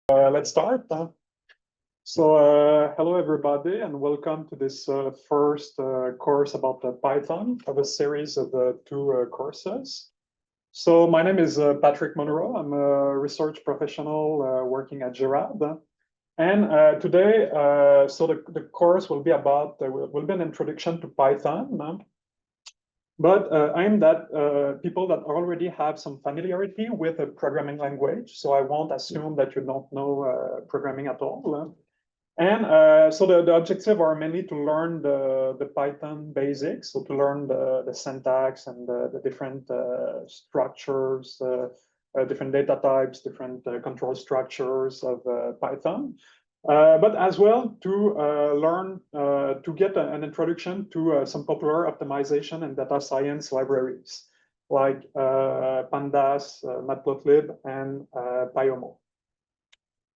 Let's start. Hello everybody, and welcome to this first course about Python of a series of two courses. So my name is Patrick Munroe. I'm a research professional working at GERAD. And today, the course will be about, will be an introduction to Python. But I'm that people that already have some familiarity with a programming language. So I won't assume that you don't know programming at all. And so the objective are mainly to learn the Python basics, so to learn the syntax and the different structures, different data types, different control structures of Python. But as well to learn, to get an introduction to some popular optimization and data science libraries like Pandas, Matplotlib, and Pyomo.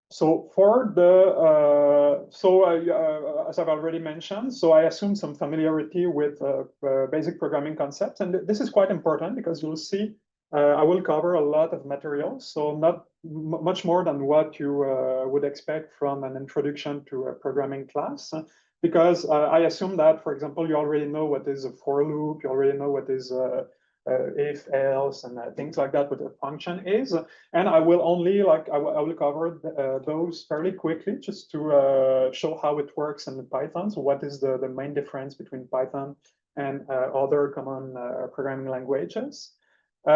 So for the, as I've already mentioned, so I assume some familiarity with basic programming concepts. And this is quite important because you'll see I will cover a lot of materials, so not much more than what you would expect from an introduction to a programming class, because I assume that, for example, you already know what is a for loop, you already know what is if, else, and things like that, what a function is. And I will only, I will cover those fairly quickly, just to show how it works in Python. So what is the main difference between Python and other common programming languages? This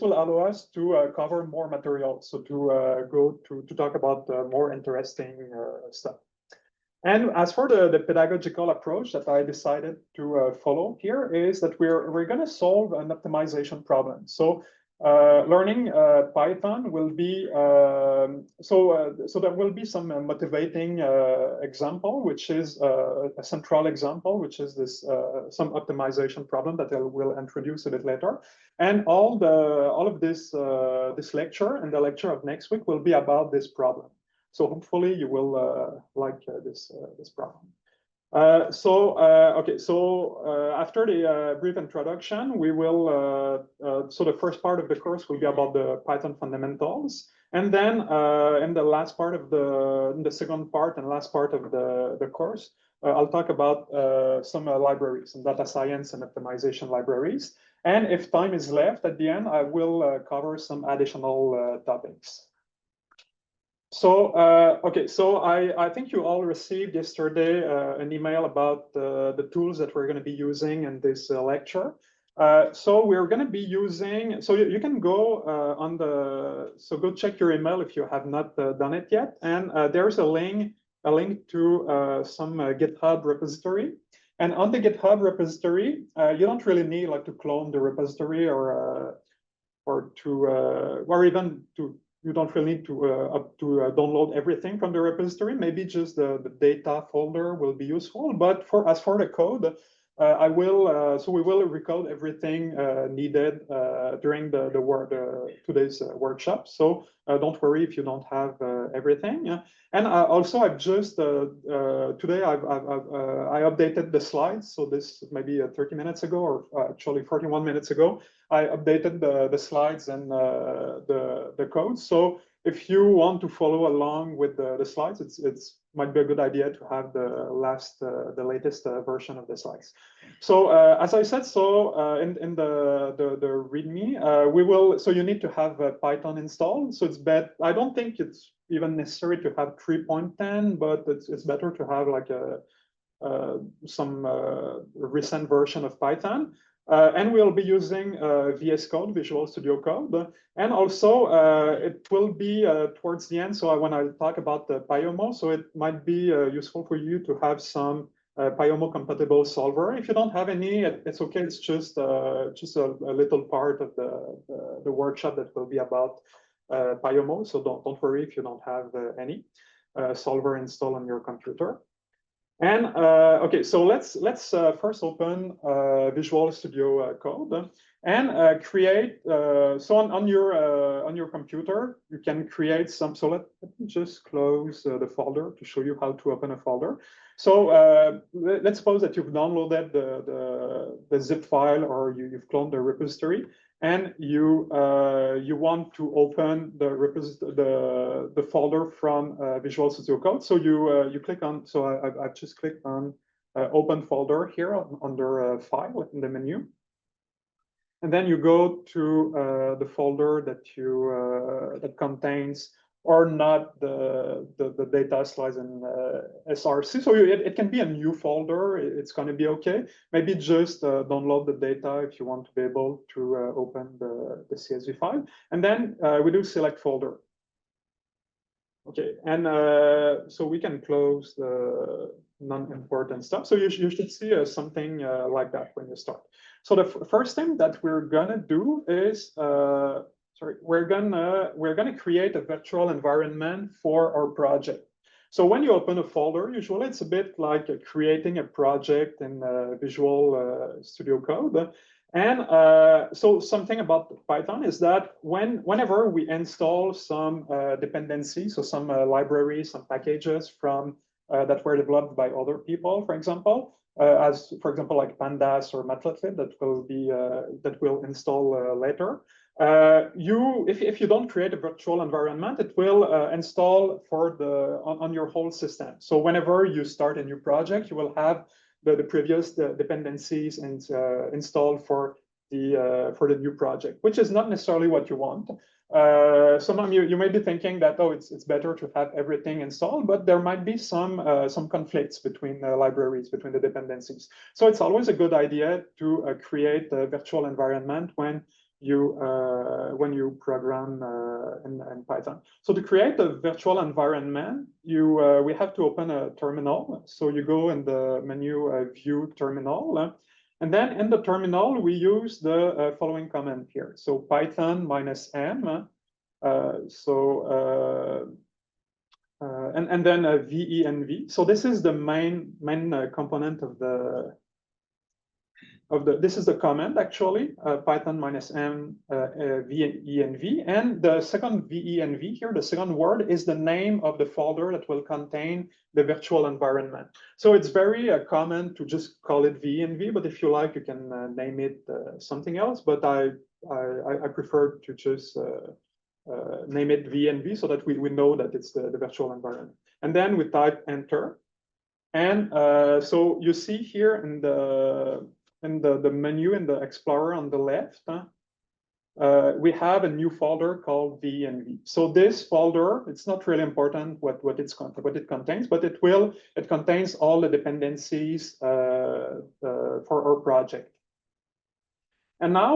will allow us to cover more material, so to go to talk about more interesting stuff. And as for the pedagogical approach that I decided to follow here is that we're going to solve an optimization problem. So learning Python will be so there will be some motivating example, which is a central example, which is this some optimization problem that I will introduce a bit later. And all of this this lecture and the lecture of next week will be about this problem. So hopefully you will like this problem. Okay, so after the brief introduction, we will, so the first part of the course will be about the Python fundamentals. And then in the last part of the second part and last part of the course, I'll talk about some libraries and data science and optimization libraries. And if time is left at the end, I will cover some additional topics. So, okay, so I think you all received yesterday an email about the tools that we're going to be using in this lecture. So we're going to be using, so you can go on the, so go check your email if you have not done it yet. And there's a link to some GitHub repository. And on the GitHub repository, you don't really need like to clone the repository or even to, you don't really need to download everything from the repository. Maybe just the data folder will be useful. But as for the code, I will so we will recode everything needed during today's workshop. So don't worry if you don't have everything. And also, I've just today I updated the slides. So this maybe 30 minutes ago, or actually 41 minutes ago, I updated the slides and the code. So if you want to follow along with the slides, it's might be a good idea to have the latest version of the slides. So as I said, so in the README, we will. So you need to have Python installed. So it's better. I don't think it's even necessary to have 3.10, but it's better to have like some recent version of Python. And we'll be using VS Code, Visual Studio Code. And also, it will be towards the end. So when I talk about the Pyomo, so it might be useful for you to have some Pyomo compatible solver. If you don't have any, it's okay. It's just a little part of the workshop that will be about Pyomo. So don't worry if you don't have any solver installed on your computer. And okay, so let's first open Visual Studio Code and create. So on your computer, you can create some. So let me just close the folder to show you how to open a folder. So let's suppose that you've downloaded the zip file, or you've cloned the repository, and you want to open the folder from Visual Studio Code. So you click on. So I've just clicked on Open Folder here under File in the menu, and then you go to the folder that contains or not the data slides in SRC. So it can be a new folder. It's going to be okay. Maybe just download the data if you want to be able to open the CSV file. And then we do select folder. Okay, and so we can close the non-important stuff. So you should see something like that when you start. So the first thing that we're gonna do is we're gonna create a virtual environment for our project. So when you open a folder, usually it's a bit like creating a project in Visual Studio Code. And so something about Python is that whenever we install some dependencies, so some libraries, some packages from that were developed by other people, for example, as for example like pandas or MATLAB that will install later. If you don't create a virtual environment, it will install on your whole system. So whenever you start a new project, you will have the previous dependencies and installed for the new project, which is not necessarily what you want. Sometimes you may be thinking that, oh, it's better to have everything installed, but there might be some conflicts between libraries, between the dependencies. So it's always a good idea to create a virtual environment when you program in Python. So to create a virtual environment, we have to open a terminal. So you go in the menu View Terminal, and then in the terminal we use the following command here. So Python -m, and then venv. So this is the main component of the. This is the command actually, Python -m venv, and the second venv here, the second word is the name of the folder that will contain the virtual environment. So it's very common to just call it venv, but if you like, you can name it something else. But I prefer to just name it venv so that we know that it's the virtual environment. And then we type enter, and so you see here in the menu in the Explorer on the left, we have a new folder called venv. So this folder, it's not really important what it contains, but it contains all the dependencies for our project. And now,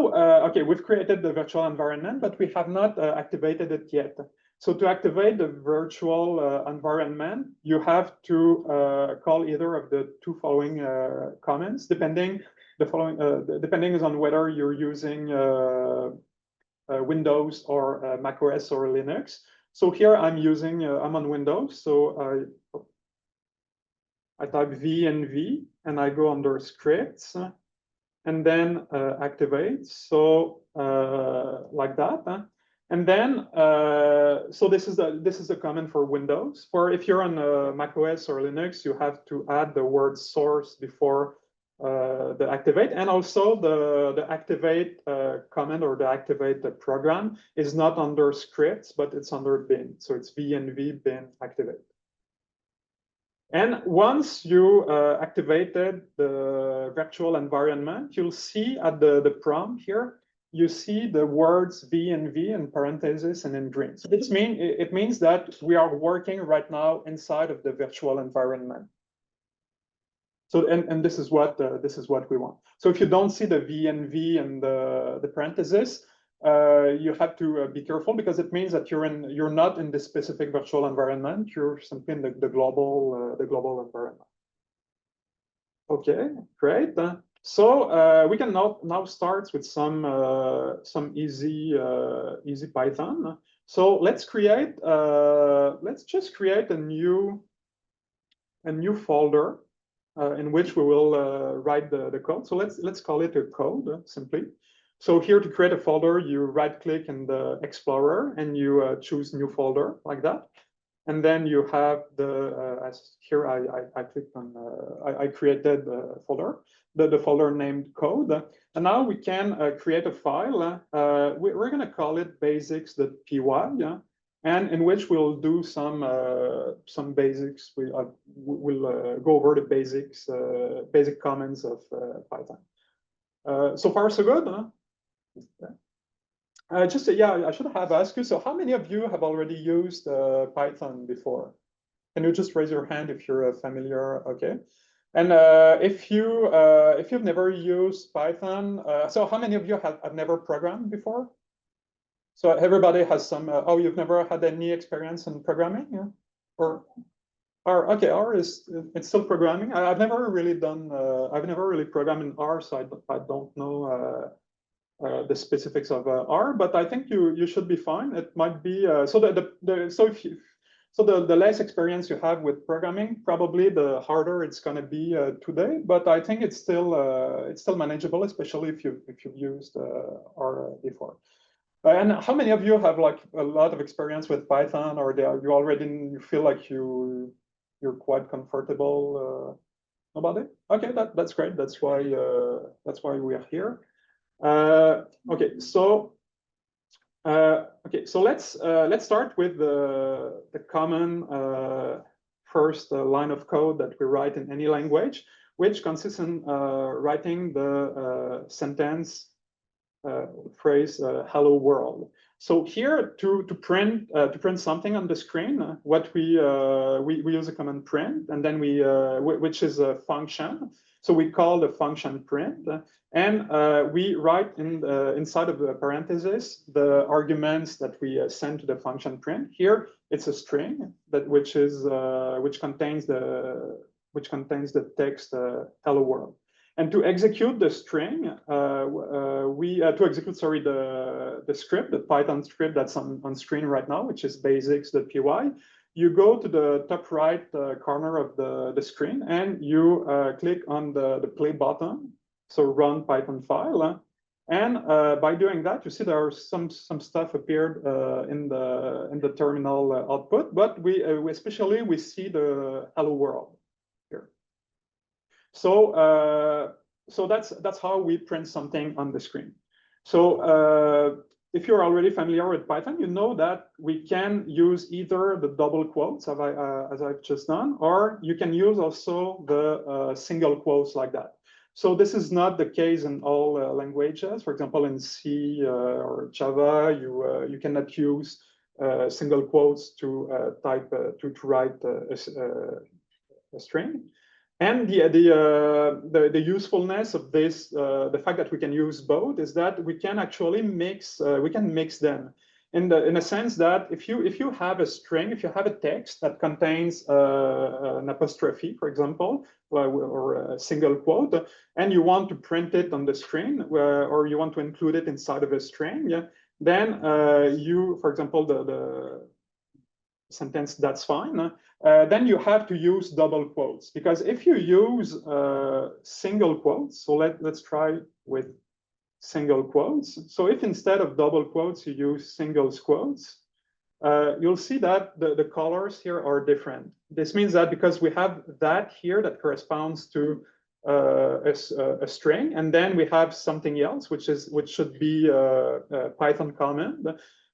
okay, we've created the virtual environment, but we have not activated it yet. So to activate the virtual environment, you have to call either of the two following commands, depending on whether you're using Windows or Mac OS or Linux. So here I'm on Windows, so I type venv and I go under scripts and then activate. So like that. And then so this is the command for Windows. For if you're on Mac OS or Linux, you have to add the word source before the activate, and also the activate command or the activate program is not under scripts, but it's under bin. So it's venv bin activate. And once you activated the virtual environment, you'll see at the prompt here, you see the words venv in parentheses and in green. So it means that we are working right now inside of the virtual environment. So and this is what we want. So if you don't see the venv and the parentheses, you have to be careful, because it means that you're not in this specific virtual environment. You're simply in the global environment. Okay, great. So we can now start with some easy Python. So let's just create a new folder in which we will write the code. So let's call it a code simply. So here, to create a folder, you right-click in the Explorer and you choose new folder like that. And then you have the, as here I clicked on, I created the folder, the folder named code. And now we can create a file. We're going to call it basics.py, yeah? And in which we'll do some basics. We'll go over the basics, basic comments of Python. So far, so good, huh? Yeah, I should have asked you. So how many of you have already used Python before? Can you just raise your hand if you're familiar? Okay. And if you've never used Python, so how many of you have never programmed before? So everybody has some. Oh, you've never had any experience in programming, yeah? Or okay, R is it's still programming. I've never really done. I've never really programmed in R, so I don't know the specifics of R. But I think you should be fine. It might be so the less experience you have with programming, probably the harder it's going to be today. But I think it's still manageable, especially if you've used R before. And how many of you have like a lot of experience with Python, or you feel like you're quite comfortable about it? Okay, that's great. That's why we are here. Okay, so let's start with the common first line of code that we write in any language, which consists in writing the sentence phrase "Hello World." So here to print something on the screen, what we use a command print, and then which is a function. So we call the function print, and we write inside of the parentheses the arguments that we send to the function print. Here it's a string which contains the text "Hello World." And to execute the string, the script, the Python script that's on screen right now, which is basics.py, you go to the top right corner of the screen and you click on the play button, so run Python file. And by doing that, you see there are some stuff appeared in the terminal output, but we see the hello world here. So that's how we print something on the screen. So if you're already familiar with Python, you know that we can use either the double quotes as I've just done, or you can use also the single quotes like that. So this is not the case in all languages. For example, in C or Java, you cannot use single quotes to write a string. And the usefulness of this, the fact that we can use both, is that we can actually mix them in a sense that if you have a string, if you have a text that contains an apostrophe, for example, or a single quote, and you want to print it on the screen, or you want to include it inside of a string, yeah, then for example, the sentence "that's fine." Then you have to use double quotes, because if you use single quotes, so let's try with single quotes. So if instead of double quotes you use single quotes, you'll see that the colors here are different. This means that because we have that here that corresponds to a string, and then we have something else which should be a Python comment.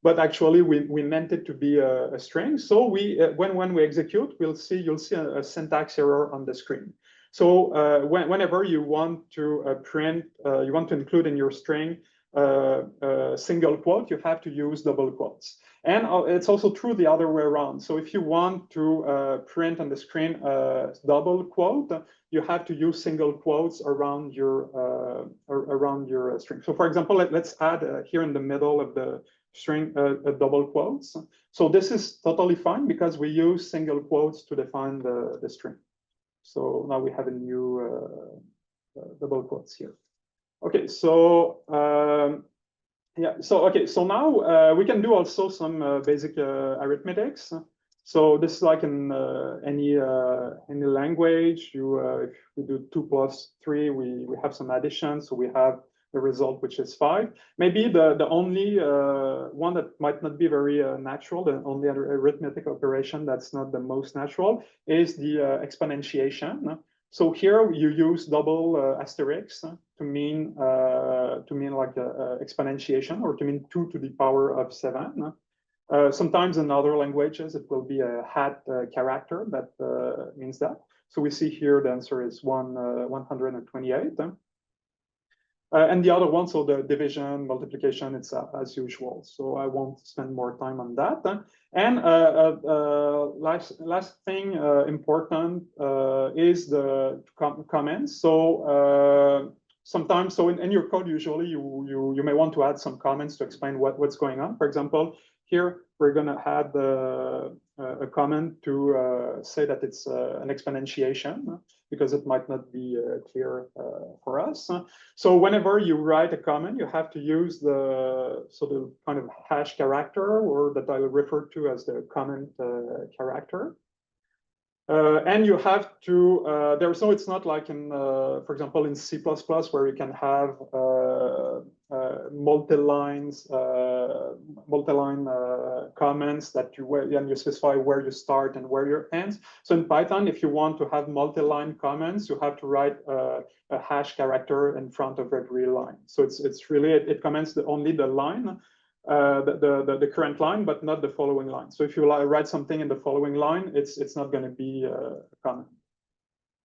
But actually, we meant it to be a string. So when we execute, you'll see a syntax error on the screen. So whenever you want to you want to include in your string a single quote, you have to use double quotes. And it's also true the other way around. So if you want to print on the screen a double quote, you have to use single quotes around your string. So for example, let's add here in the middle of the string a double quotes. So this is totally fine because we use single quotes to define the string. So now we have a new double quotes here. Okay, so yeah, so now we can do also some basic arithmetics. So this is like in any language. If we do 2 plus 3, we have some addition. So we have the result, which is 5. Maybe the only one that might not be very natural, the only other arithmetic operation that's not the most natural is the exponentiation. So here you use double asterisks to mean like exponentiation, or to mean 2 to the power of 7. Sometimes in other languages it will be a hat character that means that. So we see here the answer is 128. And the other one, so the division, multiplication, it's as usual. So I won't spend more time on that. And last thing important is the comments. So sometimes, so in your code, usually you may want to add some comments to explain what's going on. For example, here we're going to add a comment to say that it's an exponentiation, because it might not be clear for us. So whenever you write a comment, you have to use the kind of hash character, or that I will refer to as the comment character. And you have to, it's not like in, for example, in C++, where you can have multi-line comments that you specify where you start and where you end. So in Python, if you want to have multi-line comments, you have to write a hash character in front of every line. So it's really, it comments only the line, the current line, but not the following line. So if you write something in the following line, it's not going to be a comment.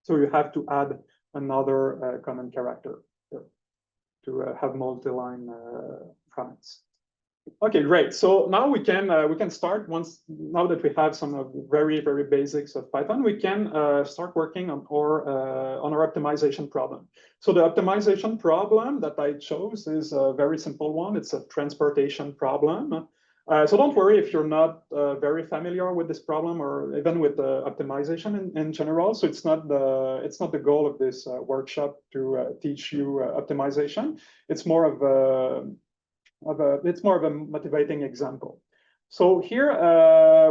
So you have to add another comment character to have multi-line comments. Okay, great. So now we can start. Now that we have some very basics of Python, we can start working on our optimization problem. So the optimization problem that I chose is a very simple one. It's a transportation problem. So don't worry if you're not very familiar with this problem, or even with optimization in general. So it's not the goal of this workshop to teach you optimization. It's more of a motivating example. So here,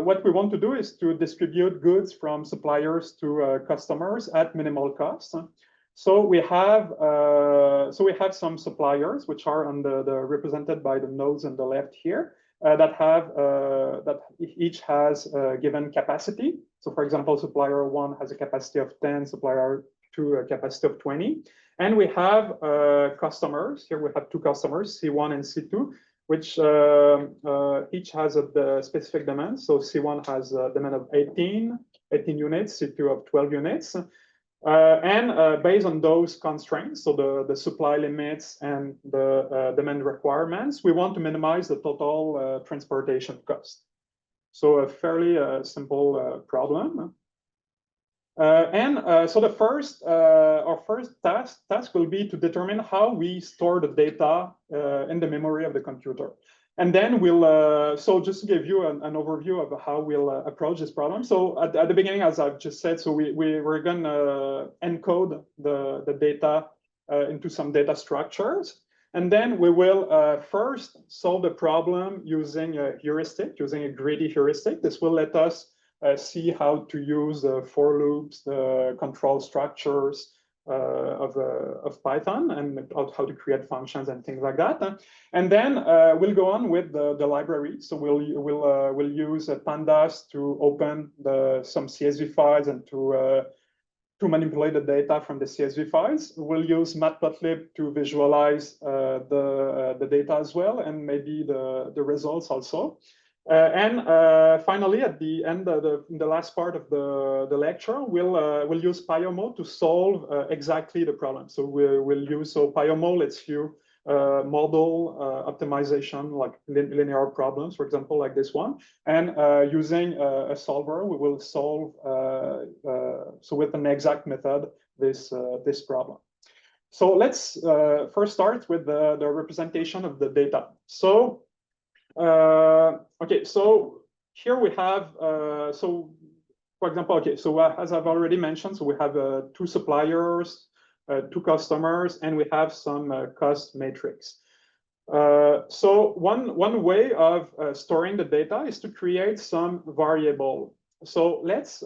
what we want to do is to distribute goods from suppliers to customers at minimal cost. So we have some suppliers which are on the represented by the nodes on the left here, that each has a given capacity. So for example, supplier 1 has a capacity of 10, supplier 2 a capacity of 20. And we have customers. Here we have two customers, C1 and C2, which each has a specific demand. So C1 has a demand of 18 units, C2 of 12 units. And based on those constraints, so the supply limits and the demand requirements, we want to minimize the total transportation cost. So a fairly simple problem. So our first task will be to determine how we store the data in the memory of the computer. And then we'll, so just to give you an overview of how we'll approach this problem. So at the beginning, as I've just said, so we're going to encode the data into some data structures. And then we will first solve the problem using a heuristic, using a greedy heuristic. This will let us see how to use the for loops, the control structures of Python, and how to create functions and things like that. And then we'll go on with the library. So we'll use pandas to open some CSV files and to manipulate the data from the CSV files. We'll use matplotlib to visualize the data as well, and maybe the results also. And finally, at the end, the last part of the lecture, we'll use PyOmo to solve exactly the problem. So we'll use, so PyOmo lets you model optimization, like linear problems, for example, like this one. And using a solver, we will solve, so with an exact method, this problem. So let's first start with the representation of the data. So okay, so here we have, so for example, okay, so as I've already mentioned, so we have two suppliers, two customers, and we have some cost matrix. So one way of storing the data is to create some variable. So let's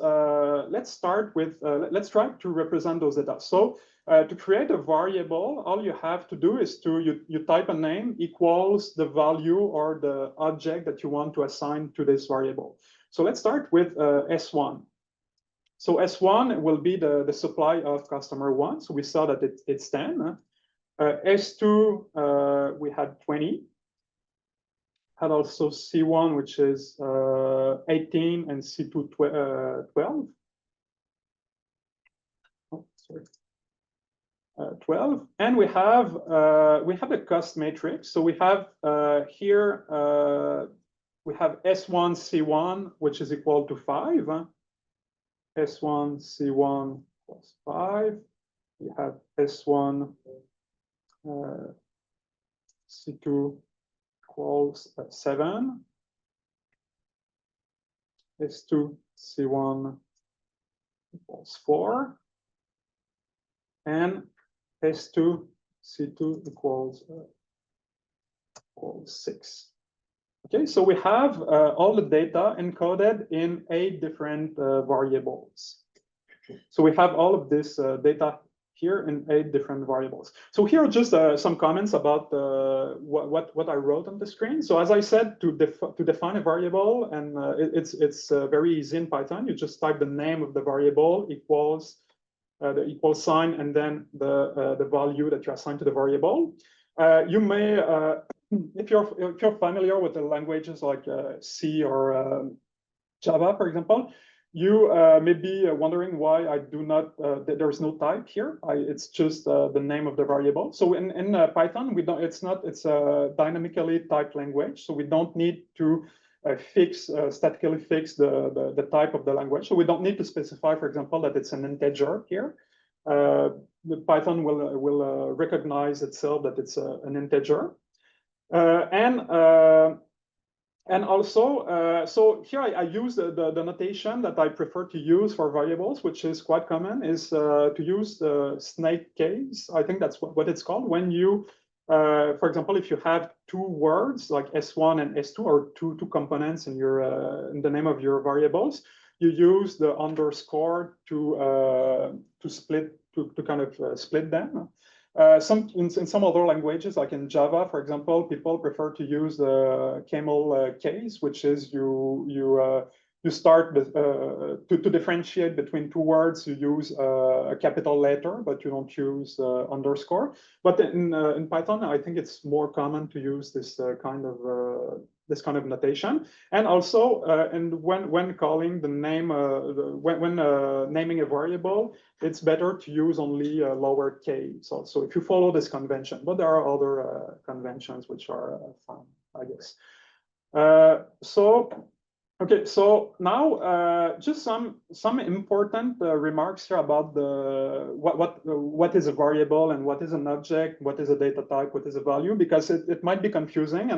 start with let's try to represent those data. So to create a variable, all you have to do is you type a name equals the value or the object that you want to assign to this variable. So let's start with S1. So S1 will be the supply of customer 1. So we saw that it's 10. S2, we had 20. Had also C1, which is 18, and C2, 12. Oh, sorry. 12. And we have a cost matrix. So we have here, we have S1, C1, which is equal to 5. S1, C1 plus 5. We have S1, C2 equals 7. S2, C1 equals 4. And S2, C2 equals 6. Okay, so we have all the data encoded in 8 different variables. So we have all of this data here in 8 different variables. So here are just some comments about what I wrote on the screen. So as I said, to define a variable, and it's very easy in Python. You just type the name of the variable equals the equal sign, and then the value that you assign to the variable. You may, if you're familiar with the languages like C or Java, for example, you may be wondering why I do not. There's no type here. It's just the name of the variable. So in Python, we don't. It's a dynamically typed language, so we don't need to statically fix the type of the language. So we don't need to specify, for example, that it's an integer here. The Python will recognize itself that it's an integer. And also, so here I use the notation that I prefer to use for variables, which is quite common, is to use the snake case. I think that's what it's called. When you, for example, if you have 2 words like S1 and S2, or two components in in the name of your variables, you use the underscore to kind of split them. In some other languages, like in Java, for example, people prefer to use the camel case, which is you start to differentiate between 2 words. You use a capital letter, but you don't use underscore. But in Python, I think it's more common to use this kind of notation. And also, and when calling the name, when naming a variable, it's better to use only lower case. So if you follow this convention, but there are other conventions which are fun, I guess. Okay, so now just some important remarks here about what is a variable and what is an object, what is a data type, what is a value, because it might be confusing,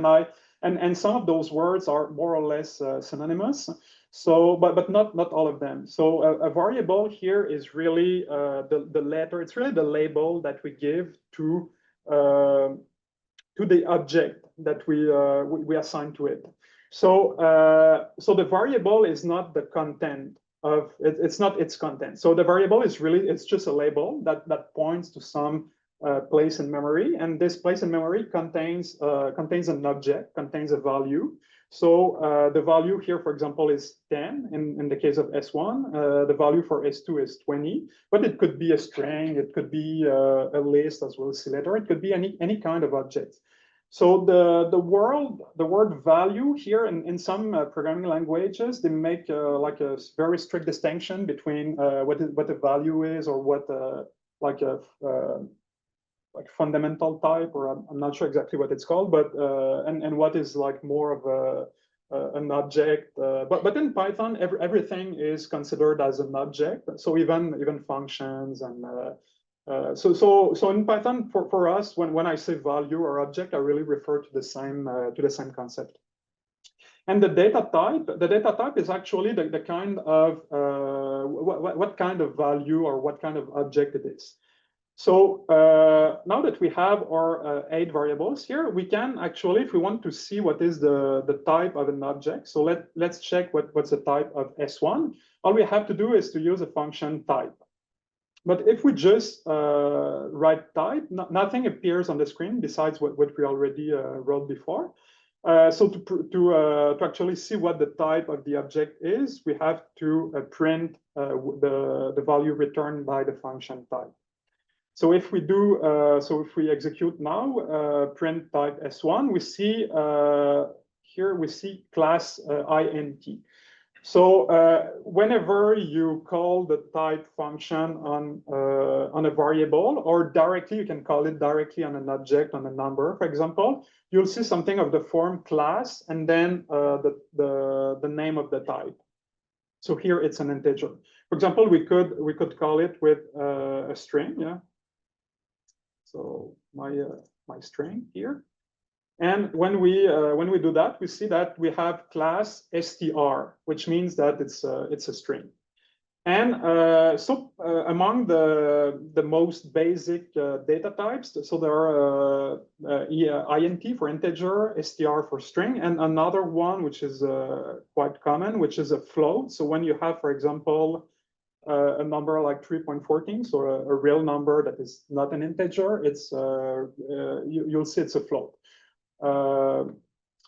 and some of those words are more or less synonymous. So, but not all of them. So a variable here is really the letter. It's really the label that we give to the object that we assign to it. So the variable is not the content of it. It's not its content. So the variable is really, it's just a label that points to some place in memory, and this place in memory contains an object, contains a value. So the value here, for example, is 10 in the case of S1. The value for S2 is 20, but it could be a string, it could be a list as well as a letter, it could be any kind of object. So the word value here in some programming languages, they make like a very strict distinction between what a value is, or what like fundamental type, or I'm not sure exactly what it's called, but and what is like more of an object. But in Python, everything is considered as an object. So even functions and so in Python, for us, when I say value or object, I really refer to the same concept. And the data type is actually the kind of what kind of value or what kind of object it is. So now that we have our 8 variables here, we can actually, if we want to see what is the type of an object, so let's check what's the type of S1. All we have to do is to use a function type. But if we just write type, nothing appears on the screen besides what we already wrote before. So to actually see what the type of the object is, we have to print the value returned by the function type. So if we do, so if we execute now, print type S1, we see here we see class int. So whenever you call the type function on a variable, or directly, you can call it directly on an object, on a number, for example, you'll see something of the form class and then the name of the type. So here it's an integer. For example, we could call it with a string, yeah. So my string here. And when we do that, we see that we have class str, which means that it's a string. And among the most basic data types, so there are int for integer, str for string, and another one which is quite common, which is a float. So when you have, for example, a number like 3.14, so a real number that is not an integer, it's you'll see it's a float.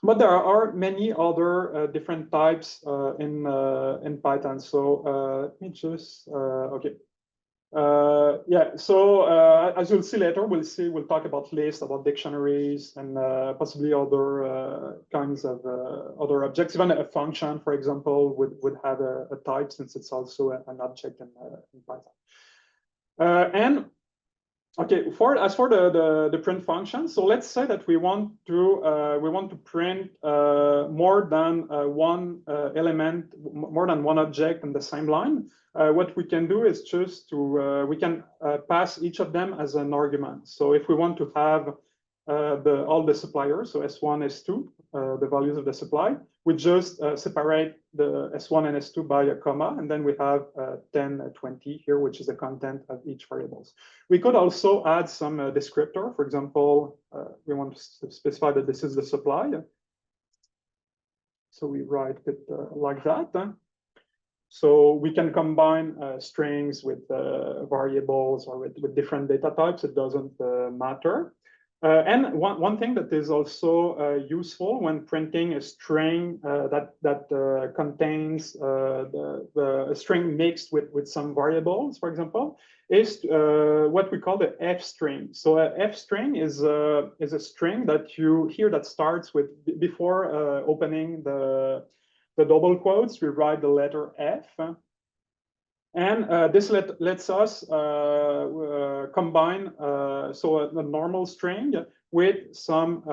But there are many other different types in Python. So let me just okay. Yeah, so as you'll see later, we'll talk about lists, about dictionaries, and possibly other kinds of other objects. Even a function, for example, would have a type, since it's also an object in Python. And okay, as for the print function, so let's say that we want to print more than one element, more than one object in the same line. What we can do is just we can pass each of them as an argument. So if we want to have all the suppliers, so S1, S2, the values of the supply, we just separate the S1 and S2 by a comma, and then we have 10, 20 here, which is the content of each variables. We could also add some descriptor. For example, we want to specify that this is the supply. So we write it like that. So we can combine strings with variables or with different data types. It doesn't matter. And one thing that is also useful when printing a string that contains a string mixed with some variables, for example, is what we call the F string. So a F string is a string that you hear that starts with, before opening the double quotes, we write the letter F. And this lets us combine so a normal string with some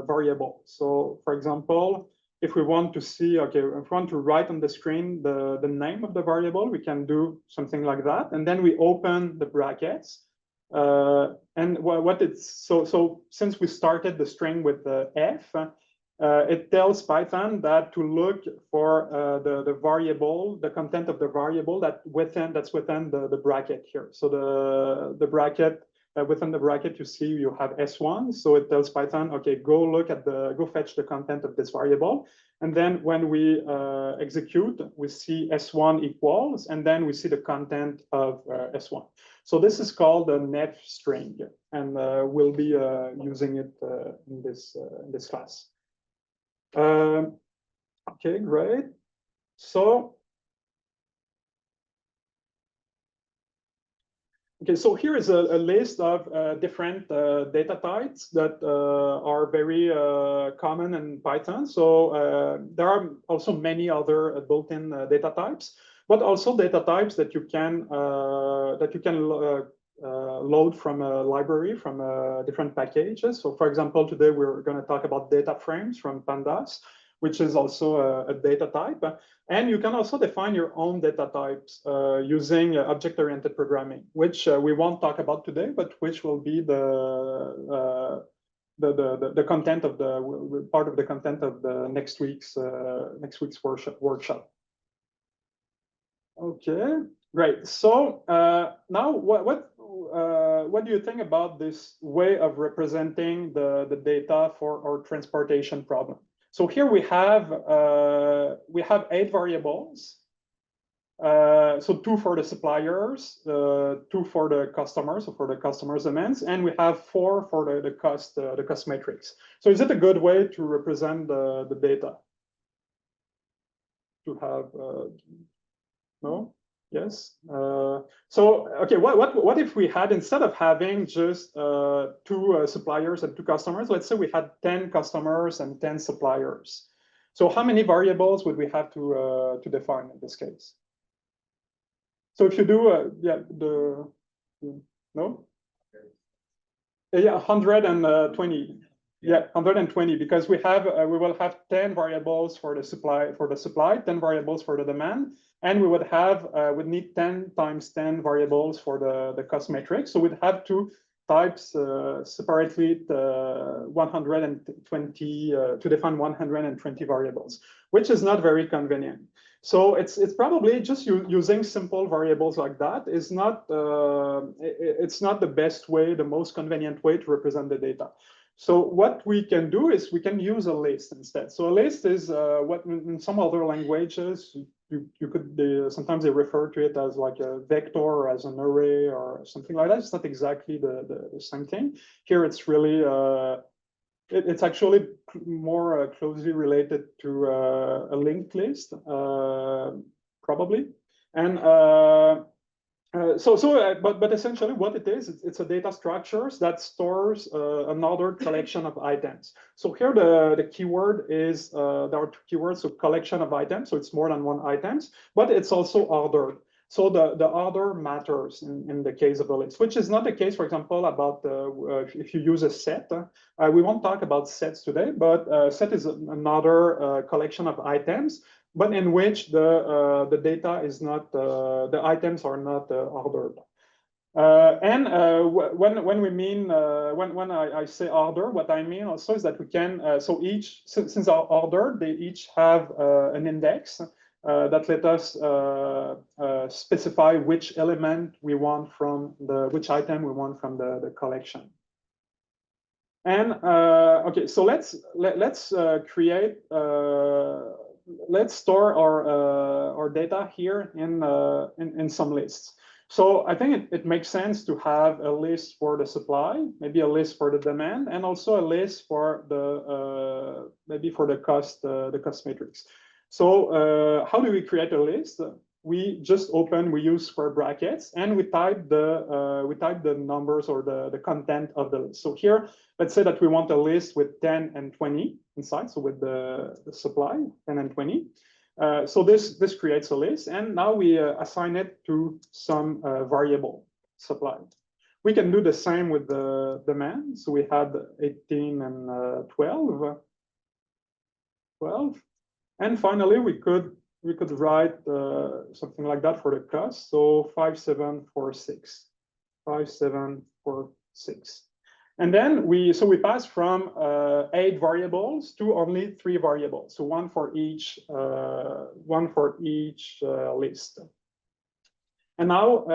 variable. So for example, if we want to see, okay, if we want to write on the screen the name of the variable, we can do something like that. And then we open the brackets. And what it's, so since we started the string with the F, it tells Python that to look for the variable, the content of the variable that's within the bracket here. So the bracket, within the bracket, you see you have S1. So it tells Python, okay, go fetch the content of this variable. And then when we execute, we see S1 equals, and then we see the content of S1. So this is called a nef string, and we'll be using it in this class. Okay, great. So, okay, so here is a list of different data types that are very common in Python. So there are also many other built-in data types, but also data types that you can load from a library, from different packages. So for example, today we're going to talk about data frames from pandas, which is also a data type. And you can also define your own data types using object-oriented programming, which we won't talk about today, but which will be the content of the part of the content of the next week's workshop. Okay, great. So now what do you think about this way of representing the data for our transportation problem? So here we have 8 variables. So 2 for the suppliers, 2 for the customers, so for the customers' demands, and we have 4 for the cost matrix. So is it a good way to represent the data? To have no? Yes. So okay, what if we had, instead of having just 2 suppliers and 2 customers, let's say we had 10 customers and 10 suppliers. So how many variables would we have to define in this case? So if you do, no? Yeah, 120. Yeah, 120, because we will have 10 variables for the supply, 10 variables for the demand, and we would need 10 times 10 variables for the cost matrix. So we'd have to type separately the 120 to define 120 variables, which is not very convenient. So it's probably just using simple variables like that is not it's not the best way, the most convenient way to represent the data. So what we can do is we can use a list instead. So a list is what in some other languages you could sometimes they refer to it as like a vector or as an array or something like that. It's not exactly the same thing. Here it's really it's actually more closely related to a linked list, probably. And but essentially what it is, it's a data structures that stores another collection of items. So here the keyword is, there are 2 keywords, so collection of items, so it's more than 1 items, but it's also ordered. So the order matters in the case of a list, which is not the case, for example, about if you use a set. We won't talk about sets today, but set is another collection of items, but in which the data is not, the items are not ordered. And when we mean, when I say order, what I mean also is that we can, so each, since our order, they each have an index that let us specify which element we want from which item we want from the collection. And okay, so let's create, let's store our data here in some lists. So I think it makes sense to have a list for the supply, maybe a list for the demand, and also a list for the maybe for the cost matrix. So how do we create a list? We just we use square brackets, and we type the numbers or the content of the list. So here, let's say that we want a list with 10 and 20 inside, so with the supply 10 and 20. So this creates a list, and now we assign it to some variable supply. We can do the same with the demand. So we had 18 and 12. And finally, we could write something like that for the cost. So 5746, 5746. And then we pass from 8 variables to only 3 variables. So one for each list. And now,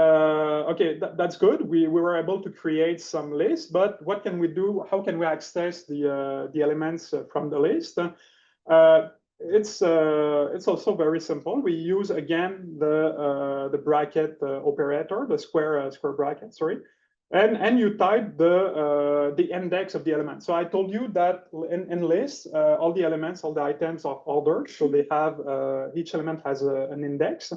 okay, that's good. We were able to create some lists, but what can we do? How can we access the elements from the list? It's also very simple. We use again the bracket operator, the square bracket, sorry, and you type the index of the element. So I told you that in lists, all the elements, all the items are ordered, so they have each element has an index.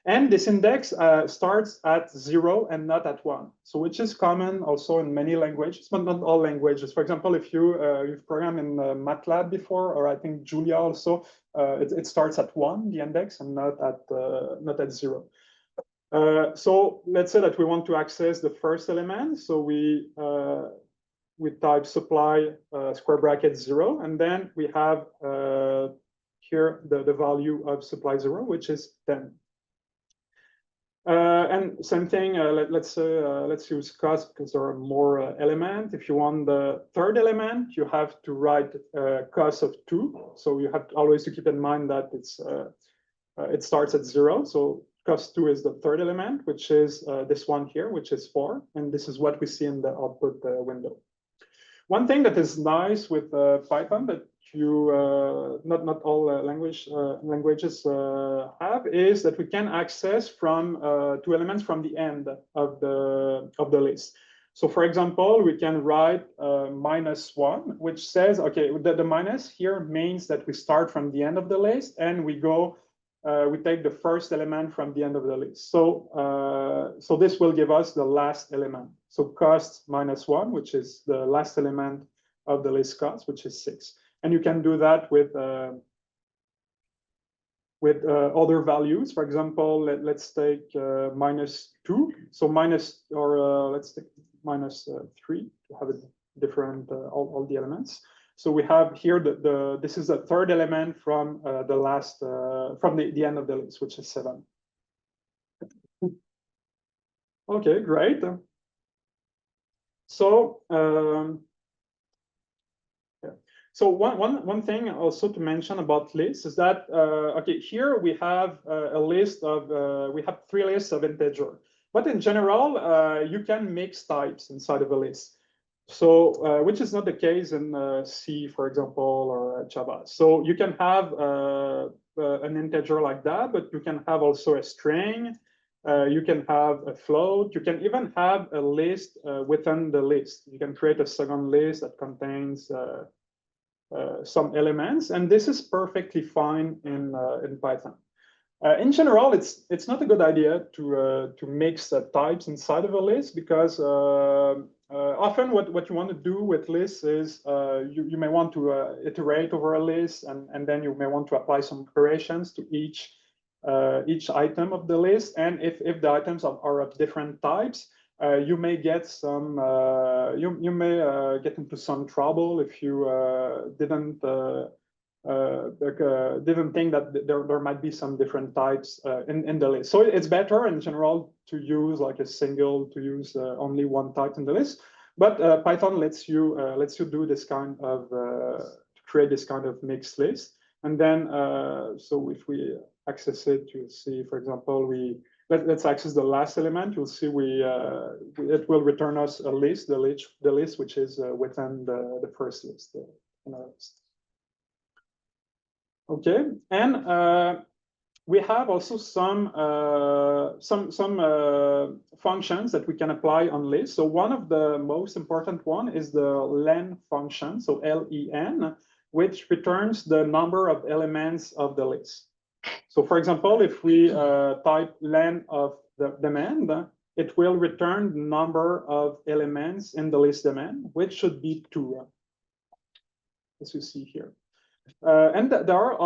And this index starts at 0 and not at 1. So which is common also in many languages, but not all languages. For example, if you've programmed in MATLAB before, or I think Julia also, it starts at 1, the index, and not at 0. So let's say that we want to access the first element. So we type supply square bracket 0, and then we have here the value of supply 0, which is 10. And same thing, let's use cost because there are more elements. If you want the third element, you have to write cost of 2. So you have always to keep in mind that it starts at 0. So cost2 is the third element, which is this one here, which is 4. And this is what we see in the output window. One thing that is nice with Python that you not all languages have is that we can access from 2 elements from the end of the list. So for example, we can write -1, which says, okay, the minus here means that we start from the end of the list and we go, we take the first element from the end of the list. So, so this will give us the last element. So cost -1, which is the last element of the list cost, which is 6. And you can do that with other values. For example, let's take -2. So let's take -3 to have a different all the elements. So we have here this is the third element from the last from the end of the list, which is 7. Okay, great. So so one thing also to mention about lists is that okay, here we have a list of we have 3 lists of integer, but in general you can mix types inside of a list. So which is not the case in C, for example, or Java. So you can have an integer like that, but you can have also a string. You can have a float. You can even have a list within the list. You can create a second list that contains some elements, and this is perfectly fine in Python. In general, it's not a good idea to mix types inside of a list, because often what you want to do with lists is you may want to iterate over a list, and then you may want to apply some operations to each item of the list. And if the items are of different types, you may get some you may get into some trouble if you didn't think that there might be some different types in the list. So it's better in general to use like only one type in the list. But Python lets you do this kind of create this kind of mixed list. And then so if we access it, you'll see, for example, let's access the last element. You'll see it will return us a list, the list which is within the first list. Okay, and we have also some functions that we can apply on lists. So one of the most important one is the len function, so len, which returns the number of elements of the list. So for example, if we type len of the demand, it will return the number of elements in the list demand, which should be 2, as you see here. And there are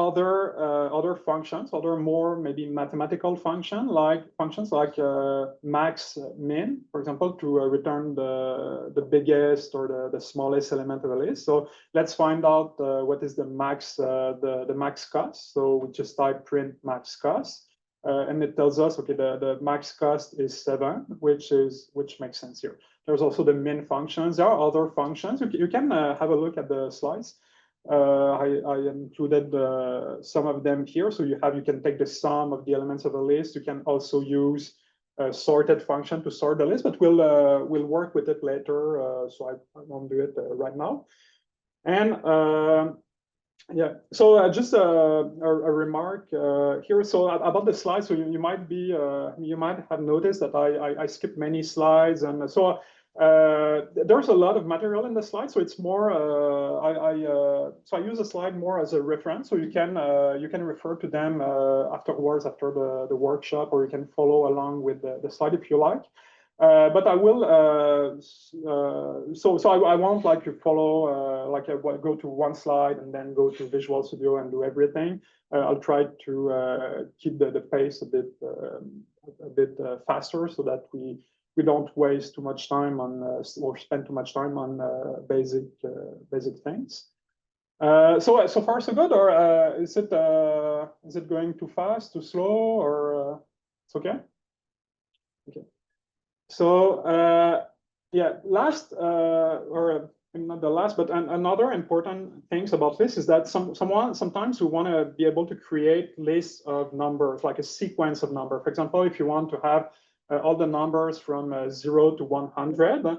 other functions, other more maybe mathematical functions like max min, for example, to return the biggest or the smallest element of a list. So let's find out what is the max cost. So we just type print max cost, and it tells us, okay, the max cost is 7, which makes sense here. There's also the min functions. There are other functions. You can have a look at the slides. I included some of them here. So you can take the sum of the elements of a list. You can also use a sorted function to sort the list, but we'll work with it later. So I won't do it right now. And yeah, so just a remark here. So about the slides, so you might have noticed that I skipped many slides, and so there's a lot of material in the slide. So it's more so I use a slide more as a reference, so you can refer to them afterwards after the workshop, or you can follow along with the slide if you like. But I will I won't like to follow go to one slide and then go to Visual Studio and do everything. I'll try to keep the pace a bit faster, so that we don't waste too much time on or spend too much time on basic things. So far so good, or is it going too fast, too slow, or it's okay? Okay. So yeah, last or not the last, but another important things about this is that sometimes we want to be able to create lists of numbers, like a sequence of numbers. For example, if you want to have all the numbers from 0 to 100,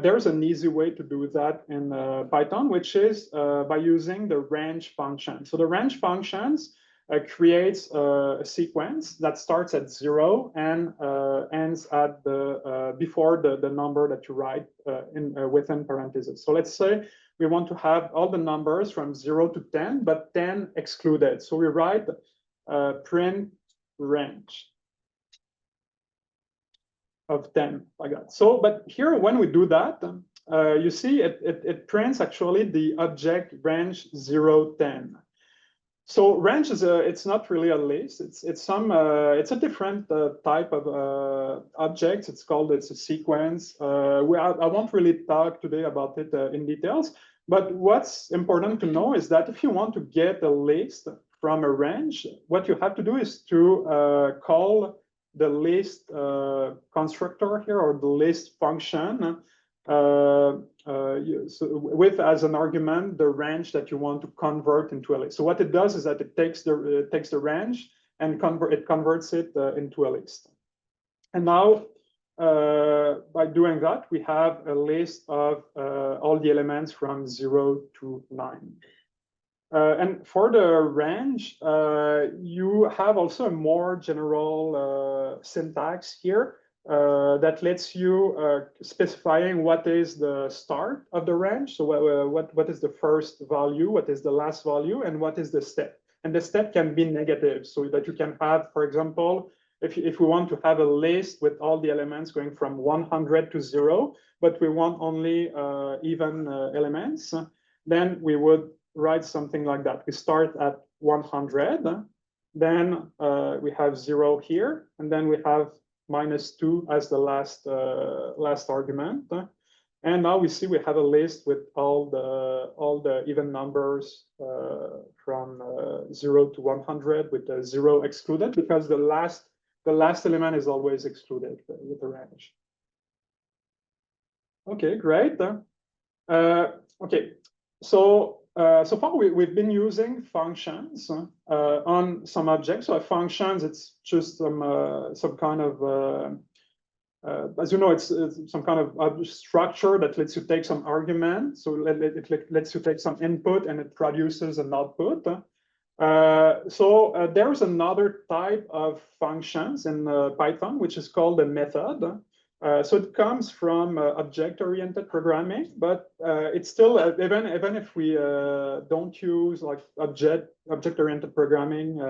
there's an easy way to do that in Python, which is by using the range function. So the range functions creates a sequence that starts at 0 and ends at the before the number that you write within parentheses. So let's say we want to have all the numbers from 0 to 10, but 10 excluded. So we write print range of 10 like that. So, but here when we do that, you see it prints actually the object range 0, 10. So range is it's not really a list. It's a different type of object. It's a sequence. I won't really talk today about it in details. But what's important to know is that if you want to get a list from a range, what you have to do is to call the list constructor here, or the list function, with as an argument the range that you want to convert into a list. So what it does is that it takes the range and converts it into a list. And now by doing that, we have a list of all the elements from 0 to 9. And for the range, you have also a more general syntax here that lets you specifying what is the start of the range. So what is the first value, what is the last value, and what is the step. And the step can be negative, so that you can have, for example, if we want to have a list with all the elements going from 100 to 0, but we want only even elements, then we would write something like that. We start at 100, then we have 0 here, and then we have -2 as the last argument. And now we see we have a list with all the even numbers from 0 to 100 with the 0 excluded, because the last element is always excluded with the range. Okay, great. Okay, so so far we've been using functions on some objects. So functions, it's just some kind of as you know, it's some kind of structure that lets you take some argument. So it lets you take some input and it produces an output. So there's another type of functions in Python, which is called a method. So it comes from object-oriented programming, but it's still, even if we don't use like object-oriented programming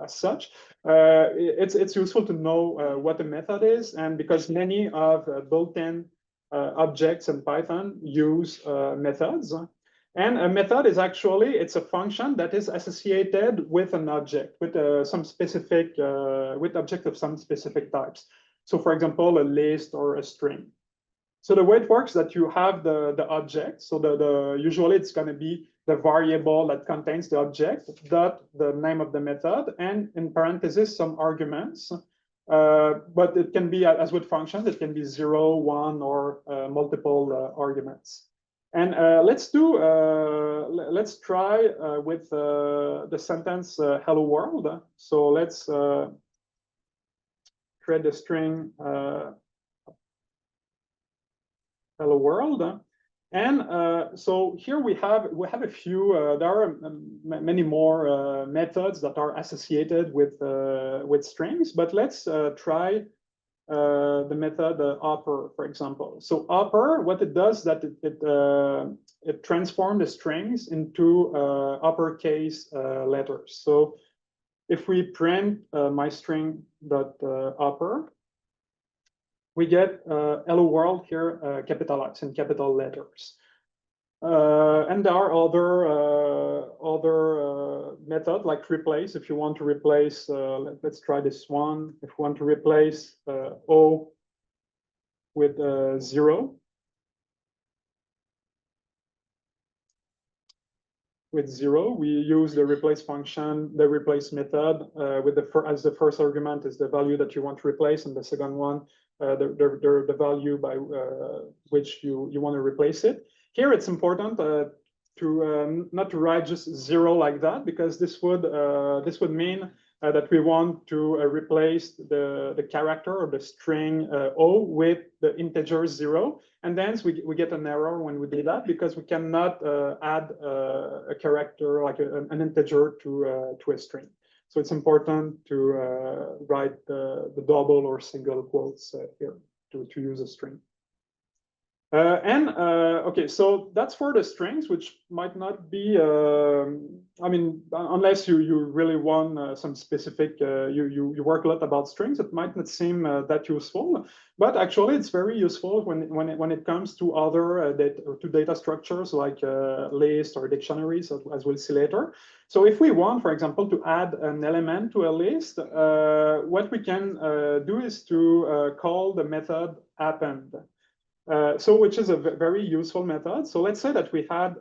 as such, it's useful to know what a method is, and because many of built-in objects in Python use methods. And a method is actually, it's a function that is associated with an object, with some specific, with object of some specific types. So for example, a list or a string. So the way it works is that you have the object. So usually it's going to be the variable that contains the object, dot the name of the method, and in parentheses, some arguments. But it can be, as with functions, it can be 0, 1, or multiple arguments. And let's try with the sentence hello world. So let's create the string hello world. And so here we have a few, there are many more methods that are associated with strings, but let's try the method upper, for example. So upper, what it does is that it transforms the strings into uppercase letters. So if we print my string dot upper, we get hello world here capitalized in capital letters. And there are other methods like replace. If you want to replace, let's try this one. If you want to replace O with 0, we use the replace function, the replace method, with as the first argument is the value that you want to replace, and the second one the value by which you want to replace it. here it's important to not to write just 0 like that, because this would mean that we want to replace the character or the string O with the integer 0, and then we get an error when we do that, because we cannot add a character like an integer to a string. So it's important to write the double or single quotes here to use a string. Okay, so that's for the strings, which might not be, I mean, unless you really want some specific, you work a lot about strings, it might not seem that useful, but actually it's very useful when it comes to other data structures like lists or dictionaries, as we'll see later. So if we want, for example, to add an element to a list, what we can do is to call the method append. Which is a very useful method. So let's say that we had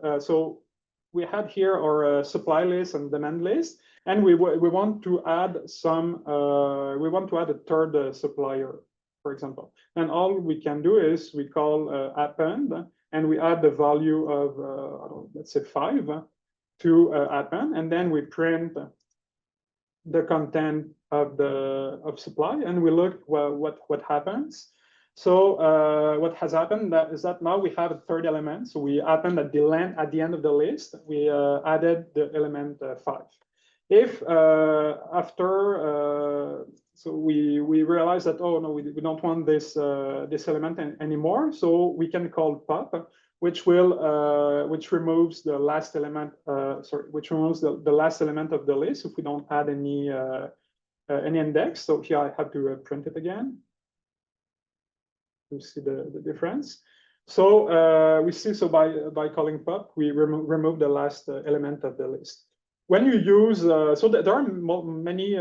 here our supply list and demand list, and we want to add a third supplier, for example. And all we can do is we call append, and we add the value of let's say 5 to append, and then we print the content of supply, and we look what happens. So what has happened is that now we have a third element. So we append at the end of the list, we added the element 5. If after so we realize that, oh no, we don't want this this element anymore, so we can call pop, which removes the last element. Which removes the last element of the list if we don't add any index. So here I have to print it again to see the difference. So we see, so by calling pop, we remove the last element of the list. When you use, so there are many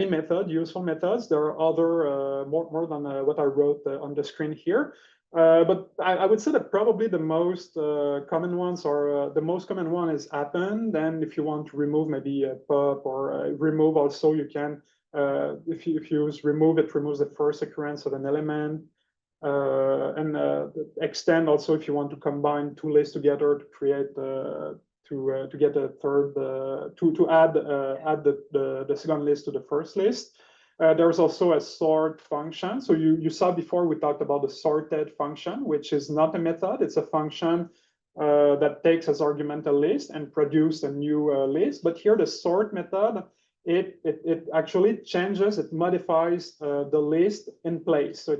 methods, useful methods. There are other more than what I wrote on the screen here. But I would say that probably the most common ones are the most common one is append. Then if you want to remove maybe a pop or remove also, you can. If you use remove, it removes the first occurrence of an element, and extend also if you want to combine two lists together to create to get a third to add the second list to the first list. There's also a sort function. So you saw before we talked about the sorted function, which is not a method. It's a function that takes as argument a list and produce a new list. But here the sort method, it actually changes, it modifies the list in place. So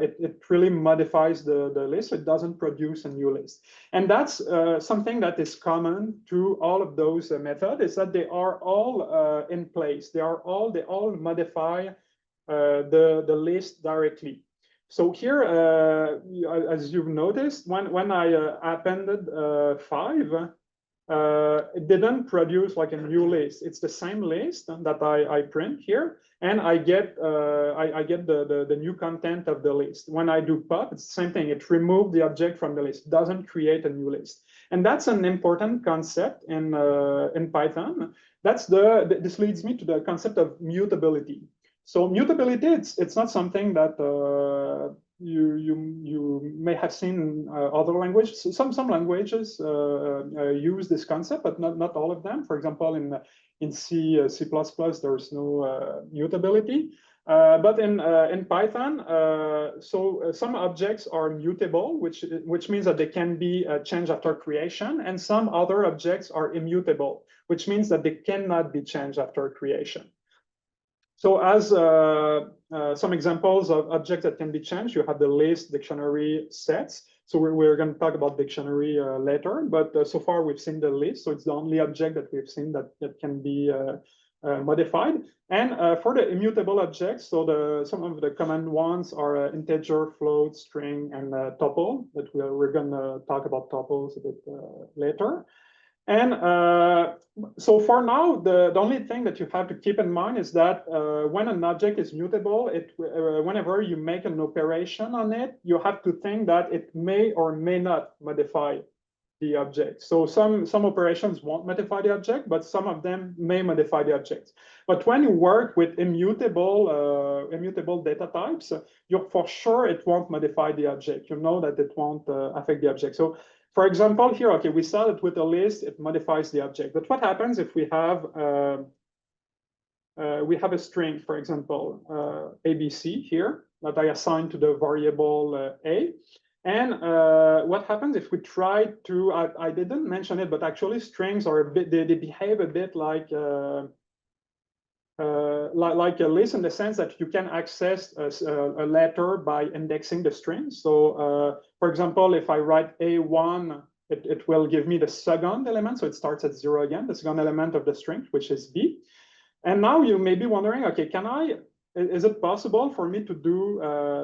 it really modifies the list. So it doesn't produce a new list. And that's something that is common to all of those methods, is that they are all in place. They all modify the list directly. So here, as you've noticed, when I appended 5, it didn't produce like a new list. It's the same list that I print here, and I get the new content of the list. When I do pop, it's the same thing. It removes the object from the list, doesn't create a new list. And that's an important concept in Python. This leads me to the concept of mutability. So mutability, it's not something that you may have seen in other languages. Some languages use this concept, but not all of them. For example, in C++, there's no mutability. But in Python, some objects are mutable, which means that they can be changed after creation, and some other objects are immutable, which means that they cannot be changed after creation. So as some examples of objects that can be changed, you have the list, dictionary, sets. So we're going to talk about dictionary later, but so far we've seen the list. So it's the only object that we've seen that can be modified. And for the immutable objects, so some of the common ones are integer, float, string, and tuple. That we're going to talk about tuples a bit later. And so for now, the only thing that you have to keep in mind is that when an object is mutable, whenever you make an operation on it, you have to think that it may or may not modify the object. So some operations won't modify the object, but some of them may modify the object. But when you work with immutable data types, you're for sure it won't modify the object. You know that it won't affect the object. So for example, here, okay, we saw that with a list, it modifies the object. But what happens if we have a string, for example, ABC here that I assign to the variable A. And what happens if we try to, I didn't mention it, but actually strings are a bit, they behave a bit like a list in the sense that you can access a letter by indexing the string. So for example, if I write A1, it will give me the second element. So it starts at 0 again, the second element of the string, which is B. And now you may be wondering, okay, is it possible for me to do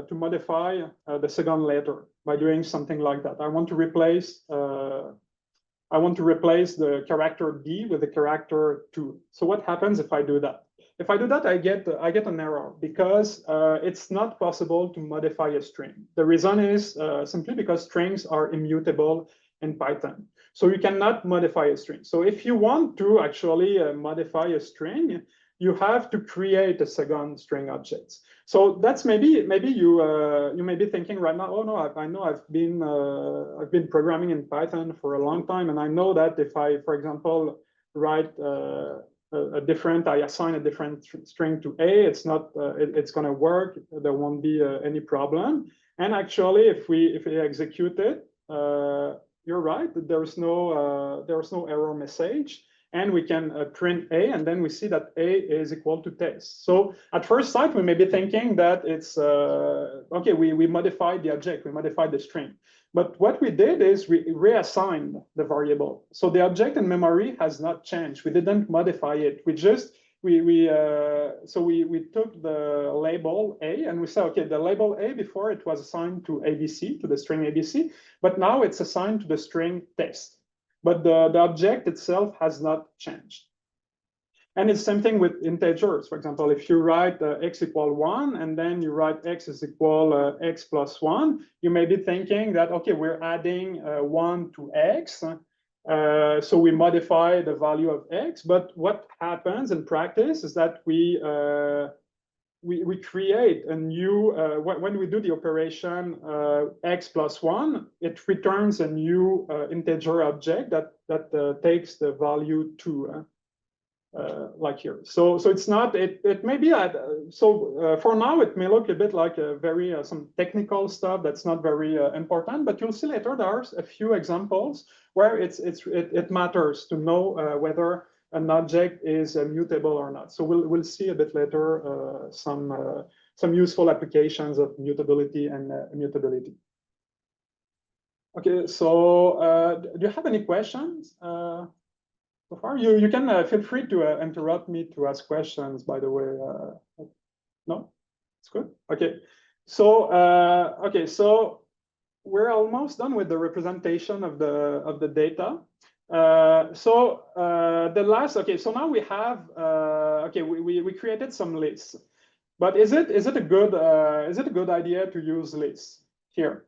to modify the second letter by doing something like that? I want to replace the character B with the character 2. So what happens if I do that? If I do that, I get an error because it's not possible to modify a string. The reason is simply because strings are immutable in Python. So you cannot modify a string. So if you want to actually modify a string, you have to create a second string object. So that's maybe you may be thinking right now, oh no, I know I've been programming in Python for a long time, and I know that if I, for example, write I assign a different string to A, it's going to work. There won't be any problem. And actually, if we execute it, you're right. There's no error message, and we can print A, and then we see that A is equal to test. So at first sight, we may be thinking that it's okay. We modified the object, we modified the string, but what we did is we reassigned the variable. So the object in memory has not changed. We didn't modify it. We just we took the label A and we said, okay, the label A before it was assigned to ABC, to the string ABC, but now it's assigned to the string test. But the object itself has not changed. And it's the same thing with integers. For example, if you write x equal 1 and then you write x is equal x plus 1, you may be thinking that, okay, we're adding 1 to x. So we modify the value of x, but what happens in practice is that we create a new, when we do the operation x plus 1, it returns a new integer object that takes the value 2, like here. So it's not, it may be, for now, it may look a bit like a very, some technical stuff that's not very important, but you'll see later there's a few examples where it matters to know whether an object is mutable or not. So we'll see a bit later some useful applications of mutability and immutability. Okay, so do you have any questions so far? You can feel free to interrupt me to ask questions, by the way. No, it's good. Okay, so we're almost done with the representation of the data. So now we have we created some lists, but is it a good idea to use lists here?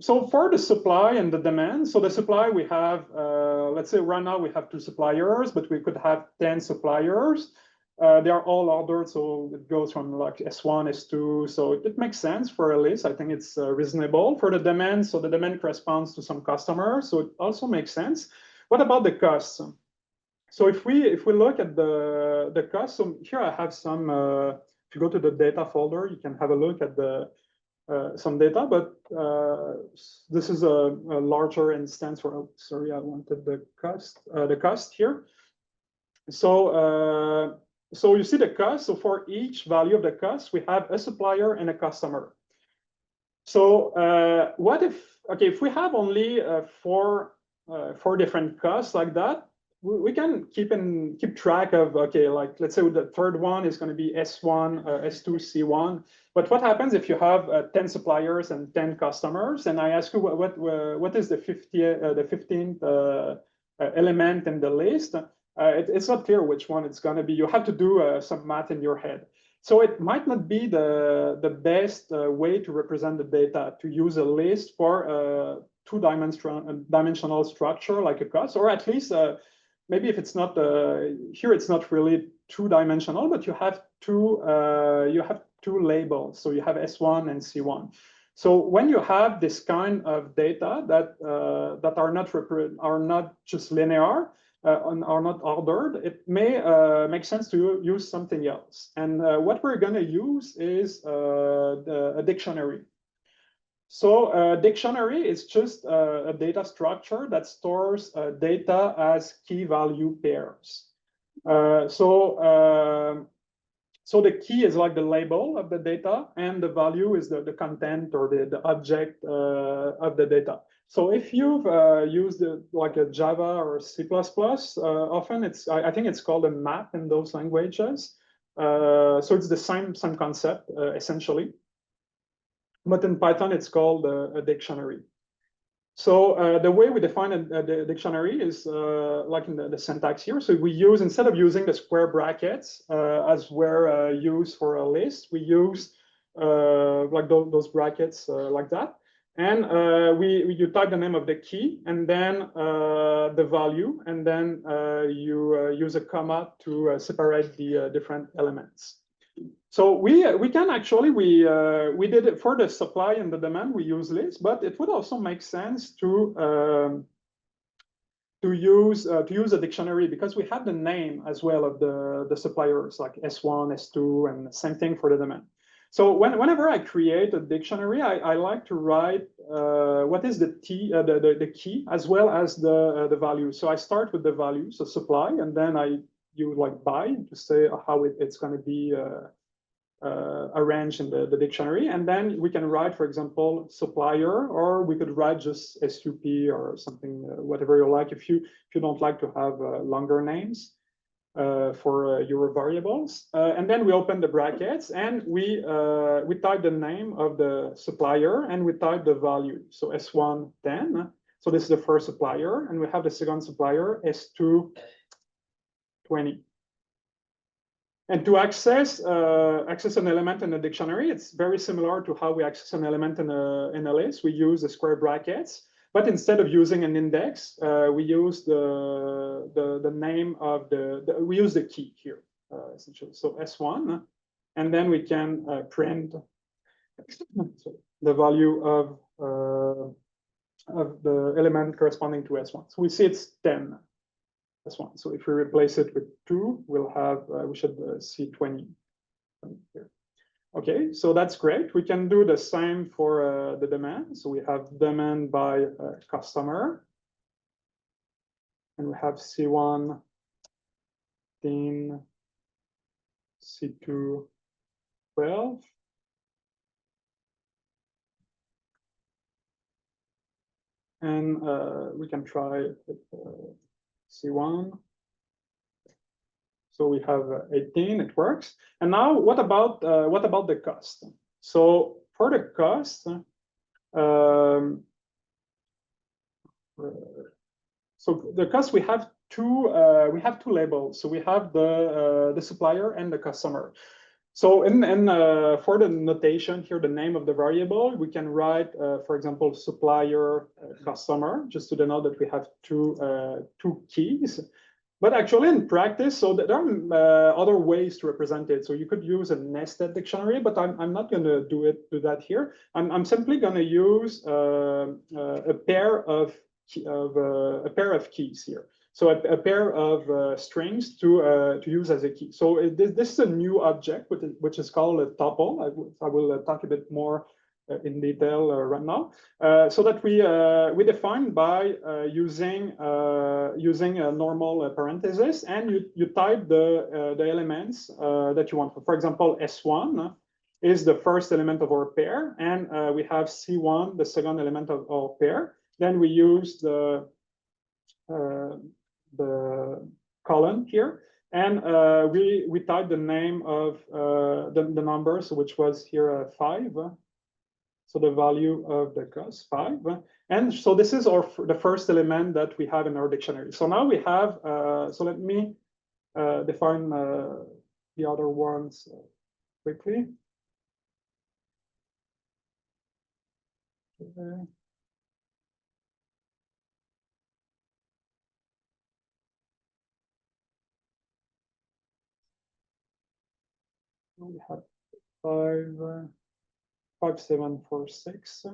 So for the supply and the demand, so the supply we have, let's say right now we have 2 suppliers, but we could have 10 suppliers. They are all ordered, so it goes from like S1, S2. So it makes sense for a list. I think it's reasonable for the demand. So the demand corresponds to some customers. So it also makes sense. What about the costs? So if we look at the cost, so here I have some. If you go to the data folder, you can have a look at some data. But this is a larger instance. For sorry, I wanted the cost here. So you see the cost. So for each value of the cost, we have a supplier and a customer. So what if we have only four different costs like that, we can keep track of, okay, like let's say the third one is going to be S1, S2, C1. But what happens if you have 10 suppliers and 10 customers? And I ask you what is the 15th element in the list? It's not clear which one it's going to be. You have to do some math in your head. So it might not be the best way to represent the data, to use a list for two-dimensional structure like a cost, or at least maybe if it's not here, it's not really two-dimensional, but you have two labels. So you have S1 and C1. So when you have this kind of data that are not just linear, are not ordered, it may make sense to use something else. And what we're going to use is a dictionary. So a dictionary is just a data structure that stores data as key value pairs. So the key is like the label of the data, and the value is the content or the object of the data. So if you've used like a Java or C++, often I think it's called a map in those languages. So it's the same concept essentially. But in Python, it's called a dictionary. So the way we define the dictionary is like in the syntax here. So we use, instead of using the square brackets as were used for a list, we use like those brackets like that. And you type the name of the key and then the value, and then you use a comma to separate the different elements. So we can actually, we did it for the supply and the demand, we use list, but it would also make sense to use a dictionary, because we have the name as well of the suppliers, like S1, S2, and same thing for the demand. So whenever I create a dictionary, I like to write what is the key as well as the value. So I start with the value, so supply, and then I use like by to say how it's going to be arranged in the dictionary. And then we can write, for example, supplier, or we could write just SUP or something, whatever you like, if you don't like to have longer names for your variables. And then we open the brackets, and we type the name of the supplier, and we type the value. So S1, 10. So this is the first supplier, and we have the second supplier, S2, 20. And to access an element in a dictionary, it's very similar to how we access an element in a list. We use the square brackets, but instead of using an index, we use the name of we use the key here, essentially. So S1, and then we can print the value of the element corresponding to S1. So we see it's 10. S1. So if we replace it with 2, we'll have we should see 20 here. Okay, so that's great. We can do the same for the demand. So we have demand by customer, and we have C1, 10, C2, 12. And we can try with C1. So we have 18, it works. And now what about the cost? So for the cost, so the cost, we have two labels. So we have the supplier and the customer. So for the notation here, the name of the variable, we can write, for example, supplier, customer, just to denote that we have two keys. But actually in practice, so there are other ways to represent it. So you could use a nested dictionary, but I'm not going to do that here. I'm simply going to use a pair of keys here. So a pair of strings to use as a key. So this is a new object, which is called a tuple. I will talk a bit more in detail right now. So that we define by using a normal parenthesis, and you type the elements that you want. For example, S1 is the first element of our pair, and we have C1, the second element of our pair. Then we use the column here, and we type the name of the numbers, which was here 5. So the value of the cost 5, and so this is the first element that we have in our dictionary. So now we have. So let me define the other ones quickly. Okay. we have 5746.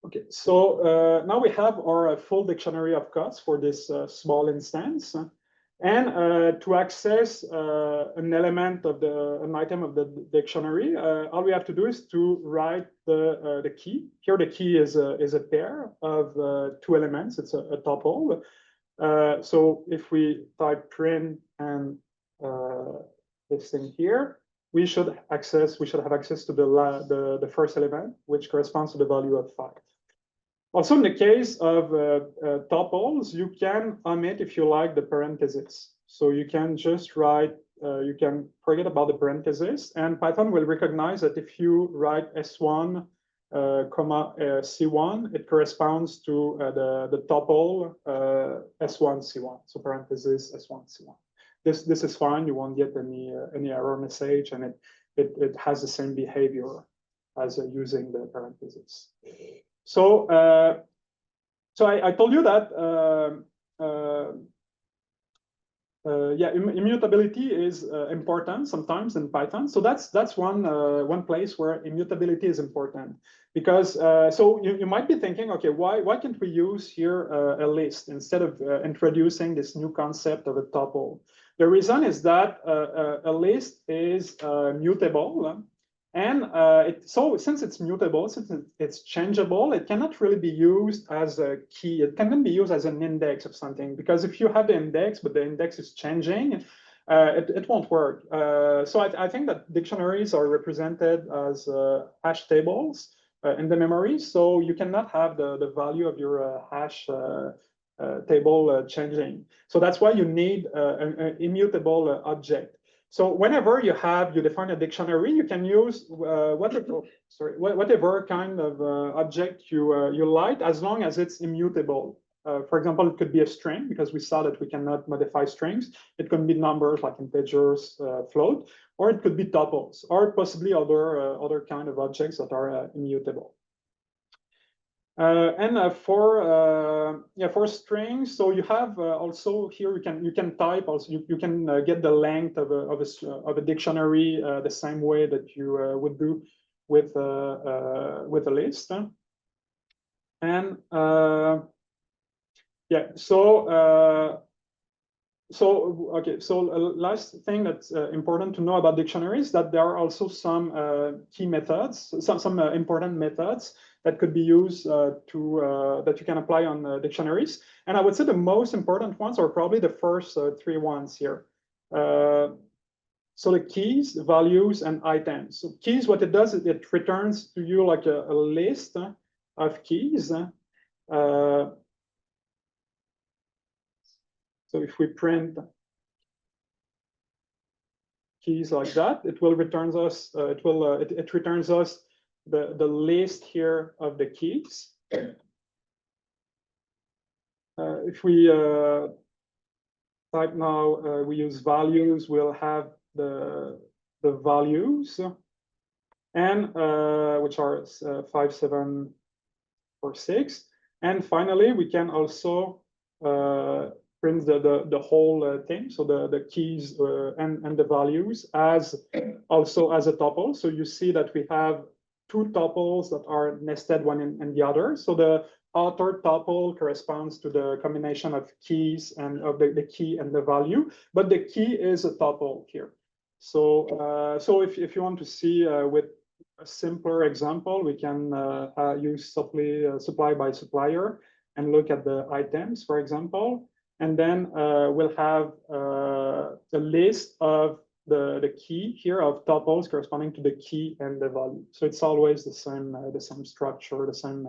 Okay, so now we have our full dictionary of costs for this small instance. And to access an element of an item of the dictionary, all we have to do is to write the key. Here, the key is a pair of two elements. It's a tuple. So if we type print and this thing here, we should have access to the first element, which corresponds to the value of 5. Also, in the case of tuples, you can omit, if you like, the parentheses. So you can just write, you can forget about the parentheses, and Python will recognize that if you write S1, comma C1, it corresponds to the tuple S1, C1. So parentheses S1, C1. This is fine. You won't get any error message, and it has the same behavior as using the parentheses. So, I told you that immutability is important sometimes in Python. So that's one place where immutability is important, because so you might be thinking, okay, why can't we use here a list instead of introducing this new concept of a tuple? The reason is that a list is mutable. And so since it's mutable, since it's changeable, it cannot really be used as a key. It cannot be used as an index of something, because if you have the index, but the index is changing, it won't work. So I think that dictionaries are represented as hash tables in the memory. So you cannot have the value of your hash table changing. So that's why you need an immutable object. So whenever you define a dictionary, you can use whatever kind of object you like, as long as it's immutable. For example, it could be a string, because we saw that we cannot modify strings. It could be numbers like integers, float, or it could be tuples, or possibly other kind of objects that are immutable. And for strings, so you have also here you can type also you can get the length of a dictionary the same way that you would do with a list. And so last thing that's important to know about dictionaries, that there are also some key methods, some important methods that could be used that you can apply on dictionaries. And I would say the most important ones are probably the first three ones here. So the keys, values, and items. So keys, what it does is it returns to you like a list of keys. So if we print keys like that, it will return us. It returns us the list here of the keys. If we type now, we use values, we'll have the values, and which are 5746. And finally, we can also print the whole thing, so the keys and the values also as a tuple. So you see that we have two tuples that are nested one in the other. So the author tuple corresponds to the combination of keys and of the key and the value, but the key is a tuple here. So so if you want to see with a simpler example, we can use supply by supplier and look at the items, for example. And then we'll have a list of the key here of tuples corresponding to the key and the value. So it's always the same structure, the same.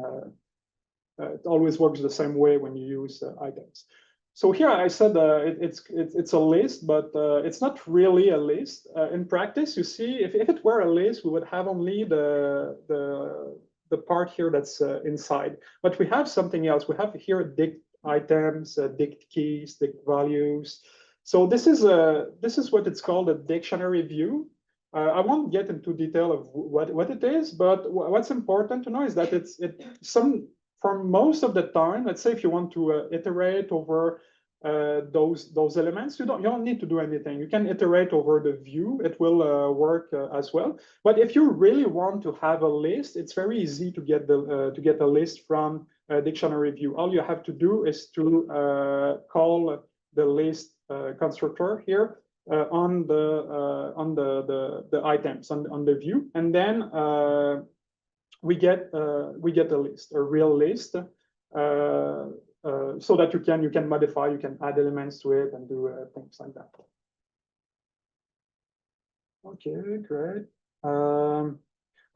It always works the same way when you use items. So here I said it's a list, but it's not really a list. In practice, you see, if it were a list, we would have only the part here that's inside. But we have something else. We have here dict items, dict keys, dict values. So this is what it's called a dictionary view. I won't get into detail of what it is, but what's important to know is that for most of the time, let's say if you want to iterate over those elements, you don't need to do anything. You can iterate over the view. It will work as well. But if you really want to have a list, it's very easy to get a list from a dictionary view. All you have to do is to call the list constructor here on the items on the view, and then we get a list, a real list. So that you can modify, you can add elements to it and do things like that. Okay, great.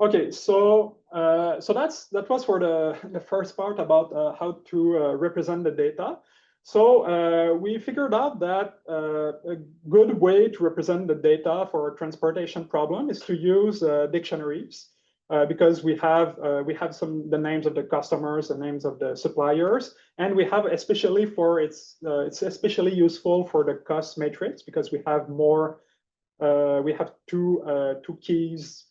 Okay, so that was for the first part about how to represent the data. So we figured out that a good way to represent the data for a transportation problem is to use dictionaries. Because we have the names of the customers, the names of the suppliers, and we have especially for it's especially useful for the cost matrix because we have more we have two keys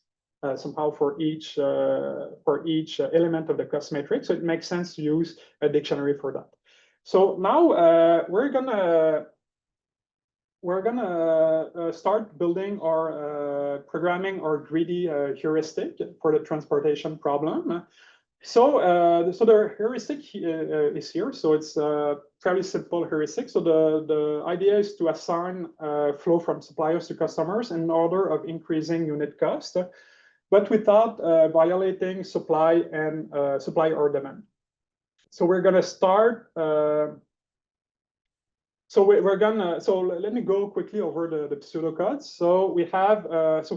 somehow for each element of the cost matrix. So it makes sense to use a dictionary for that. So now we're gonna start building our programming our greedy heuristic for the transportation problem. So the heuristic is here. So it's a fairly simple heuristic. So the idea is to assign flow from suppliers to customers in order of increasing unit cost, but without violating supply or demand. So we're going to start. So let me go quickly over the pseudocode. So we have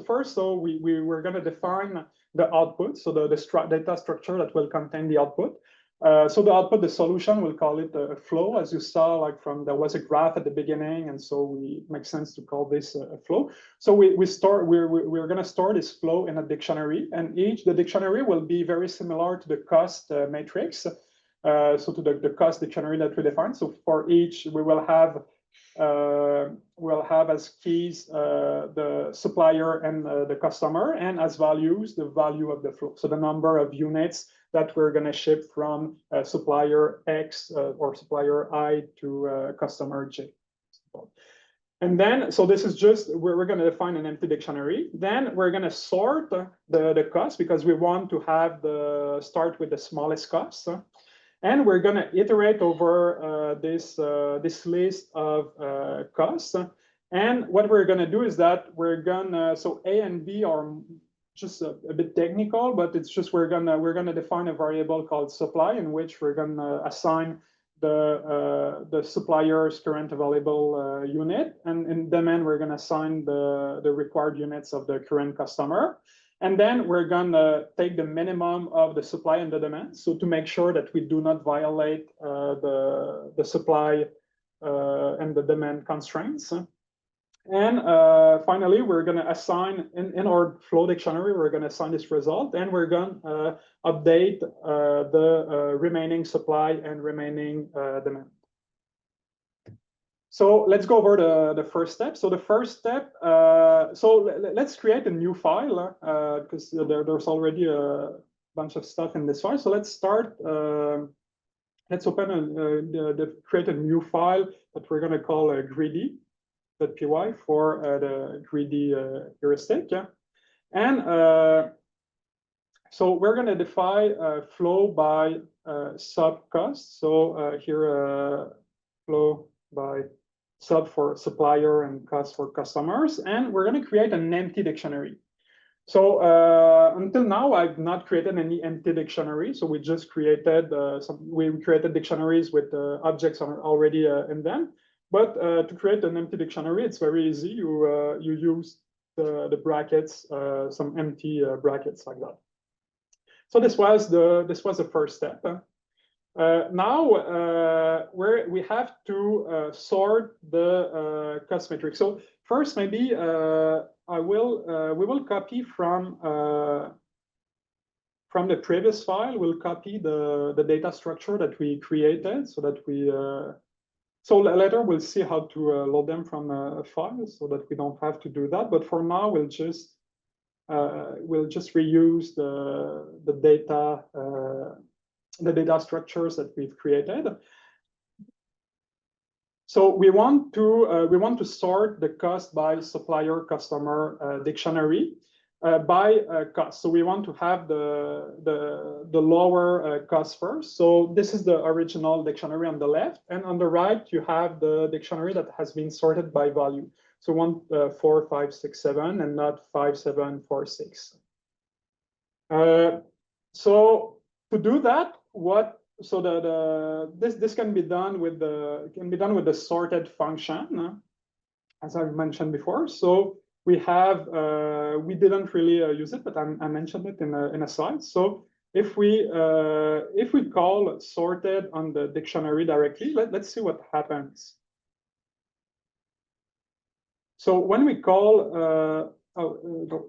first we're going to define the output, so the data structure that will contain the output. So the output, the solution, we'll call it a flow, as you saw, like there was a graph at the beginning, and so it makes sense to call this a flow. So we're going to store this flow in a dictionary, and the dictionary will be very similar to the cost matrix. So to the cost dictionary that we defined. So for each, we will have as keys the supplier and the customer, and as values the value of the flow. So the number of units that we're going to ship from supplier X or supplier I to customer J. And then, so this is just, we're going to define an empty dictionary. Then we're going to sort the cost because we want to have start with the smallest cost. And we're going to iterate over this list of costs. And what we're going to do is that we're going to, so A and B are just a bit technical, but it's just we're gonna define a variable called supply in which we're going to assign the supplier's current available unit, and in demand we're going to assign the required units of the current customer. And then we're going to take the minimum of the supply and the demand, so to make sure that we do not violate the supply and the demand constraints. And finally, we're going to assign in our flow dictionary, we're going to assign this result, and we're going to update the remaining supply and remaining demand. So let's go over the first step. So the first step, let's create a new file because there's already a bunch of stuff in this file. So let's start. Let's open create a new file that we're going to call greedy.py for the greedy heuristic. And so we're going to define flow by sub cost. So here flow by sub for supplier and cost for customers, and we're going to create an empty dictionary. So until now, I've not created any empty dictionary. So we just created we created dictionaries with objects already in them. But to create an empty dictionary, it's very easy. You use the brackets, some empty brackets like that. So this was the first step. Now we have to sort the cost matrix. So first, maybe we will copy from the previous file. We'll copy the data structure that we created, so that we. So later we'll see how to load them from a file, so that we don't have to do that. But for now, we'll just reuse the data. data structures that we've created. So we want to sort the cost by supplier customer dictionary by cost. So we want to have the lower cost first. So this is the original dictionary on the left, and on the right you have the dictionary that has been sorted by value. So 1, 4, 5, 6, 7, and not 5, 7, 4, 6. So to do that, this can be done with the sorted function, as I mentioned before. So we didn't really use it, but I mentioned it in a slide. So if we call sorted on the dictionary directly, let's see what happens. So when we call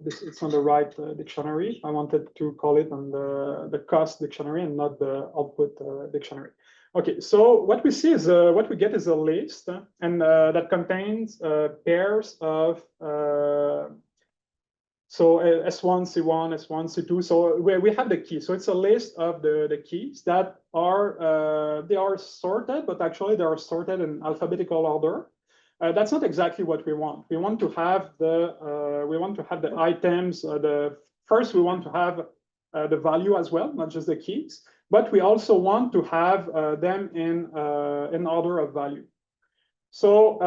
it's on the right dictionary. I wanted to call it on the cost dictionary and not the output dictionary. Okay, so what we see is what we get is a list, and that contains pairs of so S1, C1, S1, C2. So we have the key. So it's a list of the keys that are they are sorted, but actually they are sorted in alphabetical order. That's not exactly what we want. We want to have the items. First, we want to have the value as well, not just the keys. But we also want to have them in order of value. So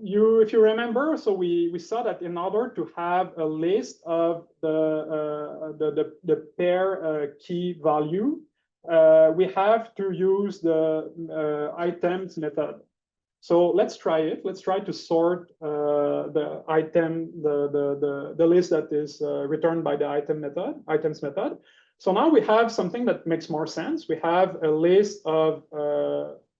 if you remember, so we saw that in order to have a list of the pair key value, we have to use the items method. So let's try it. Let's try to sort the list that is returned by the items method. So now we have something that makes more sense. We have a list of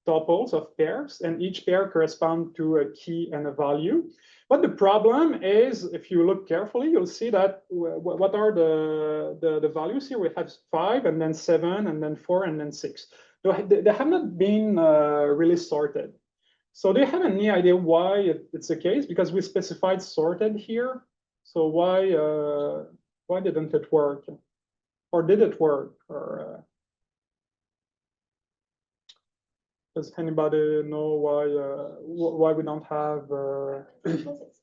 tuples of pairs, and each pair corresponds to a key and a value. But the problem is, if you look carefully, you'll see that what are the values here? We have 5, and then 7, and then 4, and then 6. They have not been really sorted. So do you have any idea why it's the case? Because we specified sorted here. So why didn't it work? Or did it work? Or does anybody know why we don't have? Because it's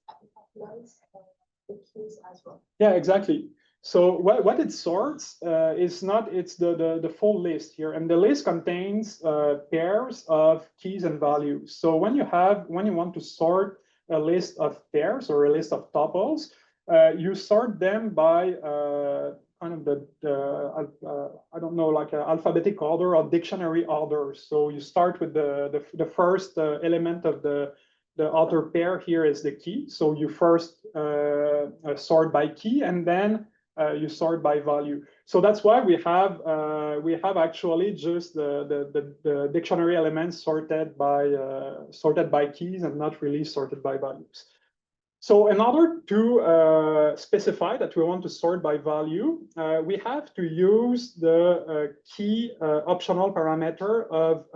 the keys as well. Yeah, exactly. So what it sorts it's the full list here, and the list contains pairs of keys and values. So when you want to sort a list of pairs or a list of tuples, you sort them by kind of I don't know, like alphabetic order or dictionary order. So you start with the first element of the outer pair. Here is the key. So you first sort by key, and then you sort by value. So that's why we have actually just the dictionary elements sorted by keys and not really sorted by values. So in order to specify that we want to sort by value, we have to use the key optional parameter of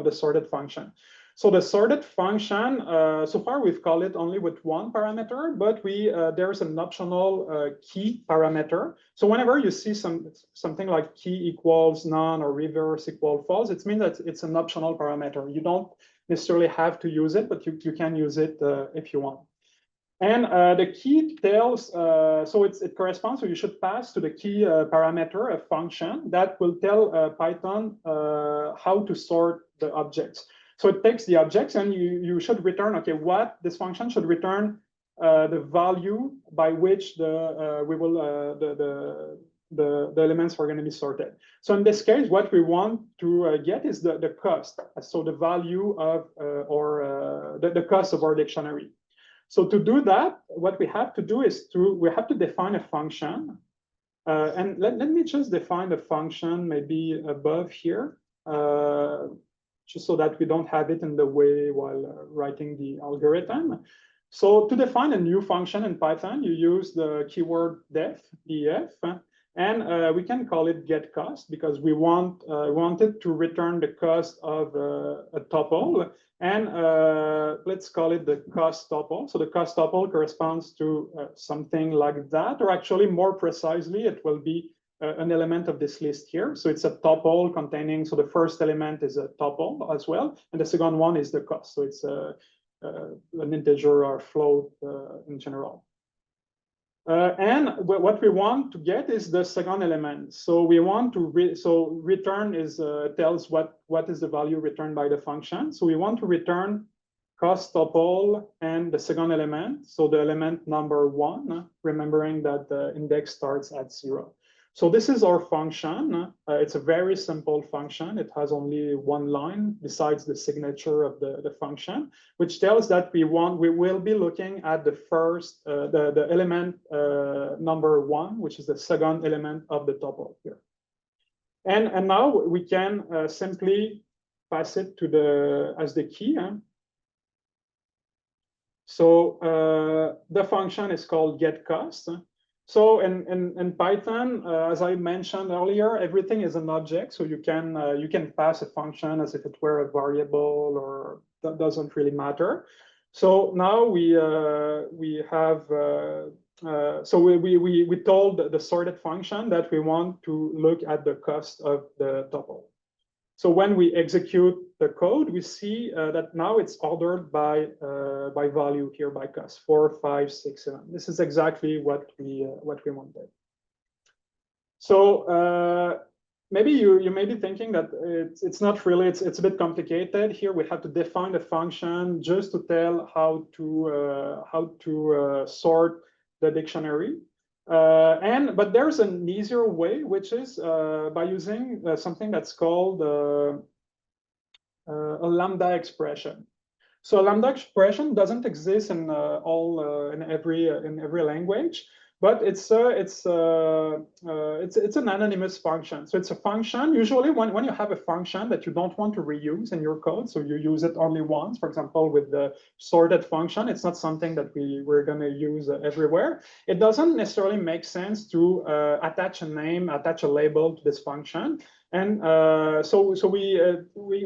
the sorted function. So the sorted function, so far we've called it only with one parameter, but there's an optional key parameter. So whenever you see something like key equals none or reverse equal false, it means that it's an optional parameter. You don't necessarily have to use it, but you can use it if you want. And the key tells, so it corresponds, so you should pass to the key parameter a function that will tell Python how to sort the objects. So it takes the objects, and you should return, okay, this function should return the value by which the elements are going to be sorted. So in this case, what we want to get is the cost, so the value of the cost of our dictionary. So to do that, what we have to do is we have to define a function, and let me just define the function maybe above here. Just so that we don't have it in the way while writing the algorithm. So to define a new function in Python, you use the keyword def, and we can call it getCost because we wanted to return the cost of a tuple, and let's call it the cost tuple. So the cost tuple corresponds to something like that, or actually more precisely, it will be an element of this list here. So it's a tuple containing, so the first element is a tuple as well, and the second one is the cost. So it's an integer or float in general. And what we want to get is the second element. So we want to return is tells what is the value returned by the function. So we want to return cost tuple and the second element. So the element number 1, remembering that the index starts at 0. So this is our function. It's a very simple function. It has only one line besides the signature of the function, which tells that we will be looking at the first, the element number 1, which is the second element of the tuple here. And now we can simply pass it to as the key. So the function is called getCost. So in Python, as I mentioned earlier, everything is an object. So you can pass a function as if it were a variable, or that doesn't really matter. So now we have so we told the sorted function that we want to look at the cost of the tuple. So when we execute the code, we see that now it's ordered by value here, by cost 4, 5, 6, 7. This is exactly what we wanted. So maybe you may be thinking that it's not really, it's a bit complicated. Here we have to define a function just to tell how to sort the dictionary. But there's an easier way, which is by using something that's called a lambda expression. So a lambda expression doesn't exist in every language, but it's an anonymous function. So it's a function. Usually, when you have a function that you don't want to reuse in your code, so you use it only once. For example, with the sorted function, it's not something that we're going to use everywhere. It doesn't necessarily make sense to attach a name, attach a label to this function. And so we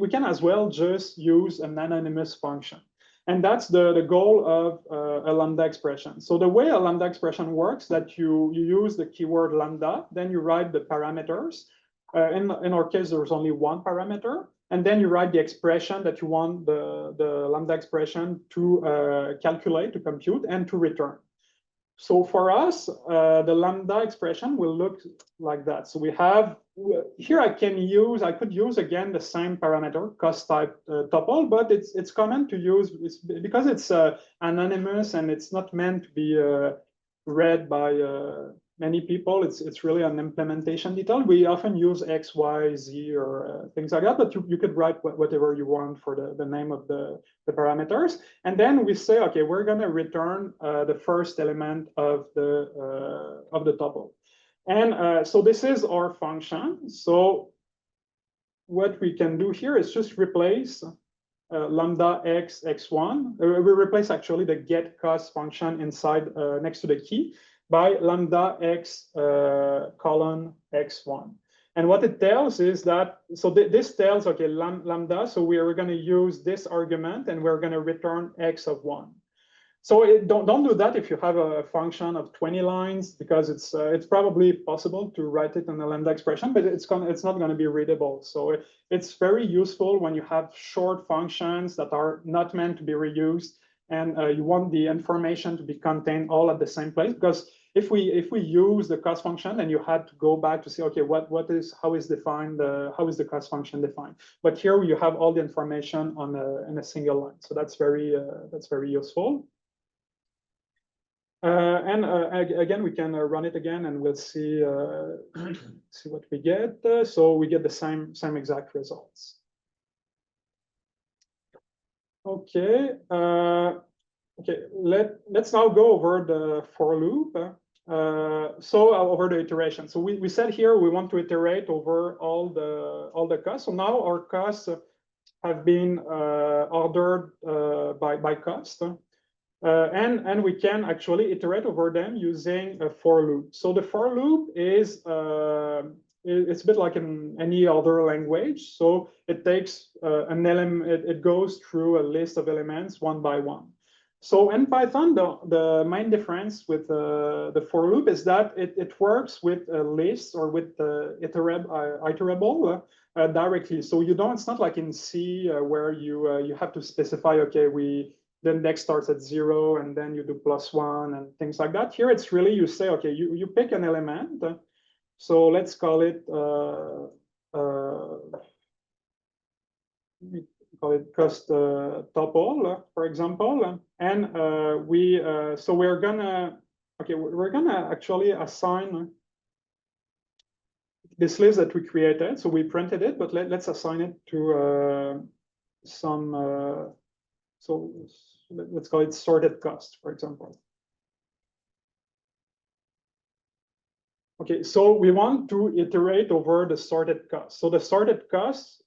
can as well just use an anonymous function. And that's the goal of a lambda expression. So the way a lambda expression works, that you use the keyword lambda, then you write the parameters. In our case, there's only one parameter. And then you write the expression that you want the lambda expression to calculate, to compute, and to return. So for us, the lambda expression will look like that. So we have here I could use again the same parameter, cost type tuple, but it's common to use because it's anonymous and it's not meant to be read by many people. It's really an implementation detail. We often use X, Y, Z, or things like that, but you could write whatever you want for the name of the parameters. And then we say, okay, we're going to return the first element of the tuple. And so this is our function. So what we can do here is just replace lambda x x1. We replace actually the getCost function inside next to the key by lambda x colon x1. And what it tells is that, so this tells, okay, lambda, so we are going to use this argument and we're going to return x of 1. So don't do that if you have a function of 20 lines, because it's probably possible to write it in a lambda expression, but it's not going to be readable. So it's very useful when you have short functions that are not meant to be reused, and you want the information to be contained all at the same place. Because if we use the cost function, then you had to go back to say, okay, how is the cost function defined? But here you have all the information in a single line. So that's very useful. And again, we can run it again, and we'll see see what we get. So we get the same exact results. Okay. Okay. Let's now go over the for loop. So over the iteration. So we said here we want to iterate over all the costs. So now our costs have been ordered by cost. And we can actually iterate over them using a for loop. So the for loop is it's a bit like in any other language. So it takes an element, it goes through a list of elements one by one. So in Python, the main difference with the for loop is that it works with a list or with iterable directly. So you don't. It's not like in C where you have to specify. Okay, the index starts at 0 and then you do +1 and things like that. Here it's really you say, okay, you pick an element. So let's call it we call it cost tuple, for example, and so we're gonna actually assign this list that we created. So we printed it, but let's assign it to some. So let's call it sorted cost, for example. Okay, so we want to iterate over the sorted cost. So the sorted cost,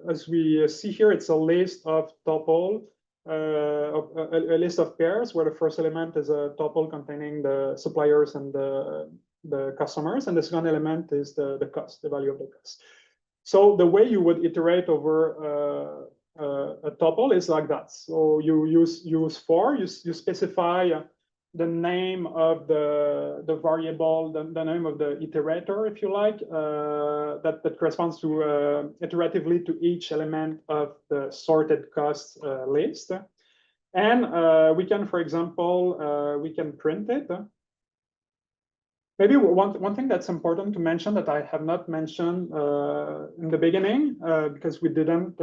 as we see here, it's a list of tuple, a list of pairs where the first element is a tuple containing the suppliers and the customers, and the second element is the cost, the value of the cost. So the way you would iterate over a tuple is like that. So you use for, you specify the name of the variable, the name of the iterator, if you like, that corresponds to iteratively to each element of the sorted cost list. And we can, for example, we can print it. Maybe one thing that's important to mention that I have not mentioned in the beginning, because we didn't,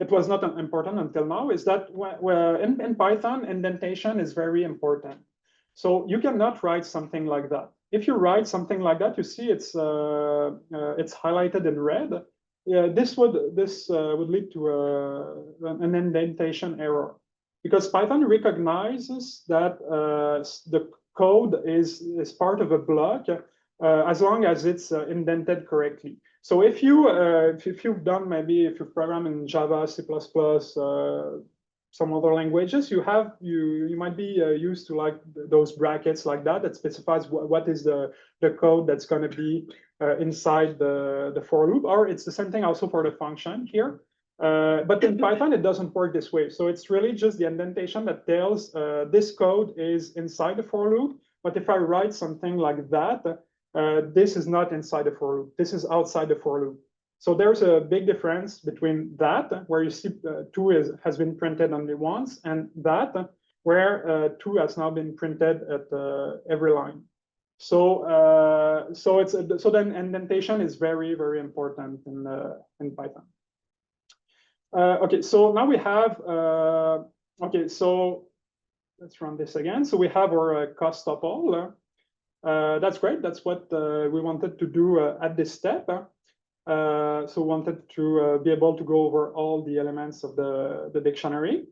it was not important until now, is that in Python, indentation is very important. So you cannot write something like that. If you write something like that, you see it's highlighted in red. This would lead to an indentation error, because Python recognizes that the code is part of a block as long as it's indented correctly. So if you've done, maybe if you've programmed in Java, C++, some other languages, you might be used to like those brackets like that specifies what is the code that's going to be inside the for loop, or it's the same thing also for the function here. But in Python, it doesn't work this way. So it's really just the indentation that tells this code is inside the for loop. But if I write something like that, this is not inside the for loop. This is outside the for loop. So there's a big difference between that, where you see 2 has been printed only once, and that, where 2 has now been printed at every line. So then indentation is very, very important in Python. Okay, so now we have, okay, so let's run this again. So we have our cost tuple. That's great. That's what we wanted to do at this step. So we wanted to be able to go over all the elements of the dictionary.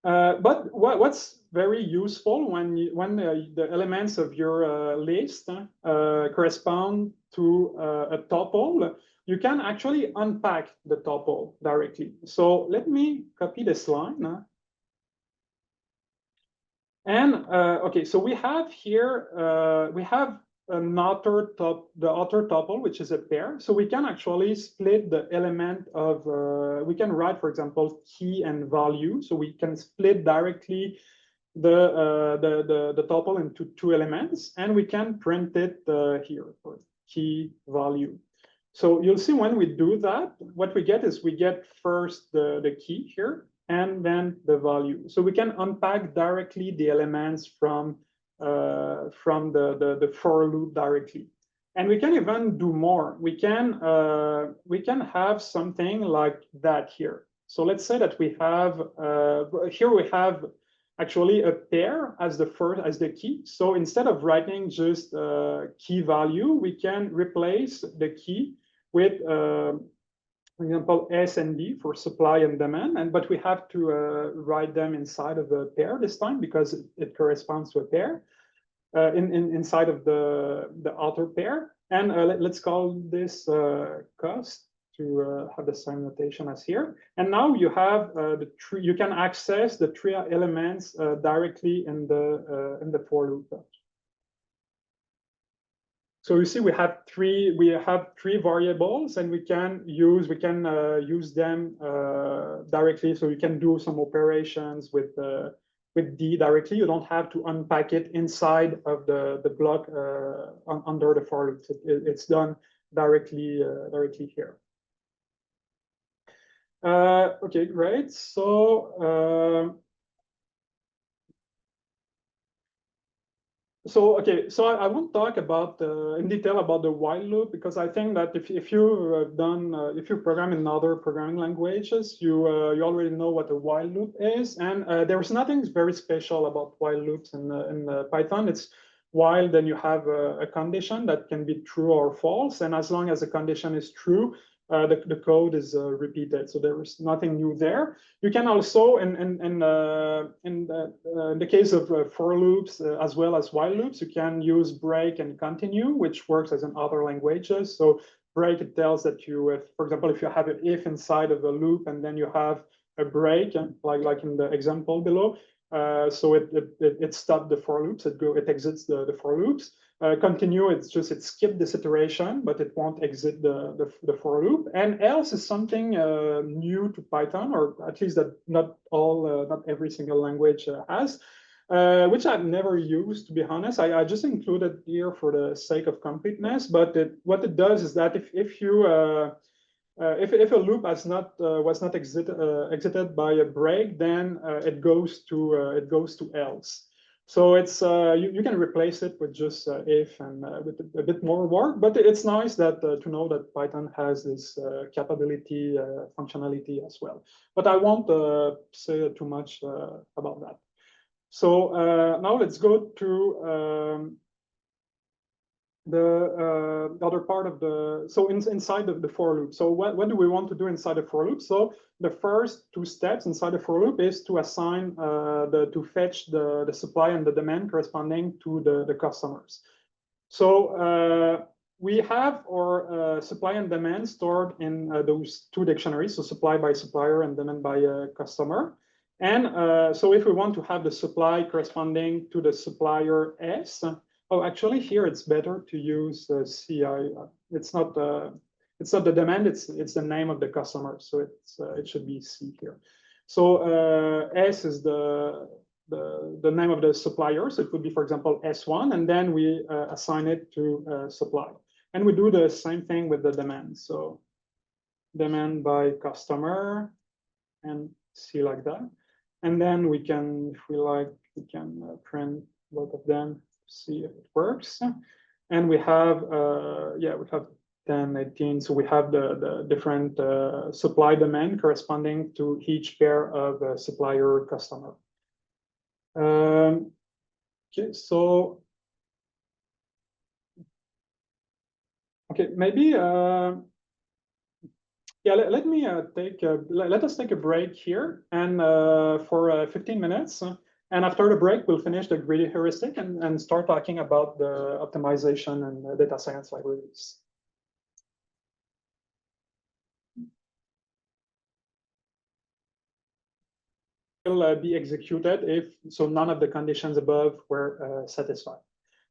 But what's very useful when the elements of your list correspond to a tuple, you can actually unpack the tuple directly. So let me copy this line. And okay, so we have here, we have the author tuple, which is a pair. So we can actually split the element of, we can write, for example, key and value. So we can split directly the tuple into 2 elements, and we can print it here for key value. So you'll see when we do that, what we get is we get first the key here, and then the value. So we can unpack directly the elements from the for loop directly. And we can even do more. We can have something like that here. So let's say that we have here we have actually a pair as the key. So instead of writing just key value, we can replace the key with for example, S and D for supply and demand, but we have to write them inside of a pair this time because it corresponds to a pair inside of the author pair. And let's call this cost to have the same notation as here. And now you have you can access the 3 elements directly in the for loop. So you see, we have three variables, and we can use them directly. So you can do some operations with D directly. You don't have to unpack it inside of the block under the for loop. It's done directly here. Okay, great. So I won't talk about in detail about the while loop, because I think that if you program in other programming languages, you already know what a while loop is, and there's nothing very special about while loops in Python. It's while, then you have a condition that can be true or false, and as long as the condition is true, the code is repeated. So there is nothing new there. You can also, in the case of for loops as well as while loops, you can use break and continue, which works as in other languages. So break, it tells that you, for example, if you have an if inside of a loop and then you have a break, like in the example below, so it stopped the for loops. It exits the for loops. Continue, it skipped this iteration, but it won't exit the for loop. And else is something new to Python, or at least that not every single language has, which I've never used, to be honest. I just included here for the sake of completeness. But what it does is that if a loop was not exited by a break, then it goes to else. So it's you can replace it with just if and with a bit more work, but it's nice that to know that Python has this capability, functionality as well. But I won't say too much about that. So now let's go to the other part of inside of the for loop. So what do we want to do inside the for loop? So the first two steps inside the for loop is to assign to fetch the supply and the demand corresponding to the customers. So we have our supply and demand stored in those two dictionaries, so supply by supplier and demand by customer. And so if we want to have the supply corresponding to the supplier S, oh, actually, here it's better to use CI. It's not the demand. It's the name of the customer. So it should be C here. So S is the name of the supplier. So it would be, for example, S1, and then we assign it to supply. And we do the same thing with the demand. So demand by customer and C like that. And then we can, if we like, we can print both of them. See if it works. And we have we have 10, 18. So we have the different supply demand corresponding to each pair of supplier customer. Okay, so maybe let us take a break here and for 15 minutes. And after the break, we'll finish the greedy heuristic and start talking about the optimization and data science libraries. Will be executed if none of the conditions above were satisfied.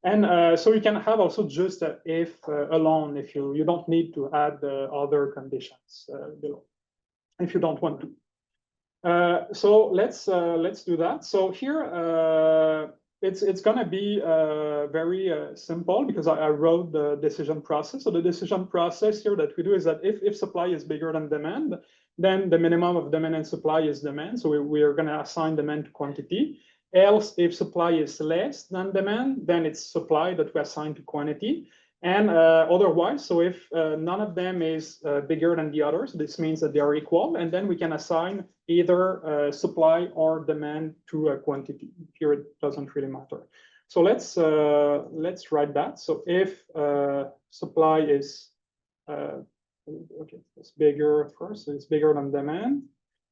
And so you can have also just if alone if you don't need to add the other conditions below if you don't want to. So let's do that. So here it's going to be very simple because I wrote the decision process. So the decision process here that we do is that if supply is bigger than demand, then the minimum of demand and supply is demand. So we are going to assign demand to quantity. Else, if supply is less than demand, then it's supply that we assign to quantity. And otherwise, so if none of them is bigger than the others, this means that they are equal, and then we can assign either supply or demand to a quantity. Here it doesn't really matter. So let's write that. So if supply is it's bigger first, so it's bigger than demand.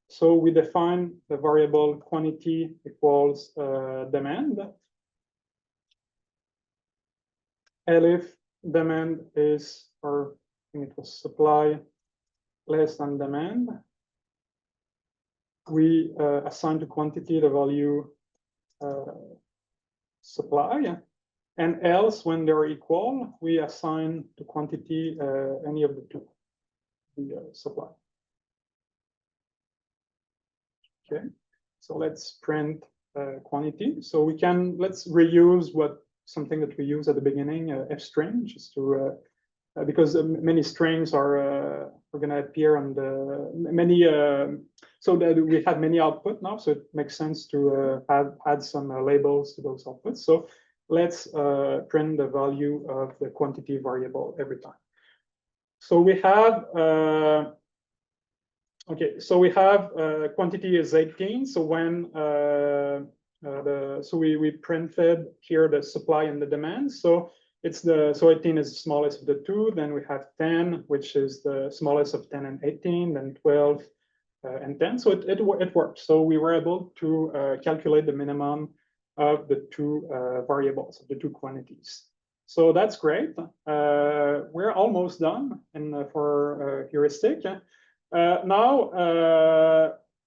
So we define the variable quantity equals demand. And if demand is, or I think it was supply less than demand, we assign to quantity the value supply. And else, when they're equal, we assign the quantity any of the two, the supply. Okay, so let's print quantity. So we can, let's reuse something that we use at the beginning, f string, just to because many strings are going to appear on the many. So that we have many output now, so it makes sense to add some labels to those outputs. So let's print the value of the quantity variable every time. So we have okay. So we have quantity is 18. So when so we printed here the supply and the demand. So it's so 18 is the smallest of the two. Then we have 10, which is the smallest of 10 and 18. Then 12 and 10. So it works. So we were able to calculate the minimum of the two variables, of the two quantities. So that's great. We're almost done for heuristic. Now,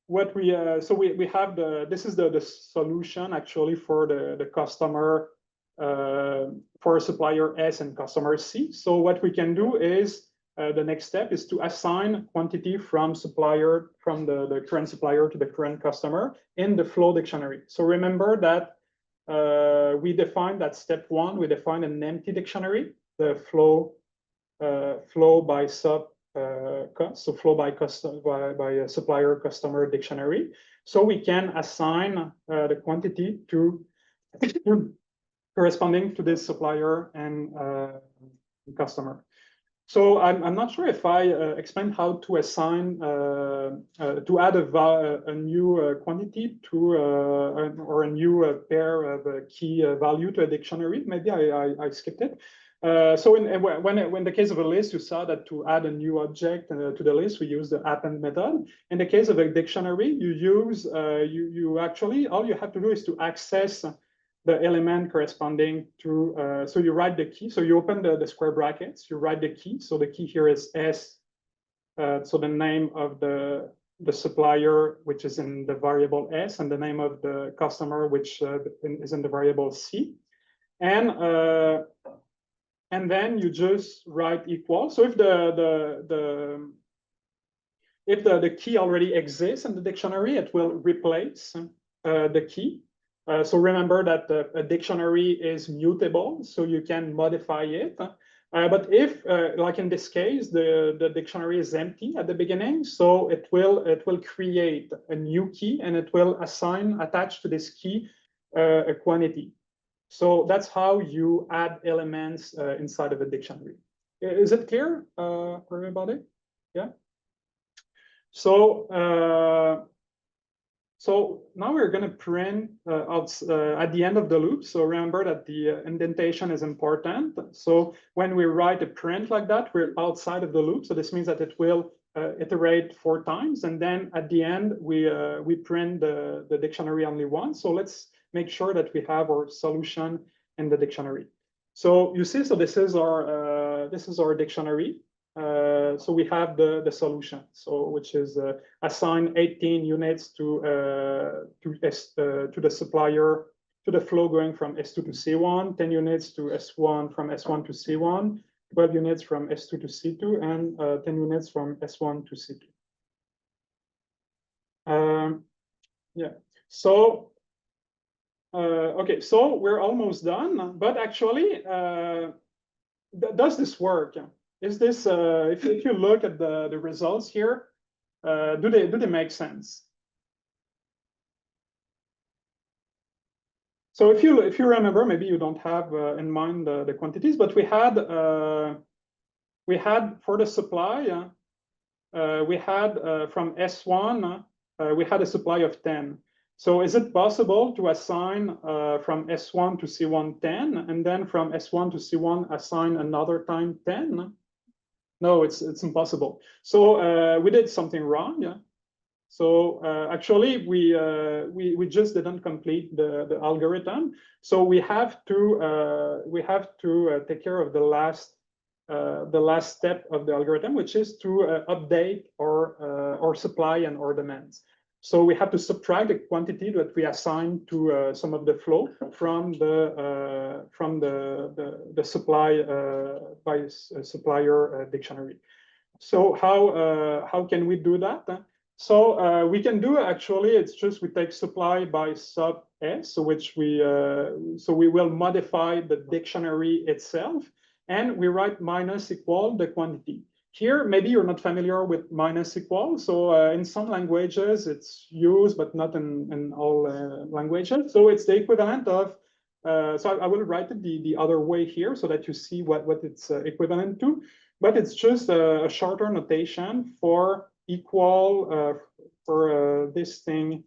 what we so we have this is the solution actually for the customer for supplier S and customer C. So what we can do is the next step is to assign quantity from the current supplier to the current customer in the flow dictionary. So remember that we defined that step one, we defined an empty dictionary, the flow by sub cost, so flow by supplier customer dictionary. So we can assign the quantity to corresponding to this supplier and customer. So I'm not sure if I explained how to assign to add a new quantity to or a new pair of key value to a dictionary. Maybe I skipped it. So when the case of a list, you saw that to add a new object to the list, we use the append method. In the case of a dictionary, you use you actually all you have to do is to access the element corresponding to, so you write the key. So you open the square brackets, you write the key. So the key here is S. So the name of the supplier, which is in the variable S, and the name of the customer, which is in the variable C. And then you just write equal. So if the key already exists in the dictionary, it will replace the key. So remember that a dictionary is mutable, so you can modify it. But if, like in this case, the dictionary is empty at the beginning, so it will create a new key and it will attach to this key a quantity. So that's how you add elements inside of a dictionary. Is it clear for everybody? Yeah. So. So now we're going to print at the end of the loop. So remember that the indentation is important. So when we write a print like that, we're outside of the loop. So this means that it will iterate 4 times. And then at the end, we print the dictionary only once. So let's make sure that we have our solution in the dictionary. So you see, so this is our dictionary. So we have the solution, so which is assign 18 units to the supplier, to the flow going from S2 to C1, 10 units to S1 from S1 to C1, 12 units from S2 to C2, and 10 units from S1 to C2. Yeah. So okay, so we're almost done, but actually, does this work? Is this if you look at the results here, do they make sense? So if you remember, maybe you don't have in mind the quantities, but we had for the supply, we had from S1 we had a supply of 10. So is it possible to assign from S1 to C1 10, and then from S1 to C1 assign another time 10? No, it's impossible. So we did something wrong. Yeah. So actually, we just didn't complete the algorithm. So we have to take care of the last step of the algorithm, which is to update our supply and our demands. So we have to subtract the quantity that we assign to some of the flow from the supply by supplier dictionary. So how can we do that? So we can do actually, it's just we take supply by sub s, which we will modify the dictionary itself, and we write minus equal the quantity. Here, maybe you're not familiar with minus equal. So in some languages it's used, but not in all languages. So it's the equivalent of, so I will write it the other way here so that you see what it's equivalent to. But it's just a shorter notation for equal for this thing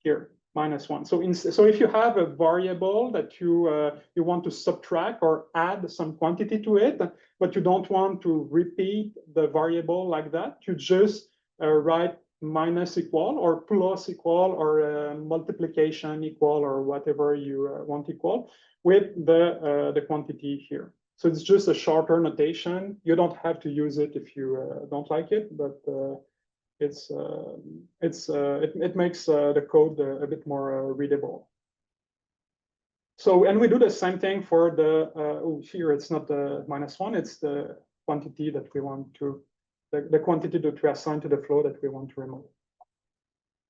here, -1. So if you have a variable that you want to subtract or add some quantity to it, but you don't want to repeat the variable like that, you just write minus equal or plus equal or multiplication equal or whatever you want equal with the quantity here. So it's just a shorter notation. You don't have to use it if you don't like it, but it makes the code a bit more readable. So, and we do the same thing for the, here it's not the -1, it's the quantity that we want to, the quantity that we assign to the flow that we want to remove.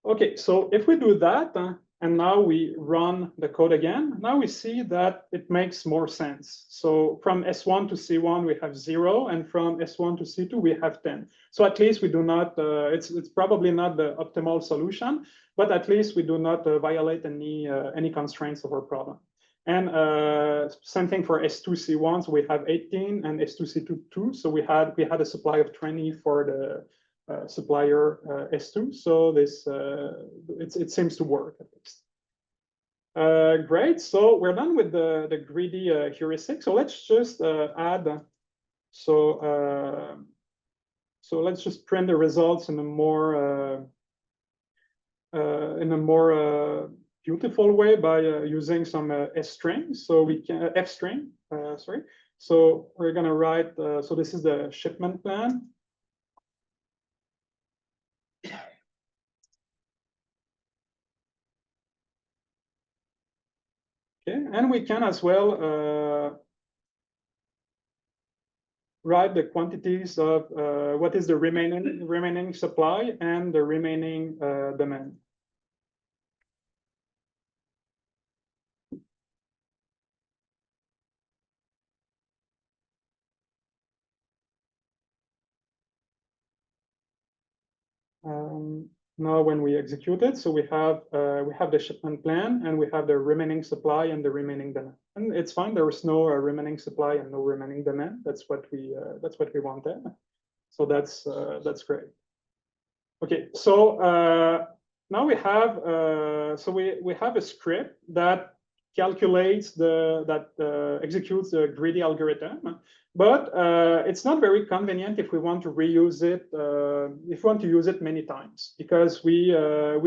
Okay, so if we do that, and now we run the code again, now we see that it makes more sense. So from S1 to C1, we have 0, and from S1 to C2, we have 10. So at least we do not, it's probably not the optimal solution, but at least we do not violate any constraints of our problem. And same thing for S2 C1, so we have 18, and S2 C2 2. So we had a supply of 20 for the supplier S2, so this it seems to work at least. Great, so we're done with the greedy heuristic. So let's just add. So let's just print the results in a more beautiful way by using some S string. So we can F string. Sorry. So we're gonna write. So this is the shipment plan. Okay, and we can as well write the quantities of what is the remaining supply and the remaining demand. Now when we execute it, so we have the shipment plan and we have the remaining supply and the remaining demand. And it's fine. There is no remaining supply and no remaining demand. That's what we wanted. So that's great. Okay, so now we have we have a script that calculates executes the greedy algorithm, but it's not very convenient if we want to reuse it, if we want to use it many times, because we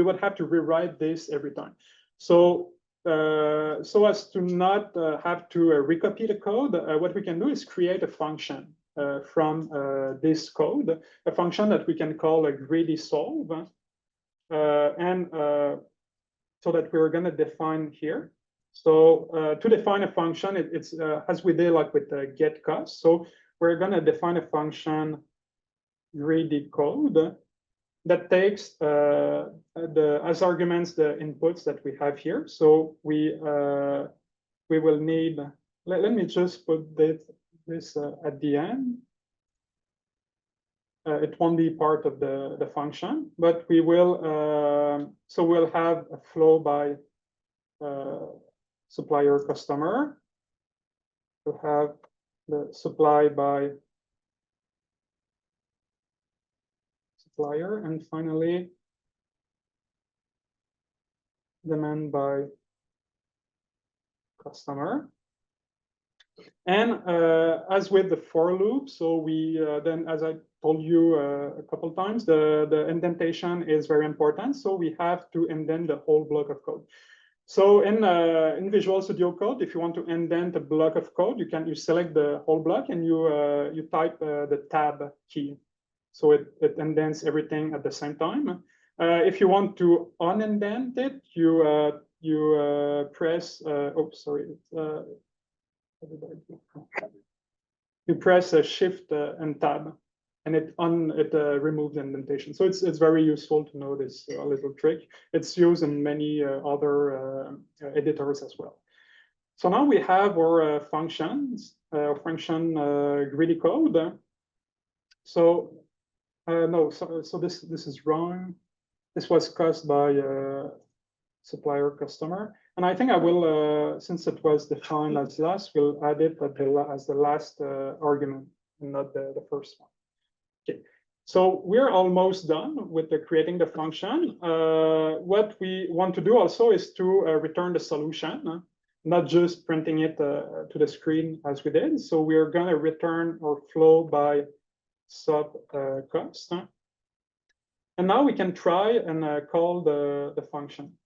would have to rewrite this every time. So so as to not have to recopy the code, what we can do is create a function from this code, a function that we can call a greedy solve, and so that we're going to define here. So to define a function, it's as we did like with the get cost. So we're going to define a function greedy code that takes as arguments the inputs that we have here. So we will need. Let me just put this at the end. It won't be part of the function, but we will. So we'll have a flow by supplier customer. We'll have the supply by supplier, and finally demand by customer. And as with the for loop, so we then, as I told you a couple times, the indentation is very important. So we have to indent the whole block of code. So in Visual Studio Code, if you want to indent a block of code, you select the whole block and you type the tab key. So it indents everything at the same time. If you want to unindent it, you press. Oh, sorry. What did I do? You press Shift and Tab, and it removes the indentation. So it's very useful to know this little trick. It's used in many other editors as well. So now we have our functions, function greedy code. So no, so this is wrong. This was caused by supplier customer, and I think I will, since it was defined as last, we'll add it at as the last argument, and not the first one. Okay, so we're almost done with creating the function. What we want to do also is to return the solution, not just printing it to the screen as we did. So we're going to return our flow by sub cost. And now we can try and call the function.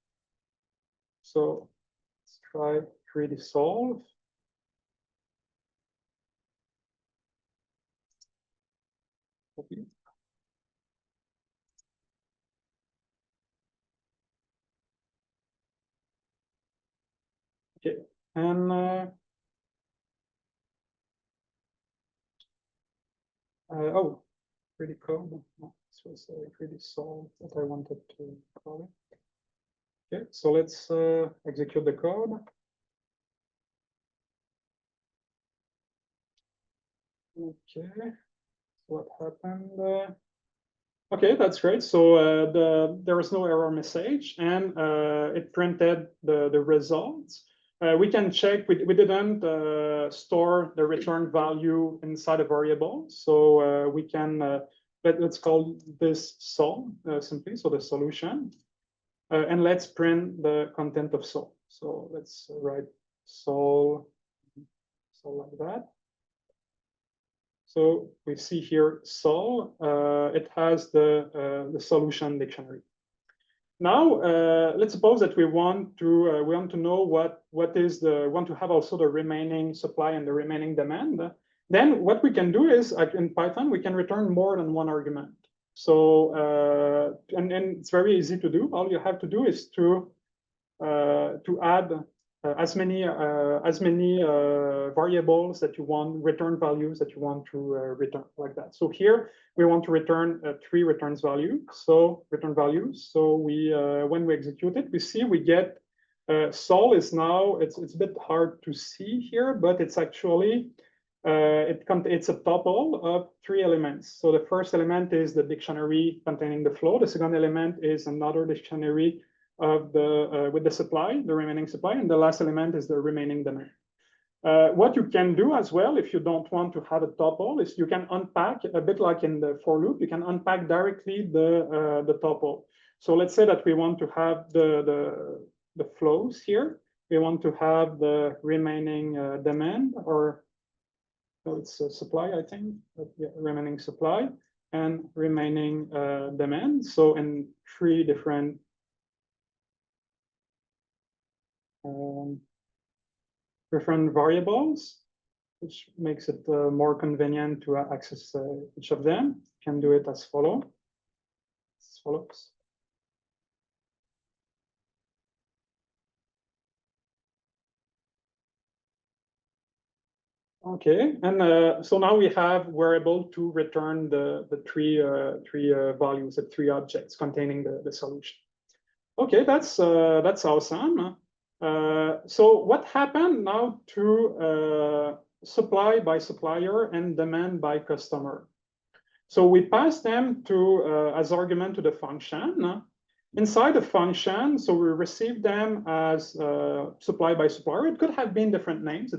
So let's try greedy solve. Okay. Okay, and oh, greedy code. No, this was greedy solve that I wanted to call it. Okay, so let's execute the code. Okay, so what happened? Okay, that's great. So there was no error message, and it printed the results. We can check. We didn't store the return value inside a variable, so we can let's call this sol simply. So the solution, and let's print the content of sol. So let's write sol like that. So we see here sol. It has the solution dictionary. Now let's suppose that we want to know what is want to have also the remaining supply and the remaining demand. Then what we can do is, like in Python, we can return more than one argument. So and it's very easy to do. All you have to do is to add as many variables that you want, return values that you want to return, like that. So here we want to return 3 returns value. So return values. So we when we execute it, we see we get sol is now it's a bit hard to see here, but it's actually it's a tuple of 3 elements. So the first element is the dictionary containing the flow. The second element is another dictionary of the with the supply, the remaining supply, and the last element is the remaining demand. What you can do as well, if you don't want to have a tuple, is you can unpack a bit like in the for loop. You can unpack directly the tuple. So let's say that we want to have the flows here. We want to have the remaining demand, or so it's supply, I think. But yeah, remaining supply and remaining demand. So in 3 different different variables, which makes it more convenient to access each of them. You can do it as follows. Okay, and so now we're able to return the three values, the 3 objects containing the solution. Okay, that's awesome. So what happened now to supply by supplier and demand by customer? So we pass them to as argument to the function. Inside the function, so we receive them as supply by supplier. It could have been different names.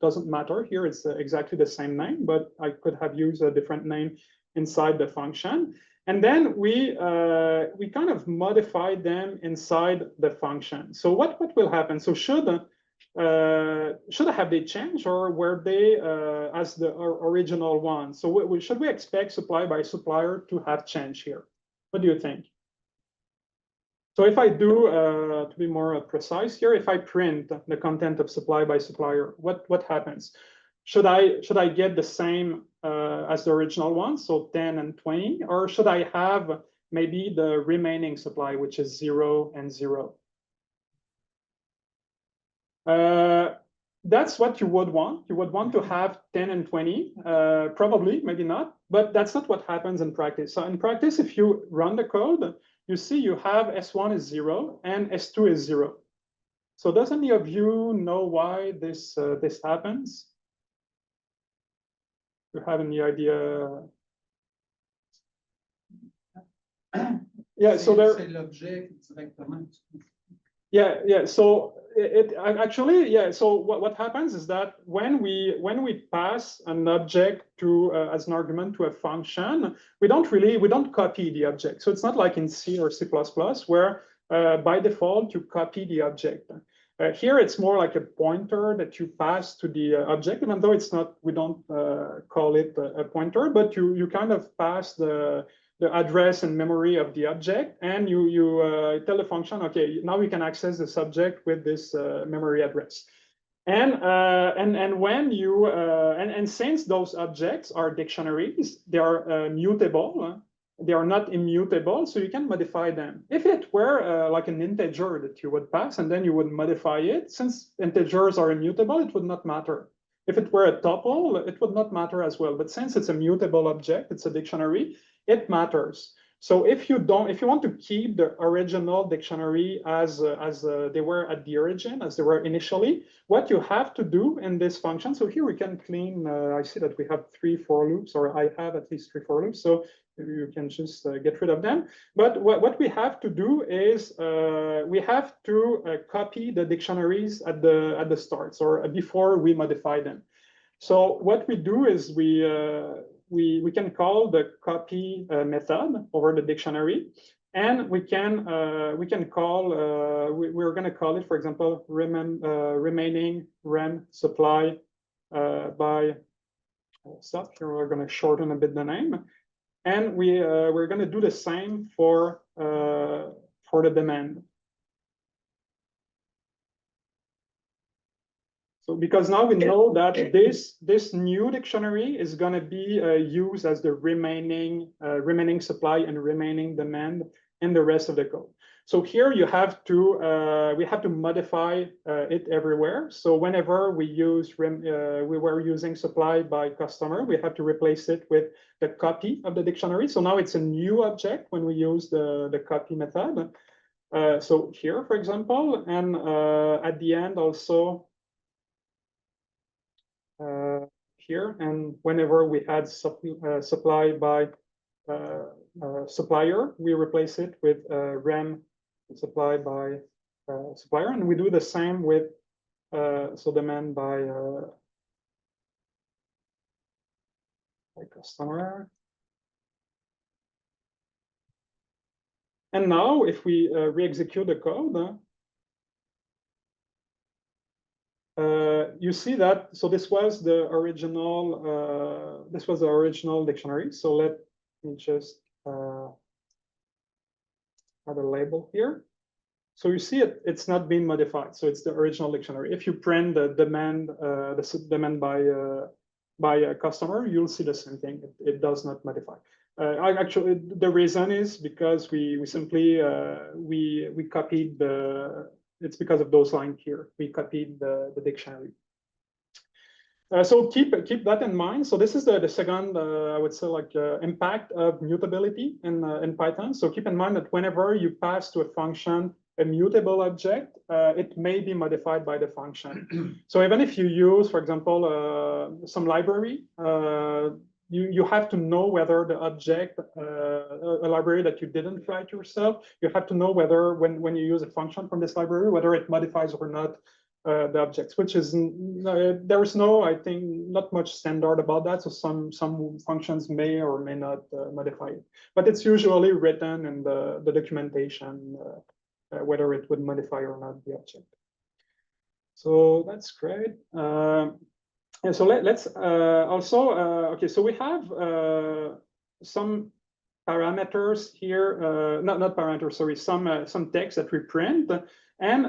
Doesn't matter here. It's exactly the same name, but I could have used a different name inside the function. And then we kind of modify them inside the function. So what will happen? So should have they changed, or were they as the original one? So should we expect supply by supplier to have changed here? What do you think? So if I do, to be more precise here, if I print the content of supply by supplier, what happens? Should I get the same as the original one, so 10 and 20, or should I have maybe the remaining supply, which is 0 and 0. That's what you would want. You would want to have 10 and 20, probably, maybe not, but that's not what happens in practice. So in practice, if you run the code, you see you have S1 is 0 and S2 is 0. So does any of you know why this happens? Do you have any idea? Yeah, so there. Yeah. So it actually, yeah. So what happens is that when we pass an object to as an argument to a function, we don't copy the object. So it's not like in C or C++ where by default you copy the object. Here it's more like a pointer that you pass to the object, even though it's not. We don't call it a pointer, but you kind of pass the address and memory of the object, and you tell the function, okay, now we can access the subject with this memory address. And when you and since those objects are dictionaries, they are mutable. They are not immutable, so you can modify them. If it were like an integer that you would pass and then you would modify it, since integers are immutable, it would not matter. If it were a tuple, it would not matter as well. But since it's a mutable object, it's a dictionary, it matters. So if you want to keep the original dictionary as they were at the origin, as they were initially, what you have to do in this function. So here we can clean. I see that we have 3 for loops, or I have at least 3 for loops. So you can just get rid of them. But what we have to do is we have to copy the dictionaries at the starts or before we modify them. So what we do is we can call the copy method over the dictionary, and we can call we're going to call it, for example, remaining rem supply by stuff. Here we're going to shorten a bit the name, and we're going to do the same for the demand. So because now we know that this new dictionary is going to be used as the remaining supply and remaining demand in the rest of the code. So here you have to we have to modify it everywhere. So whenever we were using supply by customer, we have to replace it with the copy of the dictionary. So now it's a new object when we use the copy method. So here, for example, and at the end also. Here, and whenever we add supply by supplier, we replace it with rem supply by supplier, and we do the same with so demand by customer. And now, if we re-execute the code, you see that, so this was the original dictionary. So let me just add a label here. So you see it's not been modified. So it's the original dictionary. If you print the demand by a customer, you'll see the same thing. It does not modify. Actually, the reason is because we simply we copied the. It's because of those lines here. We copied the dictionary. So keep that in mind. So this is the second, I would say, like impact of mutability in Python. So keep in mind that whenever you pass to a function a mutable object, it may be modified by the function. So even if you use, for example, some library, you have to know whether the object, a library that you didn't write yourself, you have to know whether when you use a function from this library, whether it modifies or not the objects, which is, there is no, I think, not much standard about that. So some functions may or may not modify it, but it's usually written in the documentation, whether it would modify or not the object. So that's great. And so let's also, okay, so we have some parameters here, not parameters, sorry, some text that we print, and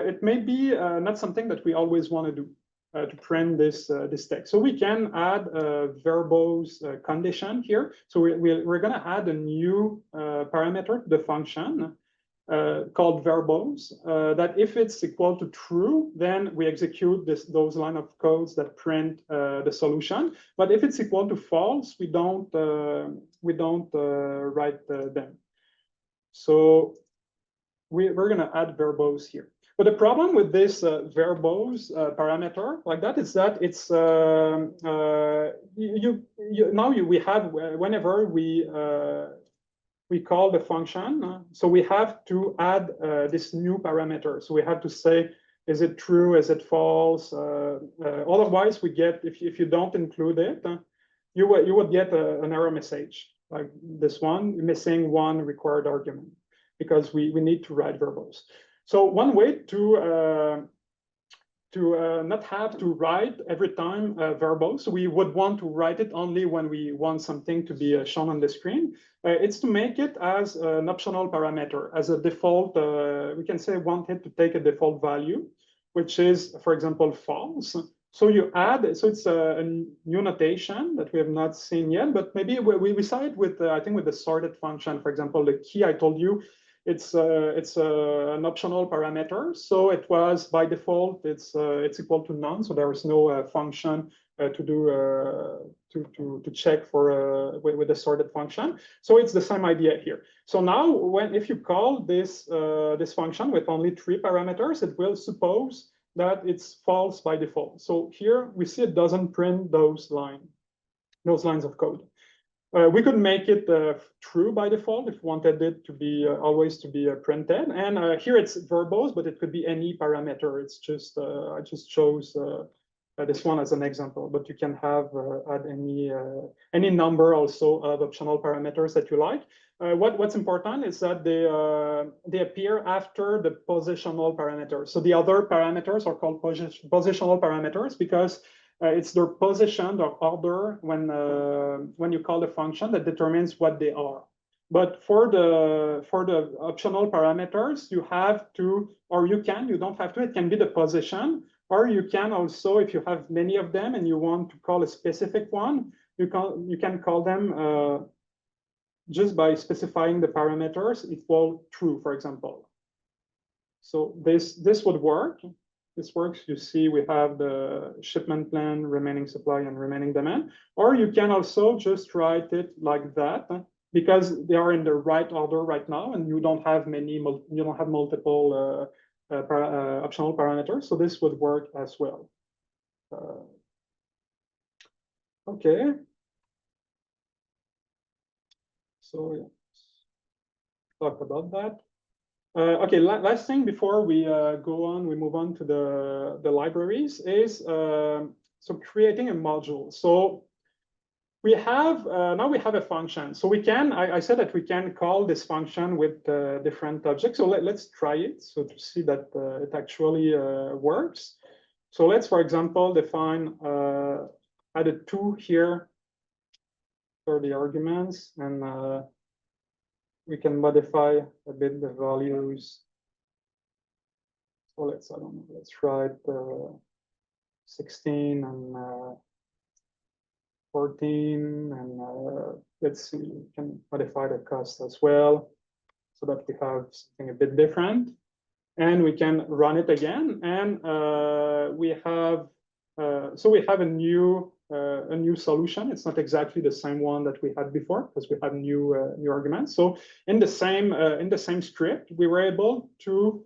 it may be not something that we always want to do. to print this this text. So we can add a verbose condition here. So we're going to add a new parameter to the function called verbose, that if it's equal to true, then we execute those line of codes that print the solution. But if it's equal to false, we don't write them. So we're going to add verbose here. But the problem with this verbose parameter like that is that it's we have whenever we call the function, so we have to add this new parameter. So we have to say, is it true? Is it false? Otherwise, we get, if you don't include it, you would get an error message like this one, missing one required argument, because we need to write verbose. So one way to not have to write every time verbose, we would want to write it only when we want something to be shown on the screen. It's to make it as an optional parameter, as a default. We can say want it to take a default value, which is, for example, false. So you add, so it's a new notation that we have not seen yet, but maybe we saw it with, I think, with the sorted function. For example, the key I told you, it's an optional parameter. So it was by default, it's equal to none. So there is no function to do to check for with the sorted function. So it's the same idea here. So now, if you call this this function with only 3 parameters, it will suppose that it's false by default. So here we see it doesn't print those lines of code. We could make it true by default if we wanted it to be always to be printed. And here it's verbose, but it could be any parameter. It's just I just chose this one as an example, but you can have add any number also of optional parameters that you like. What's important is that they appear after the positional parameters. So the other parameters are called positional parameters because it's their position or order when you call the function that determines what they are. But for the optional parameters, you have to, or you don't have to, it can be the position, or you can also, if you have many of them and you want to call a specific one, you can call them just by specifying the parameters equal true, for example. So this would work. This works. You see, we have the shipment plan, remaining supply, and remaining demand. Or you can also just write it like that, because they are in the right order right now, and you don't have multiple optional parameters. So this would work as well. Okay. So yeah, talk about that. Okay, last thing before we go on, we move on to the libraries is so creating a module. So we have now we have a function. So we can, I said that we can call this function with different objects. So let's try it, so to see that it actually works. So let's, for example, define add a 2 here for the arguments, and we can modify a bit the values. So let's, I don't know, let's write 16 and 14, and let's see, we can modify the cost as well, so that we have something a bit different. And we can run it again, and we have a new solution. It's not exactly the same one that we had before, because we have new arguments. So in the same script, we were able to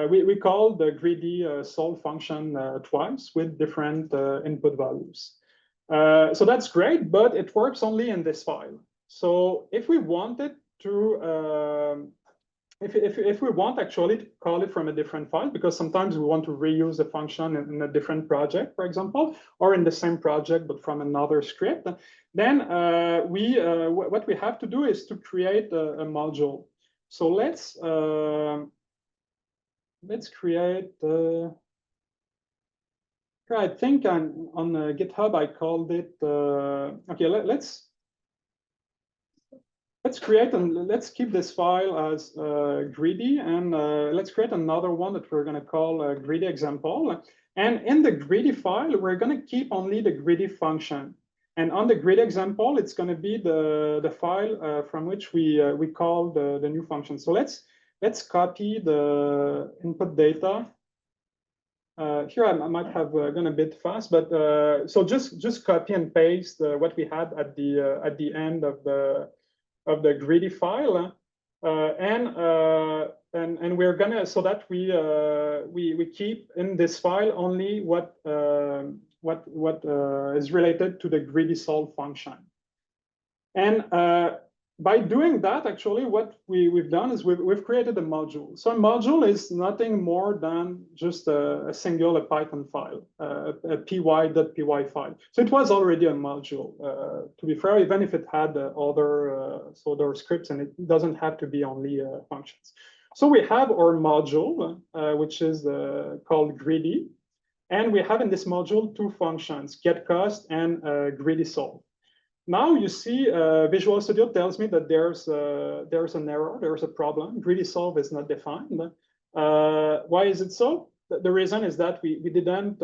we called the greedy solve function twice with different input values. So that's great, but it works only in this file. So if we wanted to if we want actually to call it from a different file, because sometimes we want to reuse the function in a different project, for example, or in the same project but from another script, then what we have to do is to create a module. So let's create. I think on GitHub I called it. Okay, let's create and let's keep this file as greedy, and let's create another one that we're going to call greedy example. And in the greedy file, we're going to keep only the greedy function. And on the greedy example, it's going to be the file from which we call the new function. So let's copy the input data. Here I might have gone a bit fast, but so just copy and paste what we had at the end of the greedy file, and we're gonna, so that we keep in this file only what is related to the greedy solve function. And by doing that, actually, what we've done is we've created a module. So a module is nothing more than just a single Python file, a py.py file. So it was already a module, to be fair, even if it had other scripts, and it doesn't have to be only functions. So we have our module, which is called greedy. And we have in this module two functions, getCost and greedy solve. Now you see Visual Studio tells me that there's an error, there's a problem. Greedy solve is not defined. Why is it so? The reason is that we didn't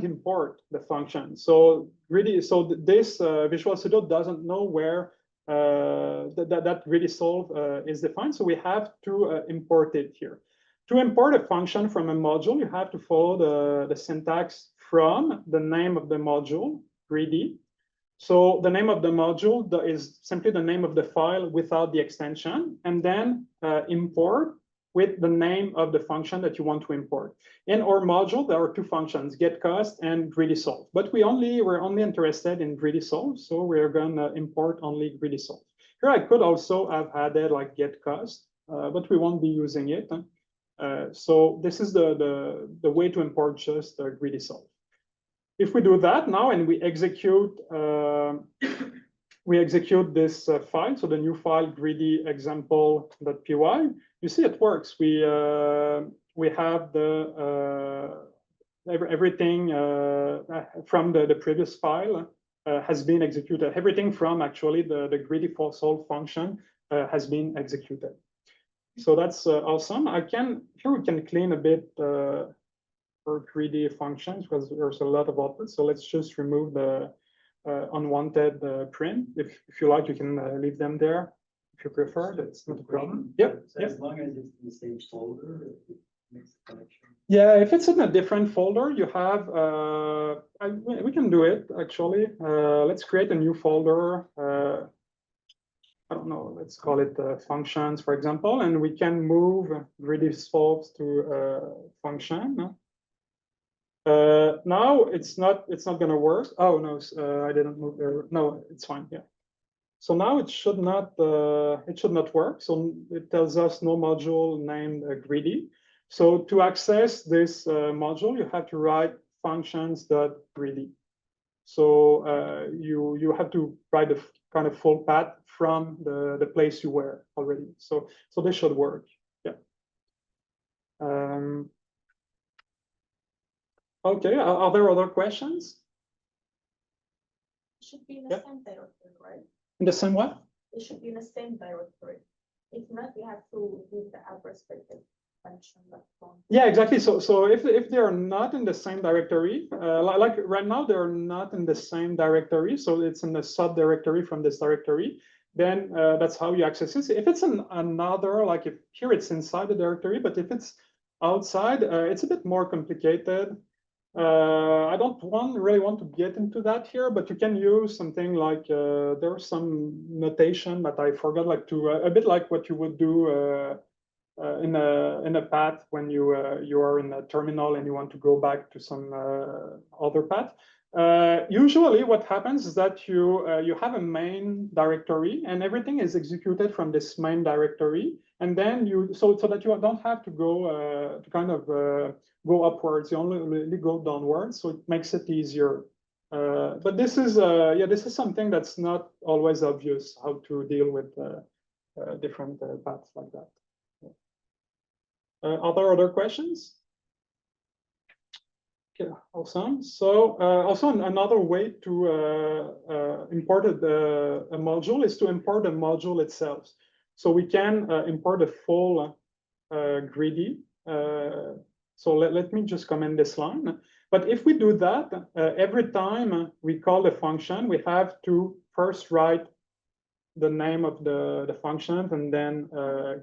import the function. So this Visual Studio doesn't know where that greedy solve is defined. So we have to import it here. To import a function from a module, you have to follow the syntax from the name of the module, greedy. So the name of the module is simply the name of the file without the extension, and then import with the name of the function that you want to import. In our module, there are two functions, getCost and greedy solve. But we're only interested in greedy solve, so we're going to import only greedy solve. Here I could also have added like getCost, but we won't be using it. So this is the way to import just greedy solve. If we do that now and we execute this file, so the new file greedy example.py, you see it works. We have everything from the previous file has been executed. Everything from actually the greedy solve function has been executed. So that's awesome. Here we can clean a bit for greedy functions because there's a lot of output. So let's just remove the unwanted print. If you like, you can leave them there if you prefer. That's not a problem. Yeah. So as long as it's in the same folder, it makes the connection. Yeah, if it's in a different folder, you have. We can do it actually. Let's create a new folder. I don't know. Let's call it functions, for example, and we can move greedy solves to function. Now it's not going to work. Oh no, I didn't move there. No, it's fine. Yeah. So now it should not work. So it tells us no module named greedy. So to access this module, you have to write functions.greedy. So you have to write the kind of full path from the place you were already. So this should work. Yeah. Okay, are there other questions? It should be in the same directory, right? In the same what? It should be in the same directory. If not, you have to leave the respective function. Yeah, exactly. So if they are not in the same directory, like right now they're not in the same directory, so it's in the subdirectory from this directory, then that's how you access it. If it's in another, like if here it's inside the directory, but if it's outside, it's a bit more complicated. I don't really want to get into that here, but you can use something like there's some notation that I forgot, like to a bit like what you would do in a path when you are in a terminal and you want to go back to some other path. Usually, what happens is that you have a main directory and everything is executed from this main directory, and then so that you don't have to go to kind of go upwards. You only really go downwards, so it makes it easier. But this is something that's not always obvious how to deal with different paths like that. Are there other questions? Okay, awesome. So also another way to import a module is to import the module itself. So we can import a full greedy So let me just comment this line. But if we do that, every time we call the function, we have to first write the name of the function and then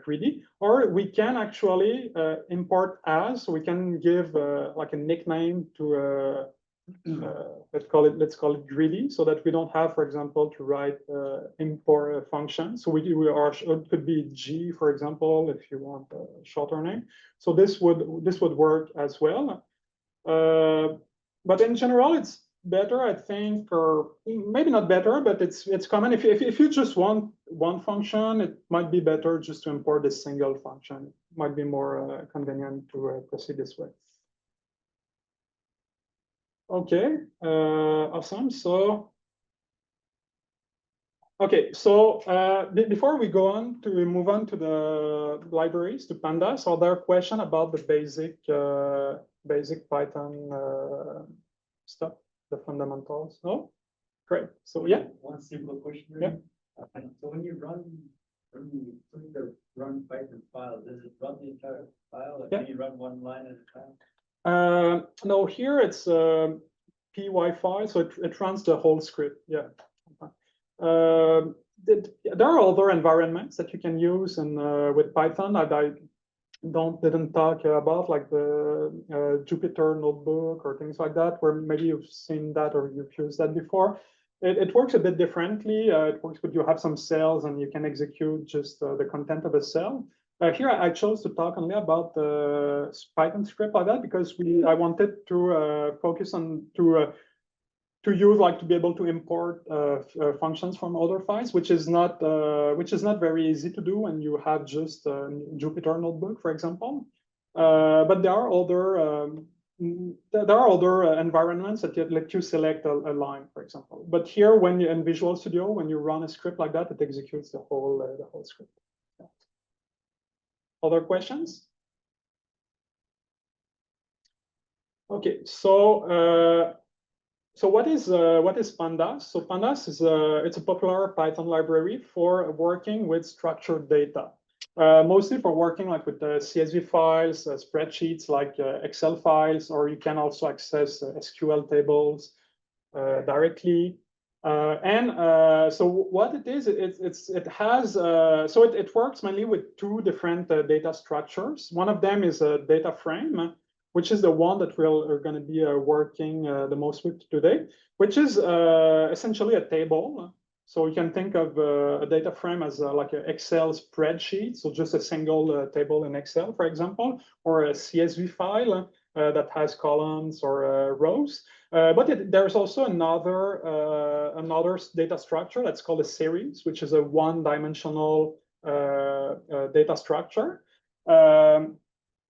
greedy. Or we can actually import as, so we can give like a nickname to let's call it greedy, so that we don't have, for example, to write import a function. So we are, it could be G, for example, if you want a shorter name. So this would work as well. But in general, it's better, I think, or maybe not better, but it's common. If you just want one function, it might be better just to import a single function. It might be more convenient to proceed this way. Okay, awesome. So, okay, so before we go on to move on to the libraries, to pandas, are there questions about the basic Python stuff, the fundamentals? No? Great. So yeah. One simple question. Yeah. So when you run the run Python file, does it run the entire file, or can you run one line at a time? No, here it's py file, so it runs the whole script. Yeah. There are other environments that you can use with Python that I didn't talk about, like the Jupyter notebook or things like that, where maybe you've seen that or you've used that before. It works a bit differently. It works with, you have some cells and you can execute just the content of a cell. Here I chose to talk only about the Python script like that because I wanted to focus on to use, like, to be able to import functions from other files, which is not very easy to do when you have just Jupyter notebook, for example. But there are other environments that let you select a line, for example. But here, when you in Visual Studio, when you run a script like that, it executes the whole script. Yeah. Other questions? Okay, so what is Pandas? So Pandas is it's a popular Python library for working with structured data, mostly for working like with CSV files, spreadsheets like Excel files, or you can also access SQL tables directly. So what it is, it works mainly with two different data structures. One of them is a data frame, which is the one that we're going to be working the most with today, which is essentially a table. So you can think of a data frame as like an Excel spreadsheet, so just a single table in Excel, for example, or a CSV file that has columns or rows. But there's also another data structure that's called a series, which is a one-dimensional data structure.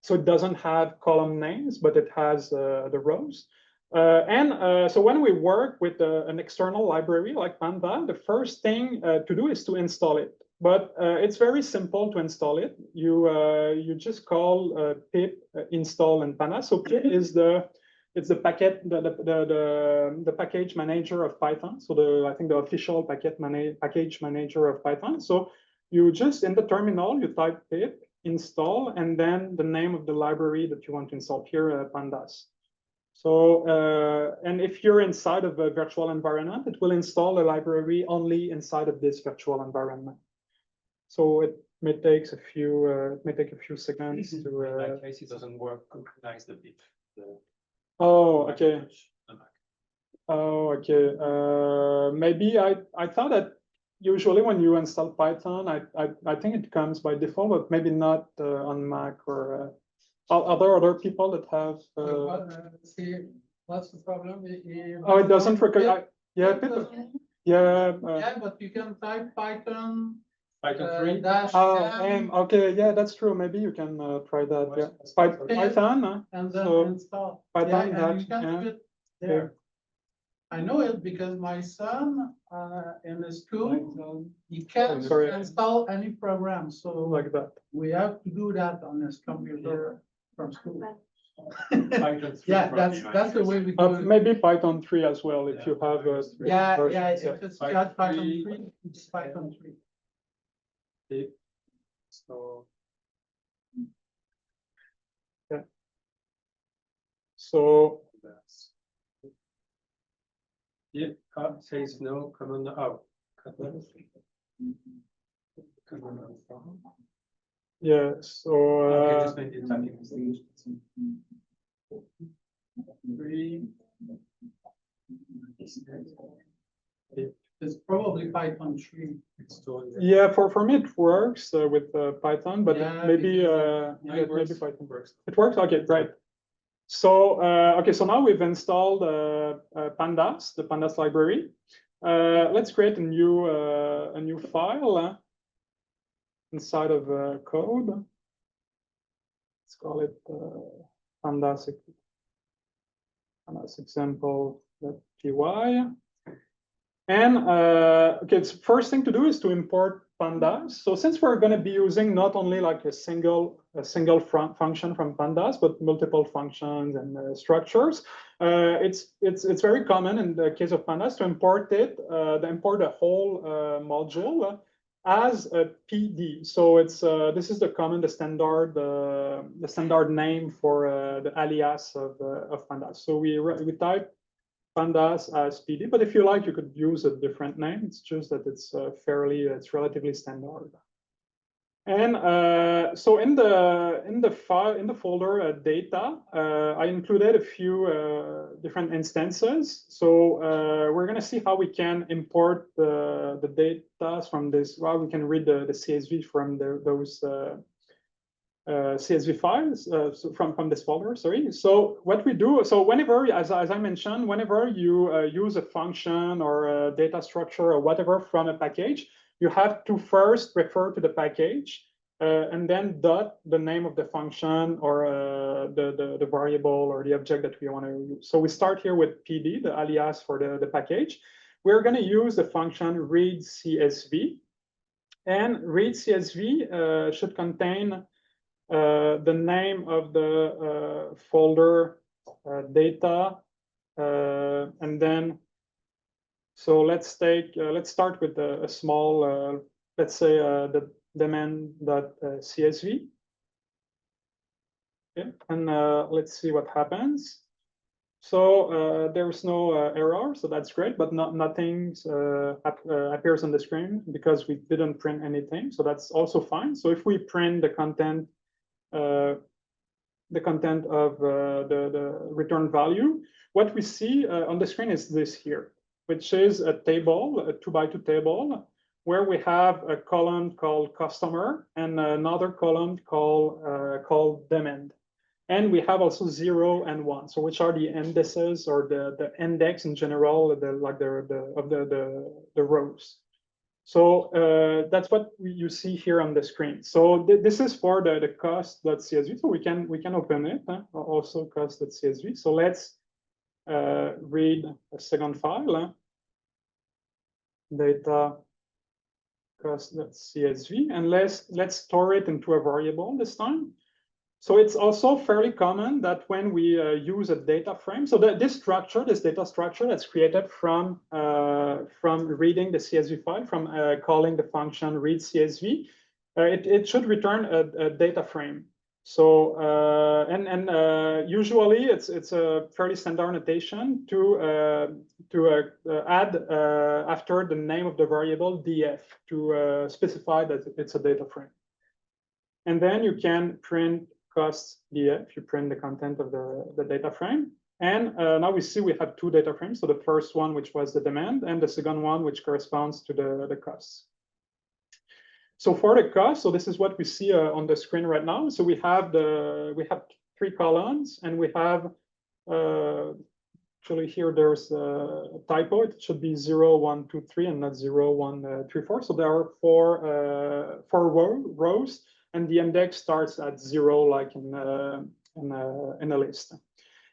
So it doesn't have column names, but it has the rows. So when we work with an external library like Panda, the first thing to do is to install it. But it's very simple to install it. You just call pip install in Panda. So pip is the package manager of Python. So I think the official package manager of Python. So you just, in the terminal, you type pip install and then the name of the library that you want to install, here pandas. So and if you're inside of a virtual environment, it will install a library only inside of this virtual environment. So it may take a few seconds to. In that case, it doesn't work. Nice the bit. Oh, okay. Oh, okay. Maybe I thought that usually when you install Python, I think it comes by default, but maybe not on Mac or. Are there other people that have? See, what's the problem? Oh, it doesn't recognize. Yeah, people. Yeah. Yeah, but you can type Python. Python 3. -m, okay, yeah, that's true. Maybe you can try that. Yeah, Python. and then so install. Python. Yeah, and you can do it there. Yeah. I know it because my son in the school he can't sorry. install any program, so Like that. we have to do that on his computer from school. Python 3 Yeah, that's the way we do it. Maybe Python 3 as well if you have a. Yeah, version. yeah. If it's got Python 3, 3, it's Python 3. So. Yeah. So Yeah, says no, command, oh. yeah, so Okay, just maybe typing mistake. It's probably Python 3. It's stored there. yeah, for me it works with Python, but Yeah, maybe because, No, it works. maybe Python works. It works. Okay, right. So okay, so now we've installed Pandas, the Pandas library. Let's create a new file inside of code. Let's call it pandas example.py. And okay, the first thing to do is to import pandas. So since we're going to be using not only like a single function from pandas, but multiple functions and structures, it's very common in the case of pandas to import import a whole module as a PD. So it's this is the standard name for the alias of pandas. So we type pandas as PD, but if you like, you could use a different name. It's just that it's relatively standard. And so in the folder data, I included a few different instances. So we're going to see how we can import the data from this. Well, we can read the CSV from those CSV files so from this folder, sorry. So what we do, so whenever, as I mentioned, whenever you use a function or a data structure or whatever from a package, you have to first refer to the package and then dot the name of the function or the variable or the object that we want to use. So we start here with PD, the alias for the package. We're going to use the function read CSV, and read CSV should contain the name of the folder data, and then so let's start with a small let's say the daemon.csv. Okay, and let's see what happens. So there's no error, so that's great, but nothing appears on the screen because we didn't print anything, so that's also fine. So if we print the content of the return value, what we see on the screen is this here, which is a table, a 2x2 table, where we have a column called customer and another column called demand. And we have also 0 and 1, so which are the indices or the index in general, of the rows. So that's what you see here on the screen. So this is for the cost.csv. So we can open it, also cost.csv. So let's read a second file, data cost.csv, and let's store it into a variable this time. So it's also fairly common that when we use a data frame, so this data structure that's created from reading the CSV file, from calling the function read CSV, it should return a data frame. So usually it's a fairly standard notation to add after the name of the variable df to specify that it's a data frame. And then you can print cost df, you print the content of the data frame. And now we see we have two data frames. So the first one, which was the demand, and the second one, which corresponds to the costs. So for the cost, so this is what we see on the screen right now. So we have three columns, and we have actually here there's a typo. It should be 0, 1, 2, 3, and not 0, 1, 3, 4. So there are four rows, and the index starts at 0, like in a list.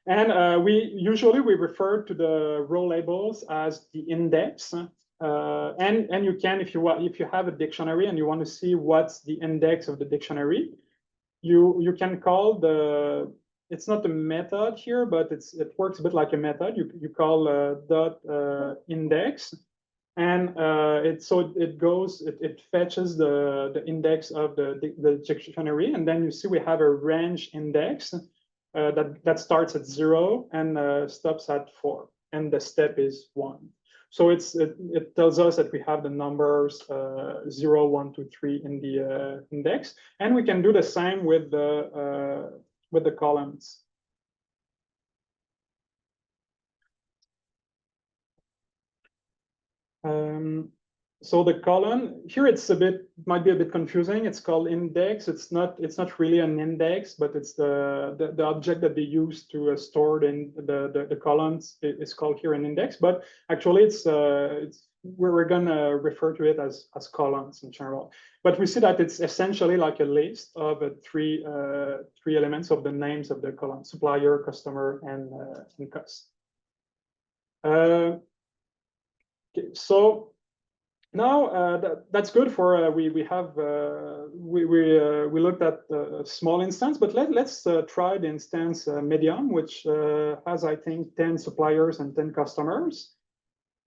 And we usually refer to the row labels as the index. And you can, if you have a dictionary and you want to see what's the index of the dictionary, you can call it's not a method here, but it works a bit like a method. You call dot index, and it fetches the index of the dictionary, and then you see we have a range index, that starts at 0 and stops at 4, and the step is 1. So it tells us that we have the numbers 0, 1, 2, 3 in the index, and we can do the same with the columns. So the column here, might be a bit confusing. It's called index. It's not really an index, but it's the object that they use to store in the columns is called here an index. But actually, we're gonna refer to it as columns in general. But we see that it's essentially like a list of three elements of the names of the column: supplier, customer, and cost. Okay, so now that's good for we looked at a small instance, but let's try the instance medium, which has, I think, 10 suppliers and 10 customers.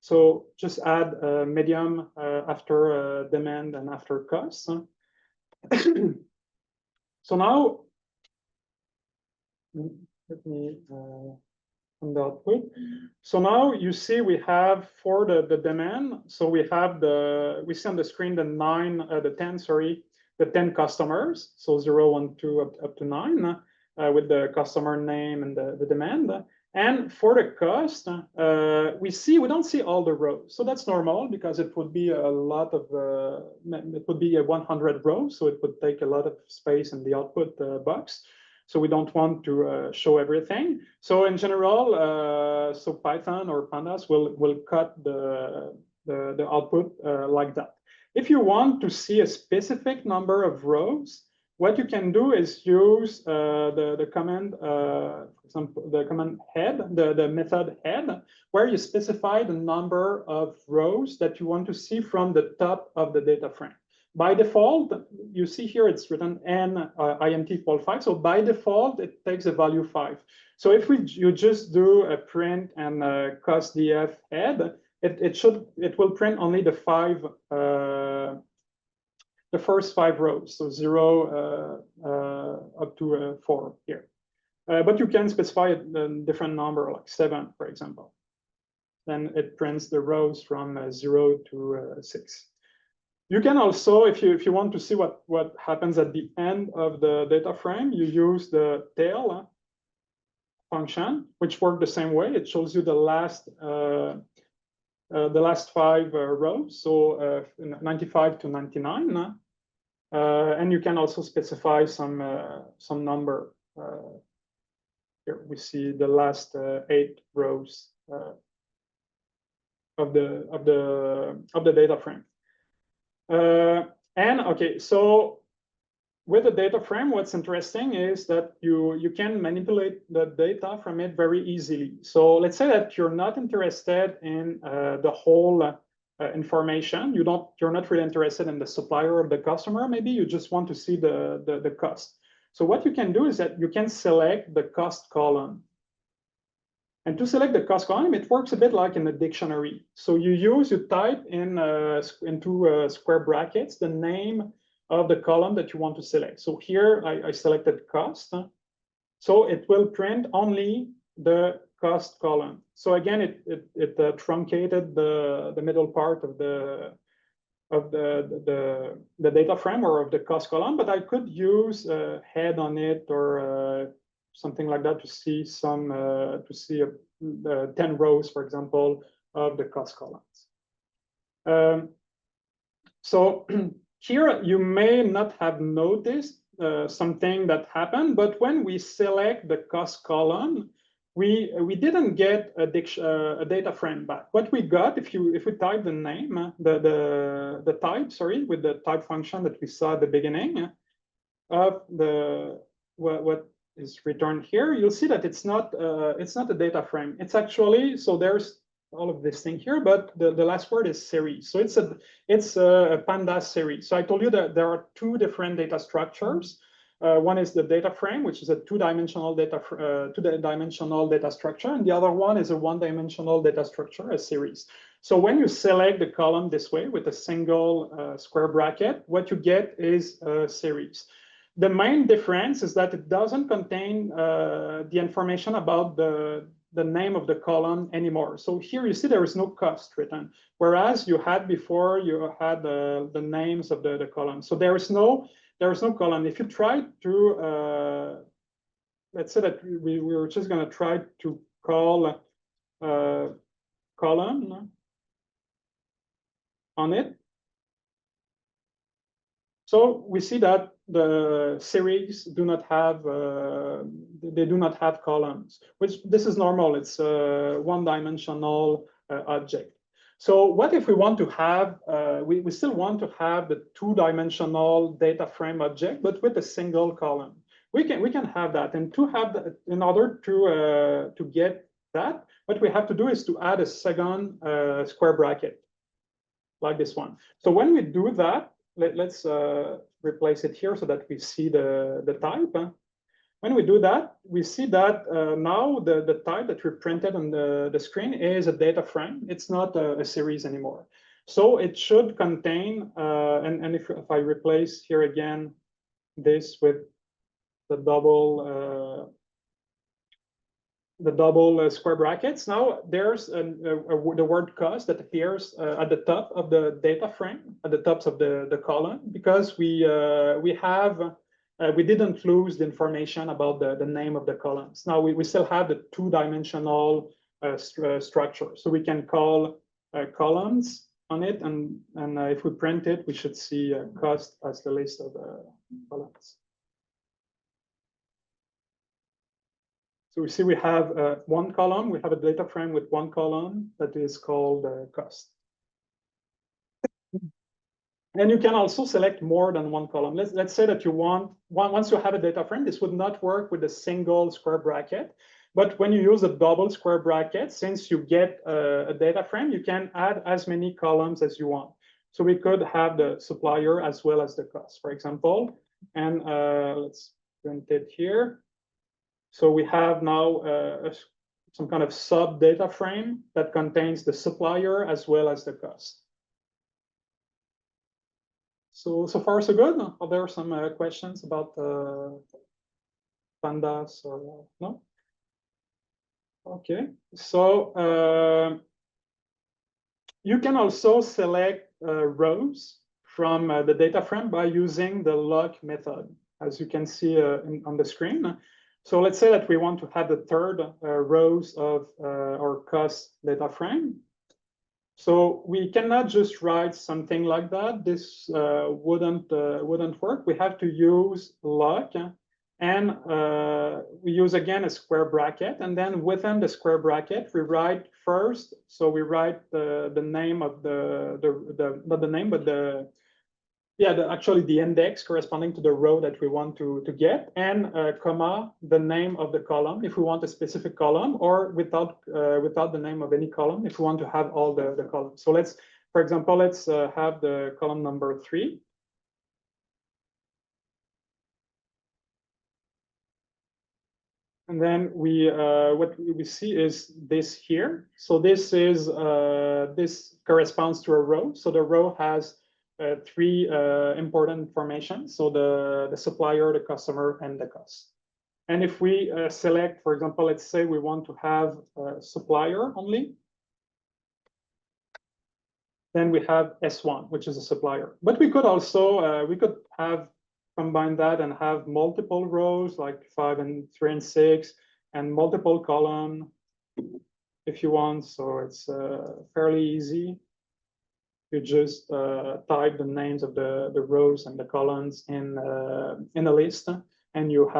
So just add medium after demand and after cost. So now let me on the output. So now you see we have for the demand. So we see on the screen the 10 customers. So 0, 1, 2 up to 9 with the customer name and the demand. And for the cost, we don't see all the rows. So that's normal because it would be it would be 100 rows. So it would take a lot of space in the output box. So we don't want to show everything. So in general, so Python or Pandas will cut the output like that. If you want to see a specific number of rows, what you can do is use the command, for example, the command head, the method head, where you specify the number of rows that you want to see from the top of the data frame. By default, you see here it's written n int equal 5. So by default, it takes a value 5. So if you just do a print and cost df head, it will print only the first 5 rows, so 0 up to 4 here. But you can specify a different number, like 7, for example. Then it prints the rows from 0 to 6. You can also, if you want to see what happens at the end of the data frame, you use the tail function, which works the same way. It shows you the last 5 rows, so 95 to 99, and you can also specify some number. Here we see the last 8 rows of the data frame. And okay, so with the data frame, what's interesting is that you can manipulate the data from it very easily. So let's say that you're not interested in the whole information. You're not really interested in the supplier or the customer. Maybe you just want to see the cost. So what you can do is that you can select the cost column. And to select the cost column, it works a bit like in a dictionary. So you type into square brackets the name of the column that you want to select. So here I selected cost. So it will print only the cost column. So again, it truncated the middle part of the data frame or of the cost column, but I could use a head on it or something like that to see 10 rows, for example, of the cost columns. So here you may not have noticed something that happened, but when we select the cost column, we didn't get a data frame back. What we got, if we type the name, the type, sorry, with the type function that we saw at the beginning of what is returned here, you'll see that it's not a data frame. It's actually, so there's all of this thing here, but the last word is series. So it's a Pandas series. So I told you that there are 2 different data structures. One is the data frame, which is a two-dimensional data structure, and the other one is a one-dimensional data structure, a series. So when you select the column this way with a single square bracket, what you get is a series. The main difference is that it doesn't contain the information about the name of the column anymore. So here you see there is no cost written, whereas you had before, you had the names of the columns. So there is no column. If you try to, let's say that we were just going to try to call column on it. So we see that the series do not have they do not have columns, which this is normal. It's a one-dimensional object. So what if we want to have we still want to have the two-dimensional data frame object, but with a single column? We can have that, and to have that, in order to get that, what we have to do is to add a second square bracket like this one. So when we do that, let's replace it here so that we see the type. When we do that, we see that now the type that we printed on the screen is a data frame. It's not a series anymore. So it should contain, and if I replace here again this with the double square brackets, now there's the word cost that appears at the top of the data frame, at the tops of the column, because we didn't lose the information about the name of the columns. Now we still have the two-dimensional structure, so we can call columns on it, and if we print it, we should see cost as the list of columns. So we see we have one column. We have a data frame with one column that is called cost. And you can also select more than one column. Let's say that you want, once you have a data frame, this would not work with a single square bracket. But when you use a double square bracket, since you get a data frame, you can add as many columns as you want. So we could have the supplier as well as the cost, for example. And let's print it here. So we have now some kind of sub data frame that contains the supplier as well as the cost. So far so good. Are there some questions about pandas or no? Okay, so you can also select rows from the data frame by using the lock method, as you can see on the screen. So let's say that we want to have the third rows of our cost data frame. So we cannot just write something like that. This wouldn't work. We have to use lock, and we use again a square bracket, and then within the square bracket we write first. So we write the name of not the name, but actually the index corresponding to the row that we want to get, and comma the name of the column if we want a specific column, or without the name of any column if we want to have all the columns. So let's, for example, let's have the column number 3. And then what we see is this here. So this is this corresponds to a row. So the row has 3 important information. So the supplier, the customer, and the cost. And if we select, for example, let's say we want to have a supplier only, then we have S1, which is a supplier. But we could also we could have combine that and have multiple rows like 5 and 3 and 6, and multiple column if you want. So it's fairly easy. You just type the names of the rows and the columns in a list, and you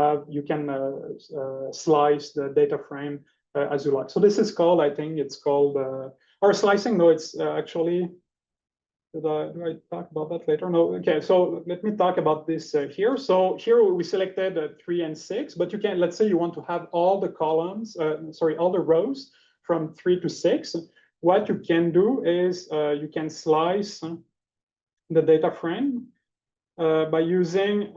can slice the data frame as you like. So this is called, I think it's called, or slicing. No, it's actually. Do I talk about that later? No. Okay, so let me talk about this here. So here we selected 3 and 6, but you can, let's say you want to have all the columns, all the rows from 3 to 6. What you can do is you can slice the data frame by using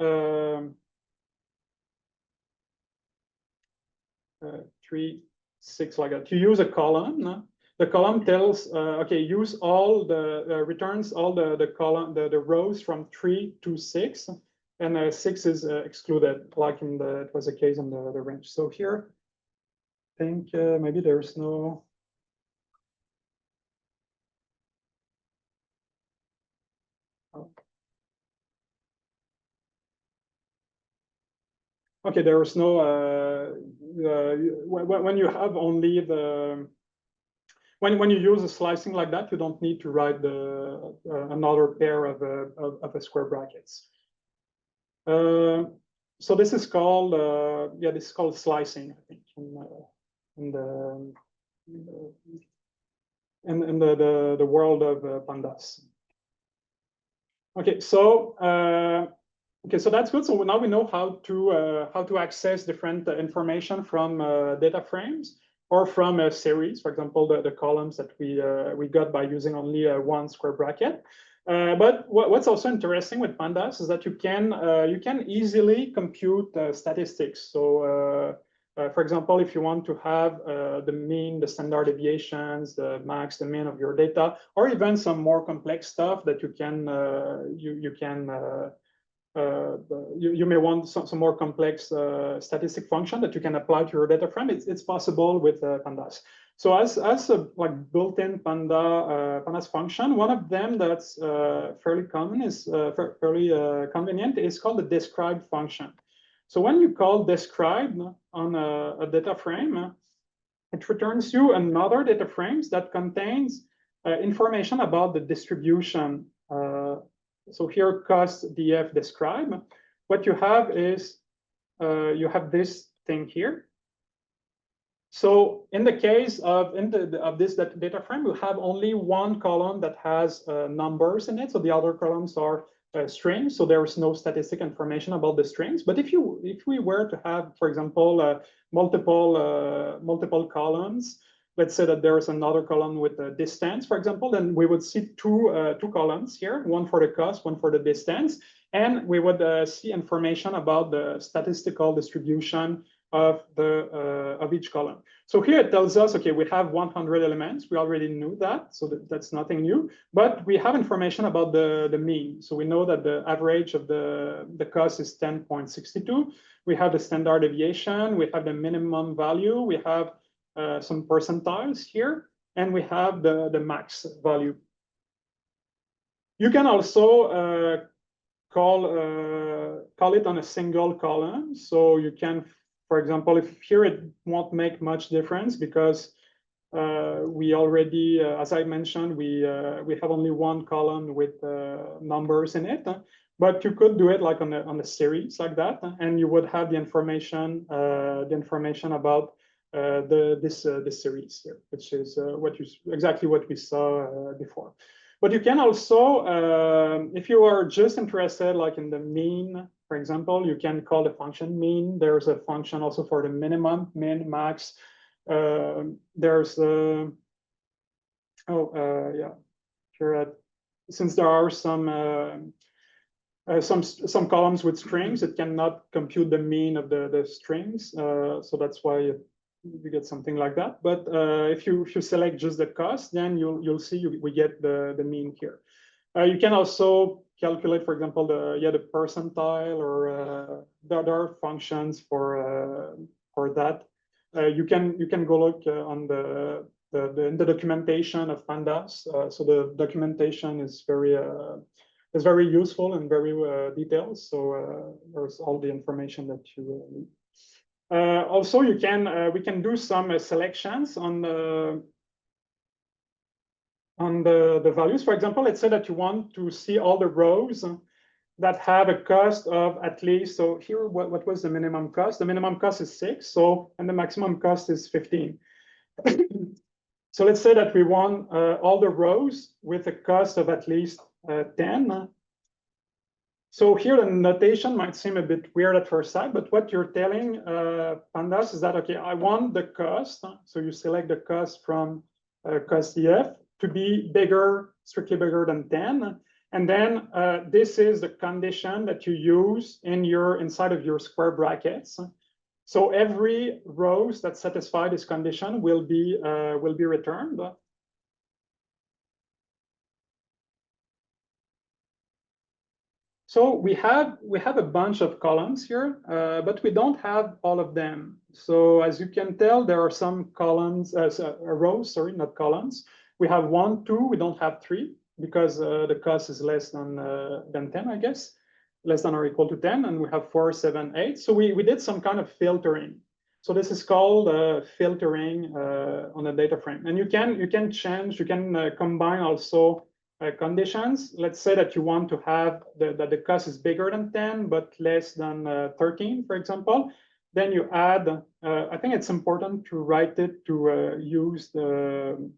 3, 6 like that. You use a column. The column tells, okay, use all the returns all the column the rows from 3 to 6, and 6 is excluded, like it was the case in the range. So here, I think maybe there's no. Okay, there is no, when you have only when you use a slicing like that, you don't need to write another pair of square brackets. So this is called, this is called slicing, I think, in the world of pandas. Okay, so so that's good. So now we know how to access different information from data frames or from a series. For example, the columns that we got by using only one square bracket. But what's also interesting with pandas is that you can easily compute statistics. So for example, if you want to have the mean, the standard deviations, the max, the min of your data, or even some more complex stuff that you may want some more complex statistic function that you can apply to your data frame. It's possible with pandas. So as a like built-in pandas function, one of them that's fairly common is fairly convenient is called the describe function. So when you call describe on a data frame, it returns you another data frames that contains information about the distribution. So here cost df describe. What you have is you have this thing here. So in the case of this data frame, you have only one column that has numbers in it. So the other columns are strings. So there is no statistic information about the strings. But if we were to have, for example, multiple columns, let's say that there is another column with a distance, for example, then we would see two columns here, one for the cost, one for the distance, and we would see information about the statistical distribution of each column. So here it tells us, okay, we have 100 elements. We already knew that, so that's nothing new. But we have information about the mean. So we know that the average of the cost is 10.62. We have the standard deviation. We have the minimum value. We have some percentiles here, and we have the max value. You can also call it on a single column. So you can, for example, if here it won't make much difference because we already, as I mentioned, we have only one column with numbers in it. But you could do it like on a series like that, and you would have the information about this series here, which is exactly what we saw before. But you can also, if you are just interested, like in the mean, for example, you can call the function mean. There's a function also for the minimum, min, max. There's GERAD. Since there are some columns with strings, it cannot compute the mean of the strings. So that's why you get something like that. But if you select just the cost, then you'll see we get the mean here. You can also calculate, for example, the percentile, or there are functions for that. You can go look on the documentation of pandas. So the documentation is very useful and very detailed. So there's all the information that you need. Also, we can do some selections on the values. For example, let's say that you want to see all the rows that have a cost of at least. So here, what was the minimum cost? The minimum cost is 6. So and the maximum cost is 15. So let's say that we want all the rows with a cost of at least 10. So here the notation might seem a bit weird at first sight, but what you're telling pandas is that, okay, I want the cost. So you select the cost from cost df to be bigger, strictly bigger than 10. And then this is the condition that you use inside of your square brackets. So every rows that satisfy this condition will be returned. So we have a bunch of columns here, but we don't have all of them. So as you can tell, there are some columns, rows, sorry, not columns. We have 1, 2, we don't have 3 because the cost is less than 10, I guess, less than or equal to 10, and we have 4, 7, 8. So we did some kind of filtering. So this is called filtering on a data frame, and you can change, you can combine also conditions. Let's say that you want to have that the cost is bigger than 10 but less than 13, for example. Then you add. I think it's important to write it to use the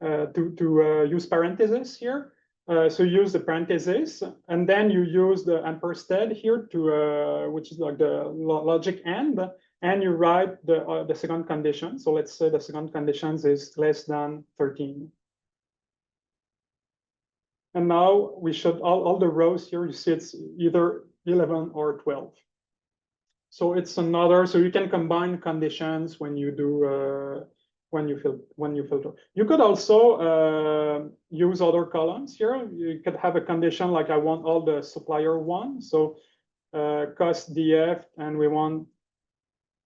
use parentheses here. So use the parentheses, and then you use the ampersand here to which is like the logic and you write the second condition. So let's say the second condition is less than 13. And now we should all the rows here. You see it's either 11 or 12. So it's another. So you can combine conditions when you do when you filter. You could also use other columns here. You could have a condition like I want all the supplier one. So cost DF, and we want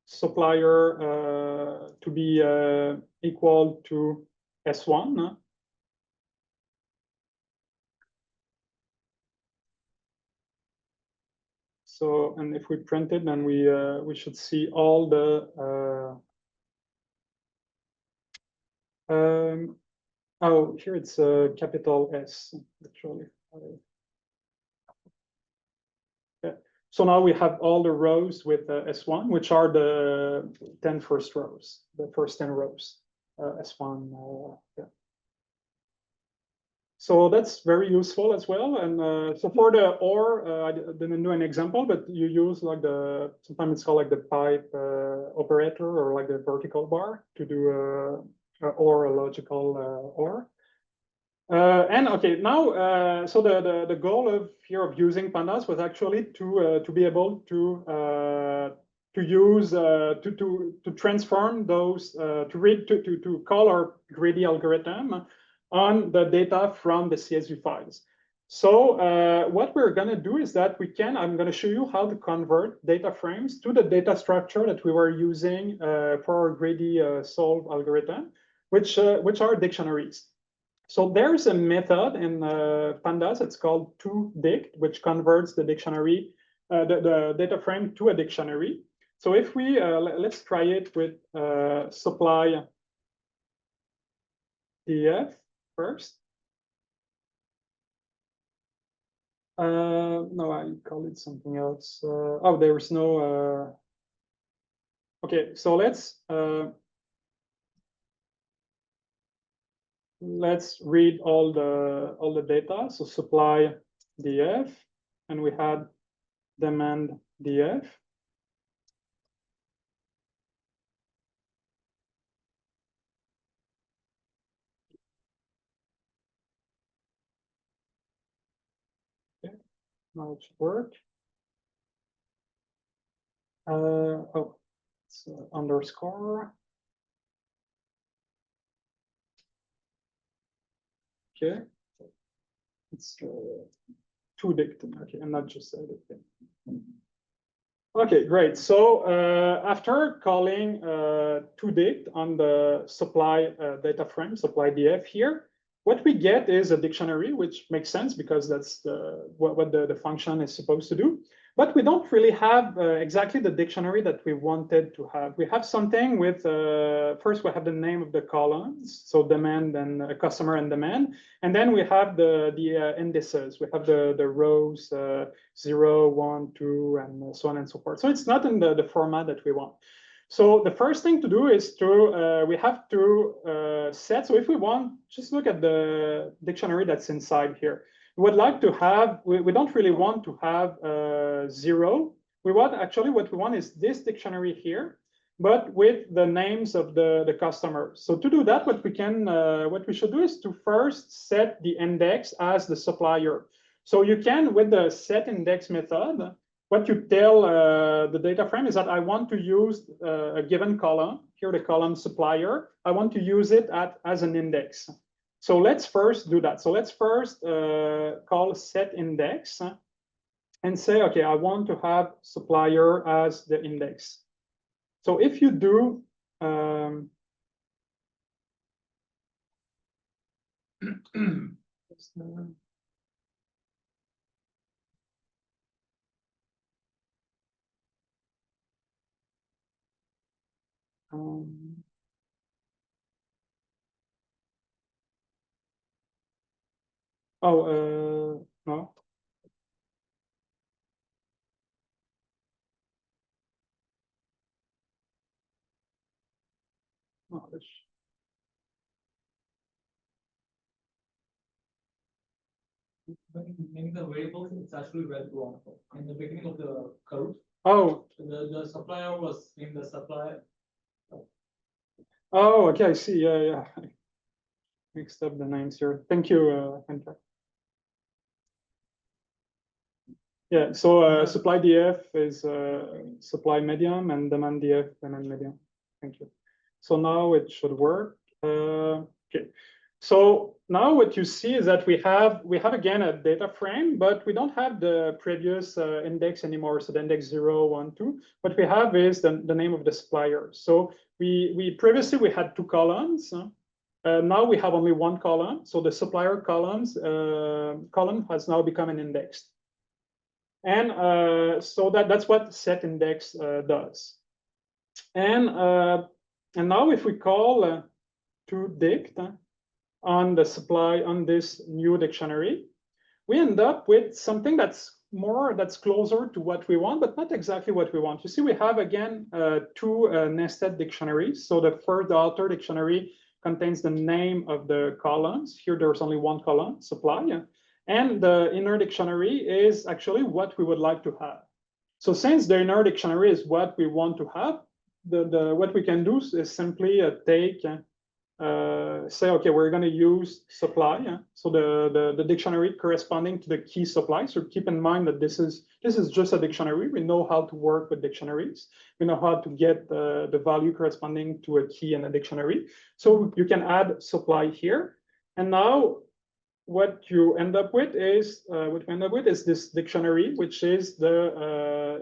supplier to be equal to S1. So, and if we print it, then we should see all the oh, here it's a capital S actually. Yeah. So now we have all the rows with S1, which are the 10 first rows, the first 10 rows, S1. Yeah. So that's very useful as well. And so for the OR, I didn't do an example, but you use like sometimes it's called like the pipe operator or like the vertical bar to do or a logical OR. And okay, now so the goal of here of using pandas was actually to be able to use to transform those to call our greedy algorithm on the data from the CSV files. So what we're going to do is that I'm going to show you how to convert data frames to the data structure that we were using for our greedy solve algorithm, which are dictionaries. So there's a method in pandas, it's called toDict, which converts the dictionary, the data frame to a dictionary. So if we, let's try it with supply DF first. No, I call it something else. Oh, there is no. Okay, so let's read all the data. So supply DF, and we had demand DF. Okay, now it should work. Oh, it's underscore. Okay, it's toDict. Okay, and not just editing. Okay, great. So after calling toDict on the supply data frame, supply DF here, what we get is a dictionary, which makes sense because that's what the function is supposed to do. But we don't really have exactly the dictionary that we wanted to have. We have something with, first we have the name of the columns, so demand and customer and demand. And then we have the indices. We have the rows 0, 1, 2, and so on and so forth. So it's not in the format that we want. So the first thing to do is we have to set, so if we want, just look at the dictionary that's inside here. We would like to have, we don't really want to have 0. Actually what we want is this dictionary here, but with the names of the customers. So to do that, what we should do is to first set the index as the supplier. So you can, with the set index method, what you tell the data frame is that I want to use a given column, here the column supplier, I want to use it as an index. So let's first do that. So let's first call set index and say, okay, I want to have supplier as the index. So if you do, no. Oh, Maybe the variables, it's actually read wrong. In the beginning of the code, oh, the supplier was in the supplier. oh, okay, I see. Yeah. I mixed up the names here. Thank you, Hunter. Yeah, so supply DF is supply medium and demand DF demand medium. Thank you. So now it should work. Okay. So now what you see is that we have again a data frame, but we don't have the previous index anymore. So the index 0, 1, 2. What we have is the name of the supplier. So we previously we had two columns. Now we have only one column. So the supplier column has now become an index. And so that's what set index does. And now if we call to dict on the supply on this new dictionary, we end up with something that's closer to what we want, but not exactly what we want. You see, we have again two nested dictionaries. So the outer dictionary contains the name of the columns. Here there's only one column, supply. And the inner dictionary is actually what we would like to have. So since the inner dictionary is what we want to have, what we can do is simply say, okay, we're going to use supply. So the dictionary corresponding to the key supply. So keep in mind that this is just a dictionary. We know how to work with dictionaries. We know how to get the value corresponding to a key in a dictionary. So you can add supply here. And now what you end up with is this dictionary, which is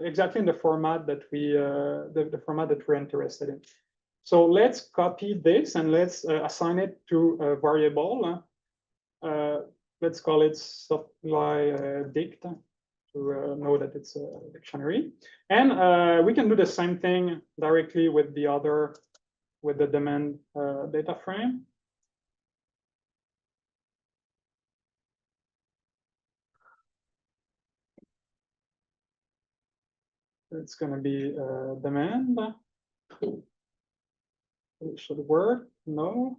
exactly in the format that the format that we're interested in. So let's copy this and let's assign it to a variable. Let's call it supply dict to know that it's a dictionary. And we can do the same thing directly with the demand data frame. It's going to be demand. It should work. No.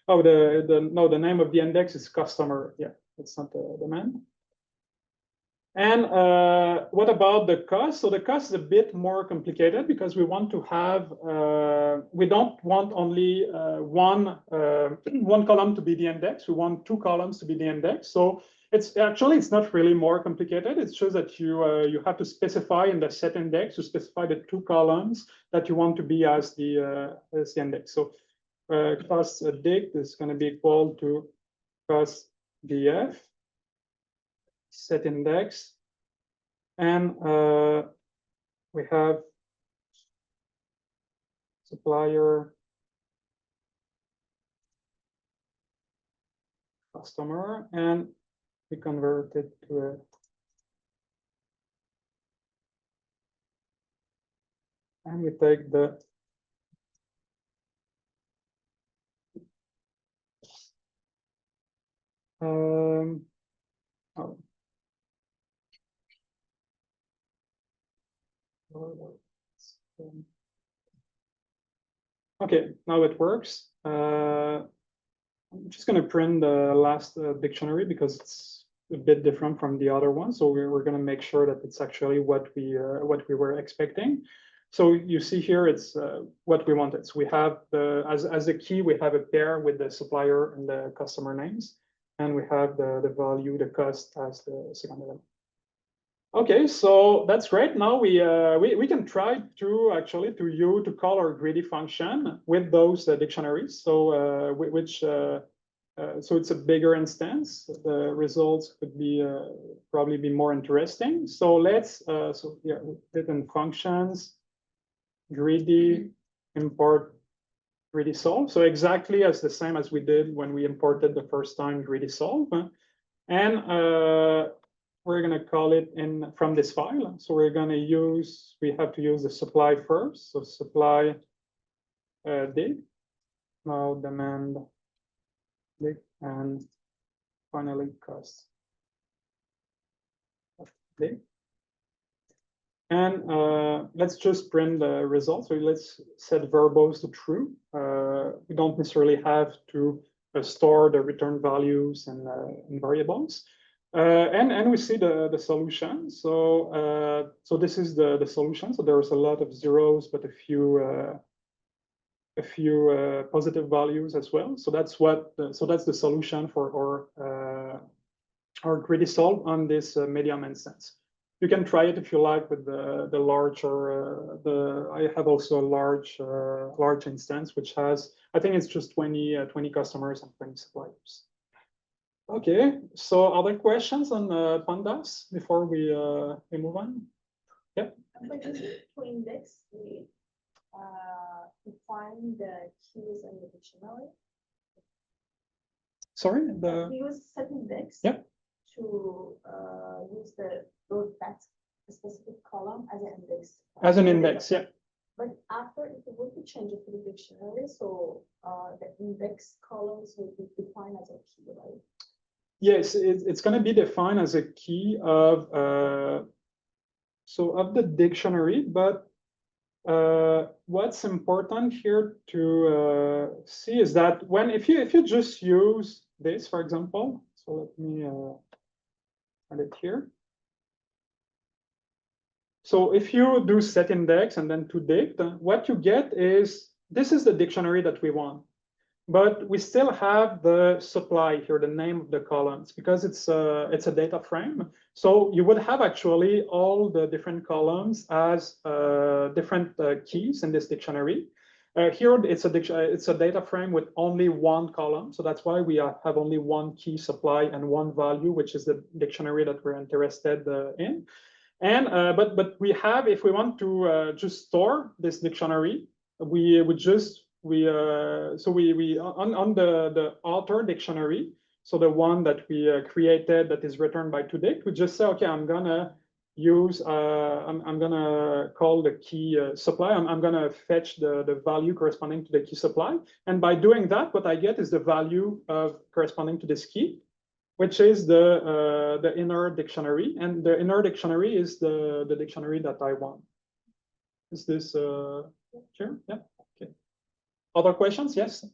Oh, the name of the index is customer. Yeah, it's not the demand. And what about the cost? So the cost is a bit more complicated because we want to have we don't want only one column to be the index. We want two columns to be the index. So it's not really more complicated. It's just that you have to specify in the set index to specify the two columns that you want to be as the index. So cost dict is going to be equal to cost df set index, and we have supplier customer, and we convert it to a and we take the okay, now it works. I'm just going to print the last dictionary because it's a bit different from the other one. So we're going to make sure that it's actually what we were expecting. So you see here, it's what we wanted. So we have as a key, we have a pair with the supplier and the customer names, and we have the value, the cost as the second element. Okay, so that's great. Now we can try to actually to call our greedy function with those dictionaries. So so it's a bigger instance. The results could be probably be more interesting. So let's so yeah, written functions, greedy, import greedy solve. So exactly as the same as we did when we imported the first time greedy solve, and we're going to call it in from this file. So we have to use the supply first. So supply dig, now demand dig, and finally cost of dig. And let's just print the results. So let's set verbose to true. We don't necessarily have to store the return values in variables. And we see the solution. So so this is the solution. So there's a lot of zeros, but a few positive values as well. So that's the solution for our greedy solve on this medium instance. You can try it if you like with the large or I have also a large instance which has, I think it's just 20 customers and 20 suppliers. Okay, so other questions on pandas before we move on? Yeah. But to index, we define the keys in the dictionary. Sorry, We use set index. Yeah. To use that specific column as an index. As an index, yeah. But after, if we want to change it to the dictionary, so the index columns will be defined as a key, right? Yes, it's going to be defined as a key of the dictionary, but what's important here to see is that if you just use this, for example, so let me add it here. So if you do set index and then to dict, what you get is this is the dictionary that we want. But we still have the supply here, the name of the columns, because it's a data frame. So you would have actually all the different columns as different keys in this dictionary. Here it's a data frame with only one column. So that's why we have only one key supply and one value, which is the dictionary that we're interested in. And but we have, if we want to just store this dictionary, we would just on the author dictionary, so the one that we created that is returned by toDict, we just say, okay, I'm gonna use I'm gonna call the key supply. I'm gonna fetch the value corresponding to the key supply, and by doing that, what I get is the value of corresponding to this key, which is the inner dictionary, and the inner dictionary is the dictionary that I want. Is this clear? Yeah. Okay. Other questions? Yes.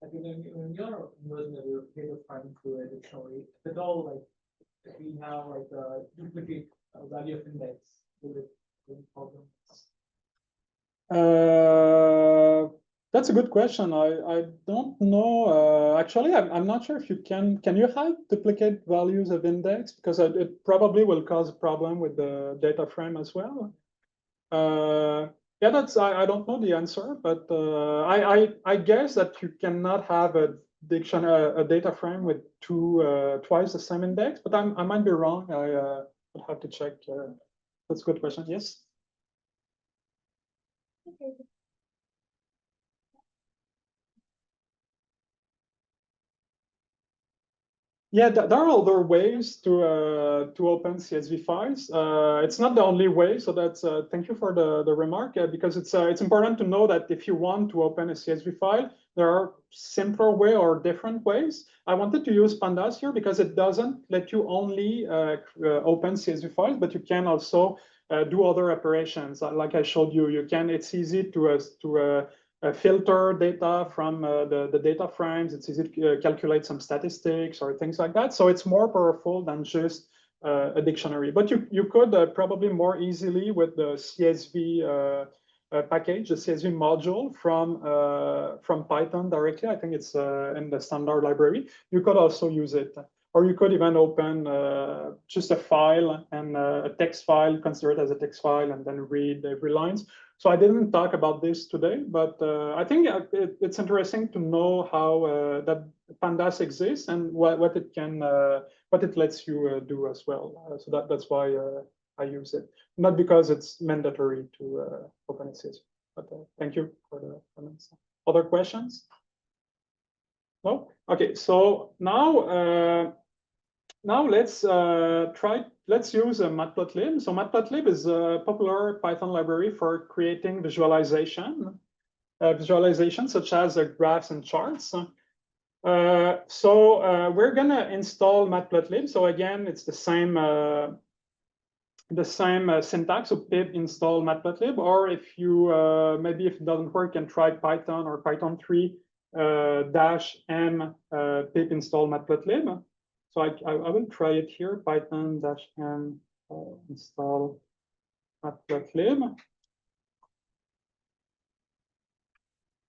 I think when you're using your data frame to a dictionary, if at all, like if we have like a duplicate value of index, will it problem? That's a good question. I don't know. Actually, I'm not sure if you can. Can you have duplicate values of index? Because it probably will cause a problem with the data frame as well. Yeah, I don't know the answer, but I guess that you cannot have a data frame with twice the same index. But I might be wrong. I would have to check. That's a good question. Yes. Okay. Yeah, there are other ways to open CSV files. It's not the only way, so that's thank you for the remark, because it's important to know that if you want to open a CSV file, there are simpler way or different ways. I wanted to use pandas here because it doesn't let you only open CSV files, but you can also do other operations. Like I showed you, it's easy to filter data from the data frames. It's easy to calculate some statistics or things like that. So it's more powerful than just a dictionary. But you could probably more easily with the CSV package, the CSV module from Python directly. I think it's in the standard library. You could also use it. or you could even open just a file and a text file, consider it as a text file, and then read every lines. So I didn't talk about this today, but I think it's interesting to know how that pandas exists and what it can, what it lets you do as well. So that's why I use it, not because it's mandatory to open it. But thank you for the comments. Other questions? No? Okay, so now let's let's use Matplotlib. So Matplotlib is a popular Python library for creating visualization such as graphs and charts. We're gonna install Matplotlib. So again, it's the same syntax. So pip install Matplotlib, or if you maybe if it doesn't work, you can try Python or Python 3 -m pip install Matplotlib. So I will try it here, Python -m install Matplotlib.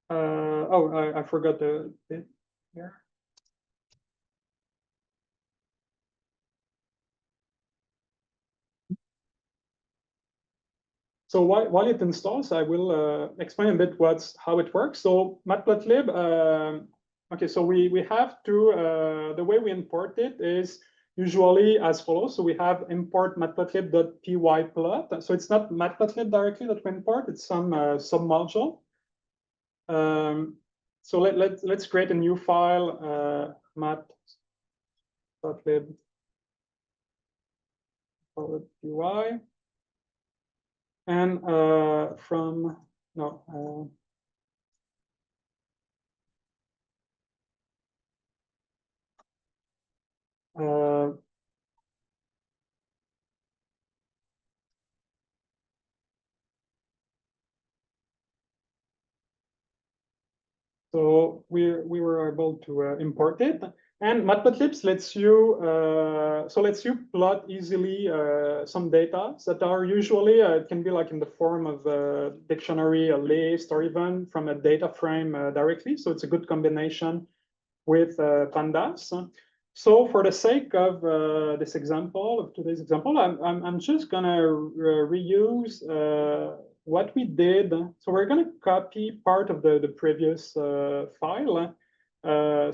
I forgot the bit here. So while it installs, I will explain a bit how it works. So Matplotlib, okay, so we have to, the way we import it is usually as follows. So we have import matplotlib.pyplot. So it's not Matplotlib directly that we import, it's some submodule. So let's create a new file, matplotlib.py. And from no. So we were able to import it, and Matplotlib lets you plot easily some data that are usually it can be like in the form of a dictionary, a list, or even from a data frame directly. So it's a good combination with pandas. So for the sake of this example, of today's example, I'm just gonna reuse what we did. So we're gonna copy part of the previous file,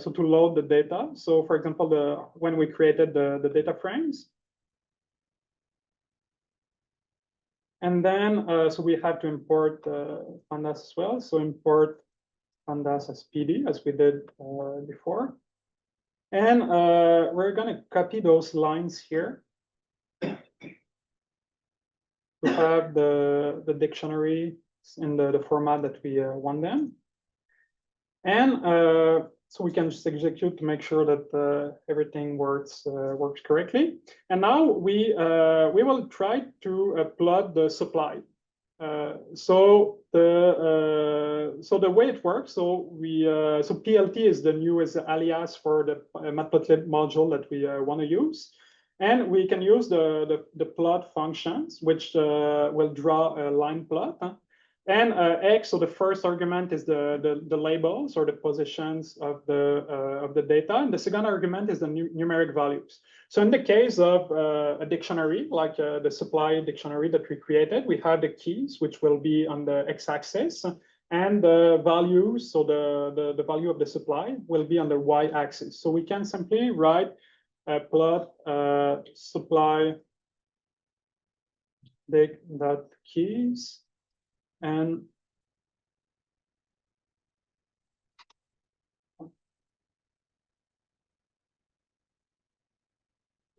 so to load the data. So for example, when we created the data frames. And then, so we have to import pandas as well. So import pandas as PD, as we did before. And we're going to copy those lines here. We have the dictionary in the format that we want them. And so we can just execute to make sure that everything works correctly. And now we will try to plot the supply. So the way it works, so PLT is the newest alias for the Matplotlib module that we want to use, and we can use the plot functions, which will draw a line plot. And X, so the first argument is the labels or the positions of the data, and the second argument is the numeric values. So in the case of a dictionary, like the supply dictionary that we created, we have the keys, which will be on the x-axis, and the values, so the value of the supply will be on the y-axis. So we can simply write plot supply dic.keys and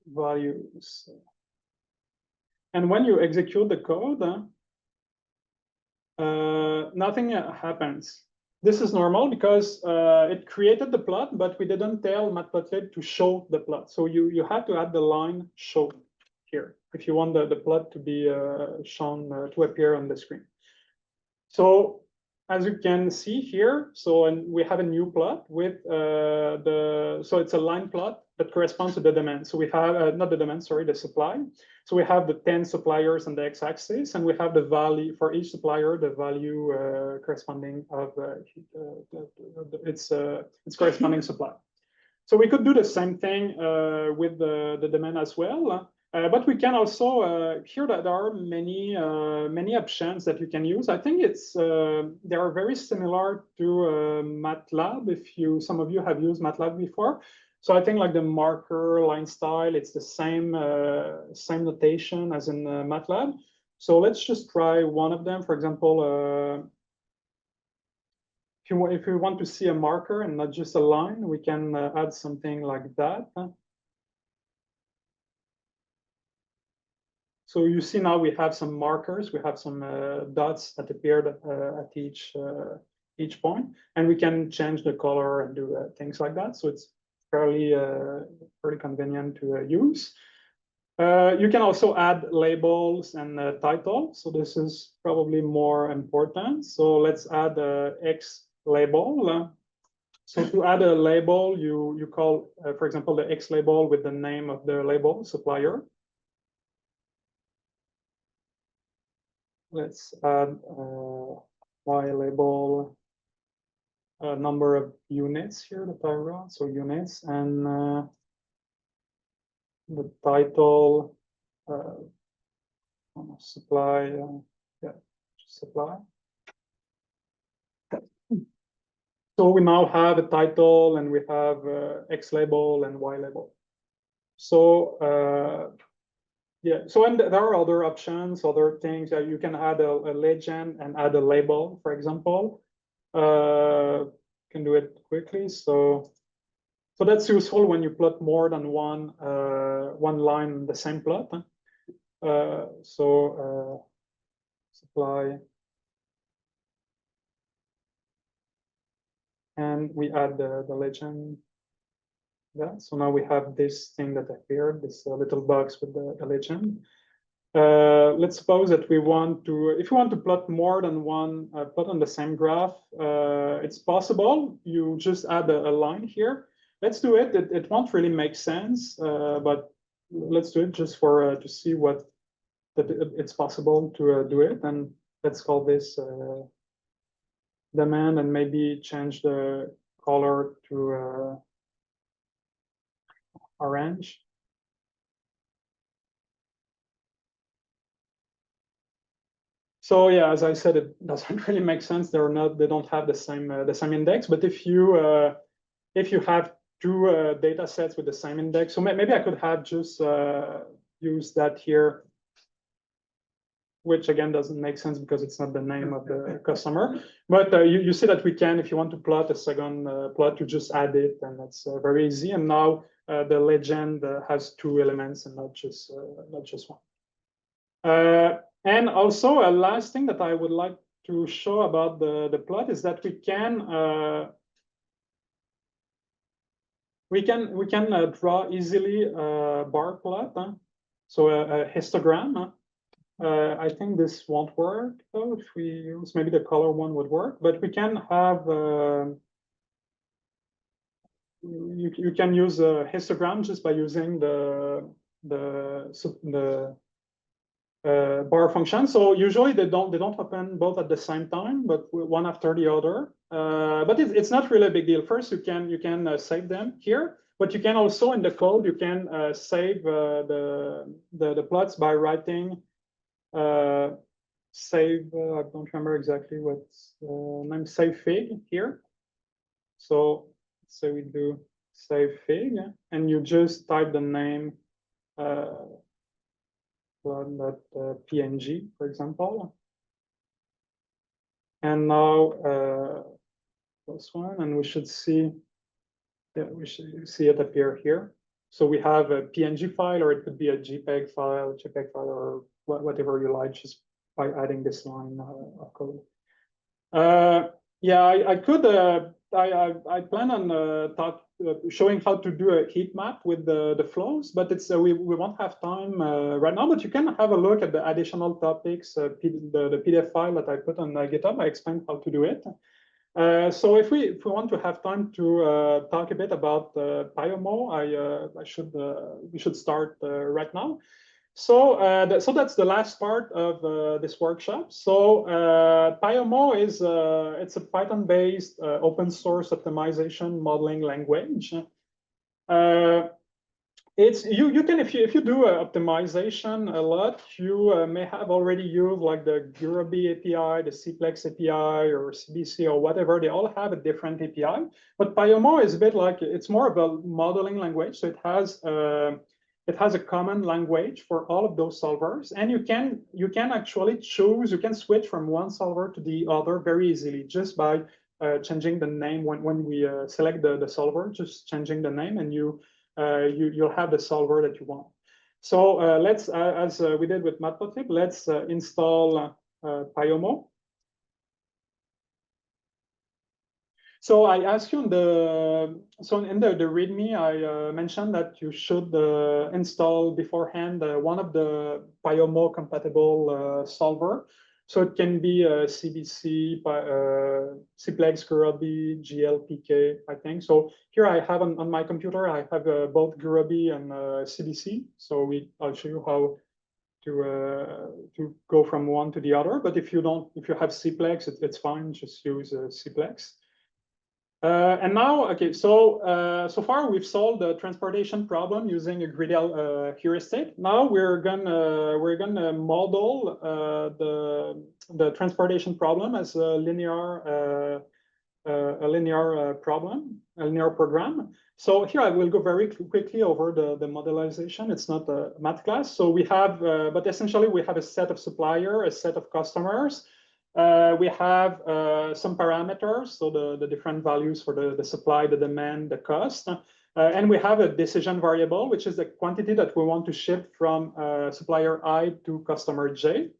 values. And when you execute the code, nothing happens. This is normal because it created the plot, but we didn't tell Matplotlib to show the plot. So you have to add the line show here if you want the plot to be shown to appear on the screen. So as you can see here, and we have a new plot with so it's a line plot that corresponds to the demand. So we have not the demand, sorry, the supply. So we have the 10 suppliers on the x-axis, and we have the value for each supplier, the value corresponding of its corresponding supply. So we could do the same thing with the domain as well. But we can also here that there are many options that you can use. I think they are very similar to MATLAB. If some of you have used MATLAB before, so I think like the marker line style, it's the same notation as in MATLAB. So let's just try one of them. For example, if you want to see a marker and not just a line, we can add something like that. So you see now we have some markers, we have some dots that appeared at each point, and we can change the color and do things like that. So it's fairly convenient to use. You can also add labels and titles. So this is probably more important. So let's add a X label. So to add a label, you call, for example, the X label with the name of the label supplier. Let's add Y label, a number of units here that I wrote, so units, and the title, supply, yeah, supply. So we now have a title and we have X label and Y label. So yeah, so and there are other options, other things that you can add a legend and add a label, for example. Can do it quickly. So that's useful when you plot more than one line in the same plot. Supply, and we add the legend. Yeah, so now we have this thing that appeared, this little box with the legend. Let's suppose that we want to, if you want to plot more than one plot on the same graph, it's possible. You just add a line here. Let's do it. It won't really make sense, but let's do it just for to see what that it's possible to do it. And let's call this demand, and maybe change the color to orange. So yeah, as I said, it doesn't really make sense. They don't have the same index. But if you have two data sets with the same index, so maybe I could have just used that here, which again doesn't make sense because it's not the name of the customer. But you see that we can, if you want to plot a second plot, you just add it, and that's very easy. And now the legend has two elements and not just one. And also a last thing that I would like to show about the plot is that we can draw easily a bar plot, so a histogram. I think this won't work though. If we use, maybe the color one would work, but we can have you can use a histogram just by using the bar function. So usually they don't open both at the same time, but one after the other. But it's not really a big deal. First, you can save them here, but you can also in the code you can save the plots by writing save. I don't remember exactly what's name, save fig here. So we do save fig, and you just type the name .png, for example. And now this one, and we should see it appear here. So we have a PNG file, or it could be a JPEG file, or whatever you like, just by adding this line of code. Yeah, I could. I plan on showing how to do a heat map with the flows, but it's we won't have time right now. But you can have a look at the additional topics, the PDF file that I put on GitHub. I explained how to do it. So if we want to have time to talk a bit about Pyomo, we should start right now. So that's the last part of this workshop. So Pyomo is it's a Python-based open source optimization modeling language. It's you can if you do optimization a lot, you may have already used like the GERAD API, the Cplex API, or CBC or whatever. They all have a different API. But Pyomo is a bit like it's more of a modeling language, so it has a common language for all of those solvers, and you can actually choose. You can switch from one solver to the other very easily just by changing the name when we select the solver, just changing the name, and you'll have the solver that you want. So let's, as we did with Matplotlib, let's install Pyomo. So I asked you in the README, I mentioned that you should install beforehand one of the Pyomo compatible solver. So it can be CBC, Cplex, GERAD, GLPK, I think. So here I have on my computer, I have both GERAD and CBC. So I'll show you how to go from one to the other. But if you have Cplex, it's fine. Just use Cplex. And now, okay, so far we've solved the transportation problem using a greedy heuristic. Now we're gonna model the transportation problem as a linear problem, a linear program. So here I will go very quickly over the modelization. It's not a math class. So we have, but essentially we have a set of suppliers, a set of customers. We have some parameters, so the different values for the supply, the demand, the cost. And we have a decision variable, which is the quantity that we want to ship from supplier I to customer J.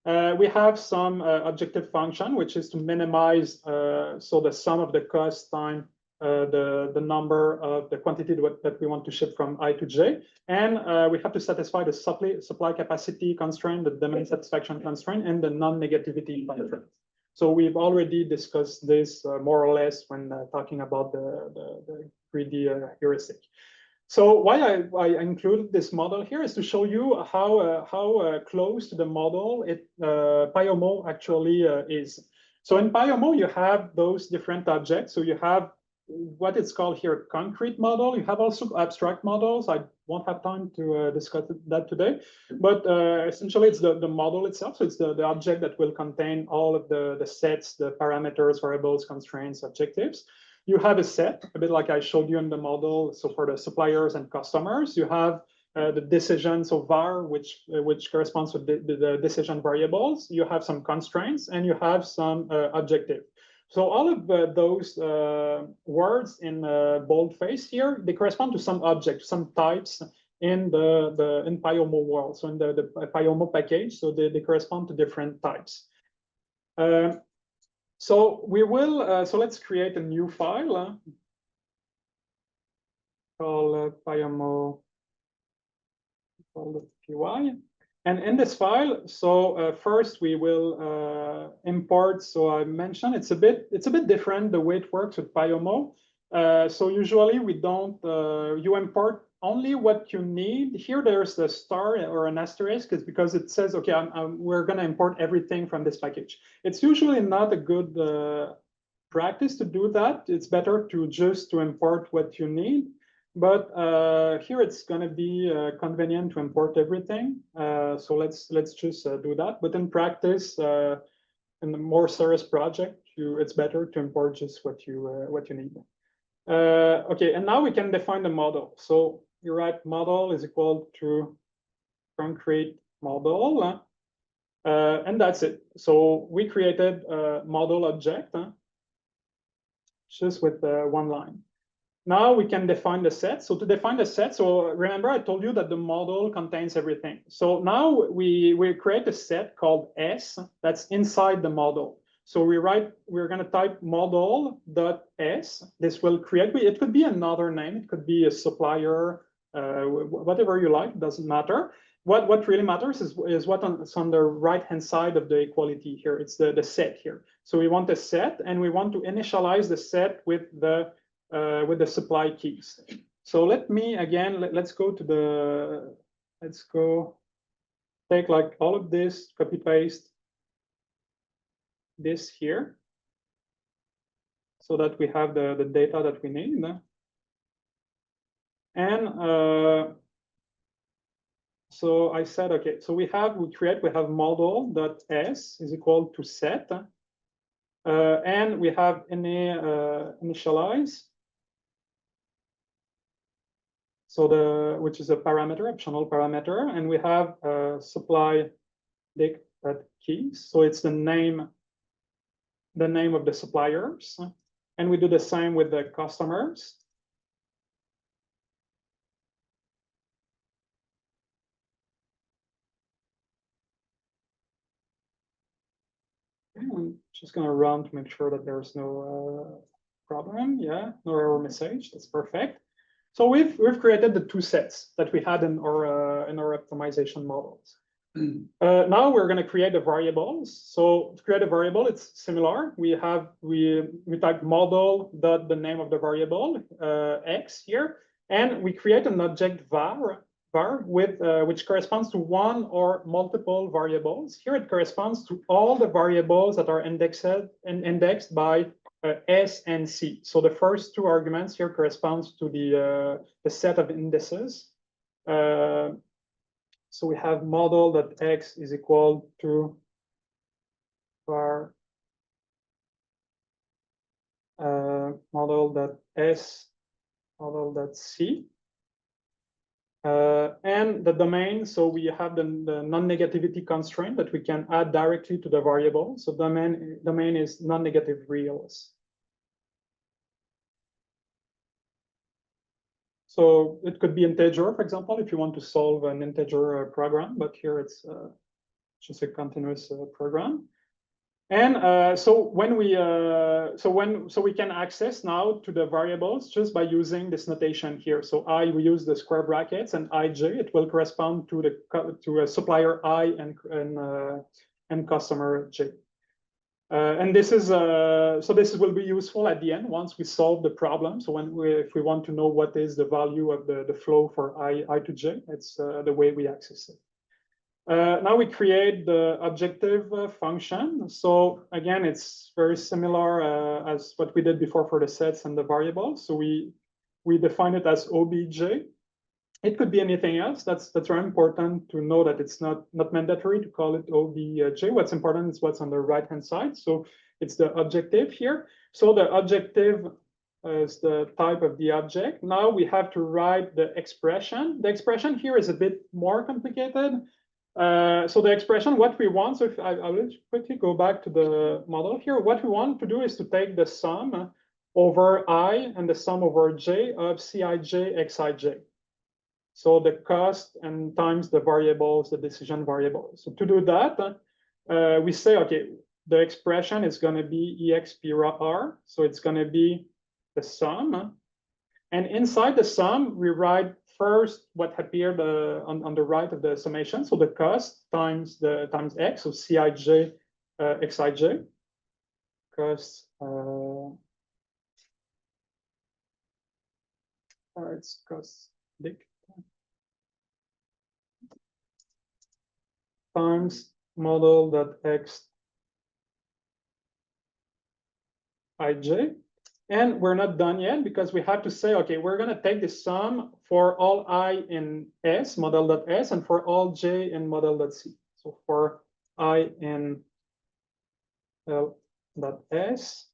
We have some objective function, which is to minimize, so the sum of the cost time the number of the quantity that we want to ship from I to J. And we have to satisfy the supply capacity constraint, the demand satisfaction constraint, and the non-negativity constraint. So we've already discussed this more or less when talking about the greedy heuristic. So why I included this model here is to show you how close to the model Pyomo actually is. So in Pyomo, you have those different objects. So you have what it's called here concrete model. You have also abstract models. I won't have time to discuss that today, but essentially it's the model itself. So it's the object that will contain all of the sets, the parameters, variables, constraints, objectives. You have a set, a bit like I showed you in the model. So for the suppliers and customers, you have the decision, so var, which corresponds to the decision variables. You have some constraints and you have some objective. So all of those words in boldface here, they correspond to some objects, some types in in Pyomo world. So in the Pyomo package, so they correspond to different types. So we will, so let's create a new file called Pyomo.py. And in this file, so first we will import. So I mentioned it's a bit different the way it works with Pyomo. So usually we don't, you import only what you need. Here there's a star or an asterisk, is because it says, okay, we're going to import everything from this package. It's usually not a good practice to do that. It's better to just to import what you need. But here it's going to be convenient to import everything. So let's just do that. But in practice, in a more serious project, it's better to import just what you need. Okay, and now we can define the model. So you write model is equal to concrete model, and that's it. So we created a model object just with one line. Now we can define the set. So to define the set, so remember I told you that the model contains everything. So now we create a set called S that's inside the model. So we're going to type model.s. This will create, it could be another name. It could be a supplier, whatever you like, doesn't matter. What really matters is what's on the right-hand side of the equality here. It's the set here. So we want a set, and we want to initialize the set with the supply keys. So let me again, let's go take like all of this, copy paste this here, so that we have the data that we need. And so I said, okay, so we have model.s is equal to set. And we have initialize. So which is a parameter, optional parameter, and we have supply dict keys. So it's the name of the suppliers. And we do the same with the customers. I'm just going to run to make sure that there's no problem. Yeah, no error message. That's perfect. So we've created the two sets that we had in our optimization models. Now we're going to create the variables. So to create a variable, it's similar. We type model dot the name of the variable x here, and we create an object var with which corresponds to one or multiple variables. Here it corresponds to all the variables that are indexed by S and C. So the first two arguments here corresponds to the set of indices. So we have model.x is equal to var model.s model.c. And the domain, so we have the non-negativity constraint that we can add directly to the variable. So domain is non-negative reals. So it could be integer, for example, if you want to solve an integer program, but here it's just a continuous program. And so we can access now to the variables just by using this notation here. So we use the square brackets, and ij, it will correspond to a supplier I and customer j. And this is this will be useful at the end once we solve the problem. So if we want to know what is the value of the flow for I to j, it's the way we access it. Now we create the objective function. So again, it's very similar as what we did before for the sets and the variables. So we define it as obj. It could be anything else. That's very important to know that it's not mandatory to call it obj. What's important is what's on the right-hand side. So it's the objective here. So the objective is the type of the object. Now we have to write the expression. The expression here is a bit more complicated. So the expression, what we want, so if I will quickly go back to the model here. What we want to do is to take the sum over I and the sum over j of Cij, Xij. So the cost and times the variables, the decision variables. So to do that, we say, okay, the expression is going to be exp r. So it's going to be the sum. And inside the sum, we write first what appeared on the right of the summation. So the cost times x, so Cij, Xij. Cost, it's cost dict. Times model.x ij. And we're not done yet because we have to say, okay, we're going to take the sum for all I in S, model.s, and for all j in model.c. So for I in L.s,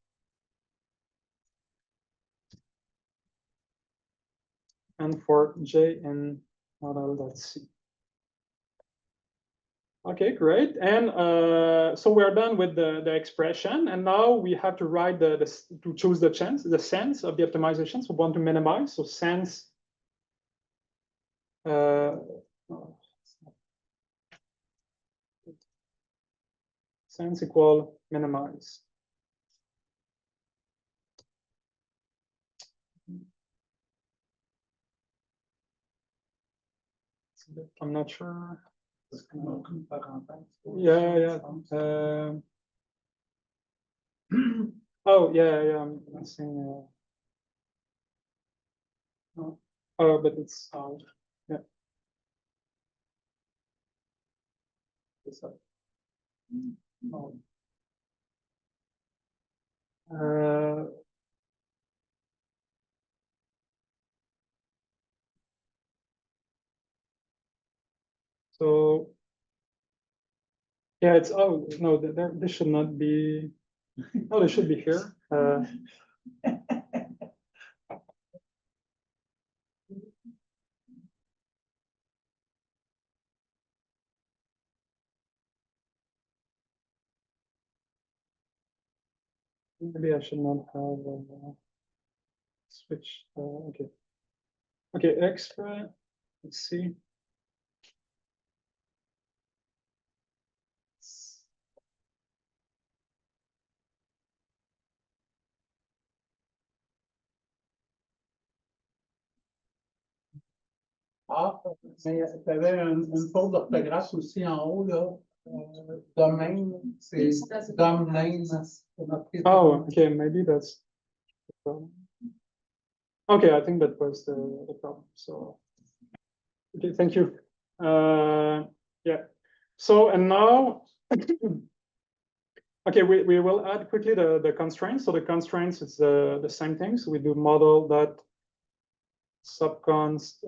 and for j in model.c. Okay, great. And so we're done with the expression, and now we have to write to choose the sense of the optimization. So we want to minimize. So sense. Sense equal minimize. I'm not sure. Yeah. Oh, yeah. I'm seeing. Oh, but it's out. Yeah. So yeah, it's, oh, no, there, this should not be, oh, they should be here. Maybe I should not have switch. Okay. Okay, extra. Let's see. Ah, mais tu avais une faute d'orthographe aussi en haut, là. Domaine, c'est domaine. Oh, okay, maybe that's the problem. Okay, I think that was the problem. So, okay, thank you. Yeah. So, and now, okay, we will add quickly the constraints. So the constraints is the same thing. So we do model dot subconst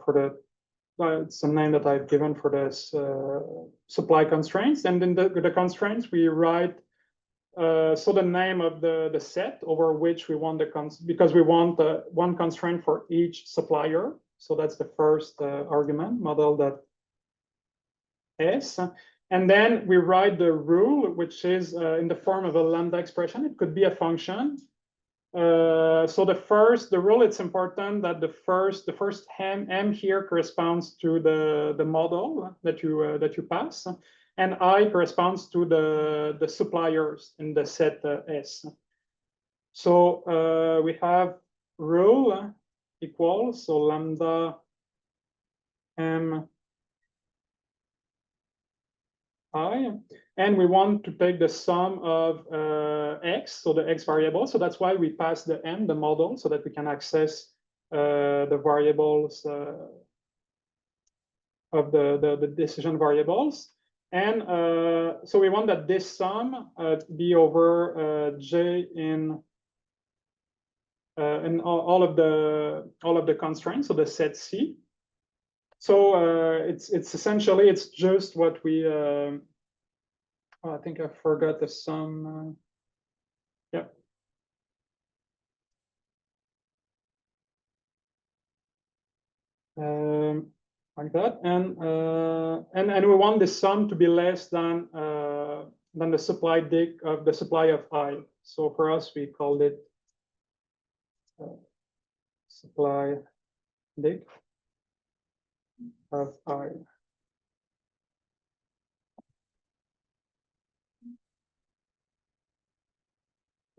for the it's a name that I've given for this supply constraints, and then the constraints we write so the name of the set over which we want the because we want one constraint for each supplier. So that's the first argument, model that s, and then we write the rule, which is in the form of a lambda expression. It could be a function. So the rule, it's important that the first m here corresponds to the model that you pass, and I corresponds to the suppliers in the set S. So we have rule equals, so lambda m I, and we want to take the sum of x, so the x variable. So that's why we pass the m, the model, so that we can access the variables of the decision variables. And so we want that this sum be over j in all of the constraints, so the set C. So it's essentially, it's just what we I think I forgot the sum. Yeah. Like that, and we want the sum to be less than the supply dic of the supply of I. So for us, we called it supply dic of I.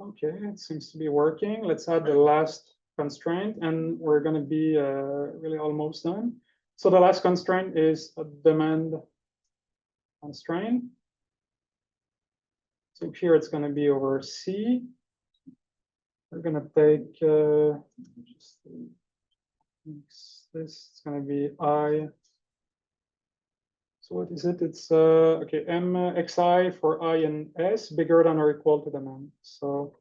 Okay, it seems to be working. Let's add the last constraint, and we're going to be really almost done. So the last constraint is a demand constraint. So here it's going to be over C. We're going to take just this. It's going to be I. So what is it? It's okay, mxi for I and s bigger than or equal to demand. So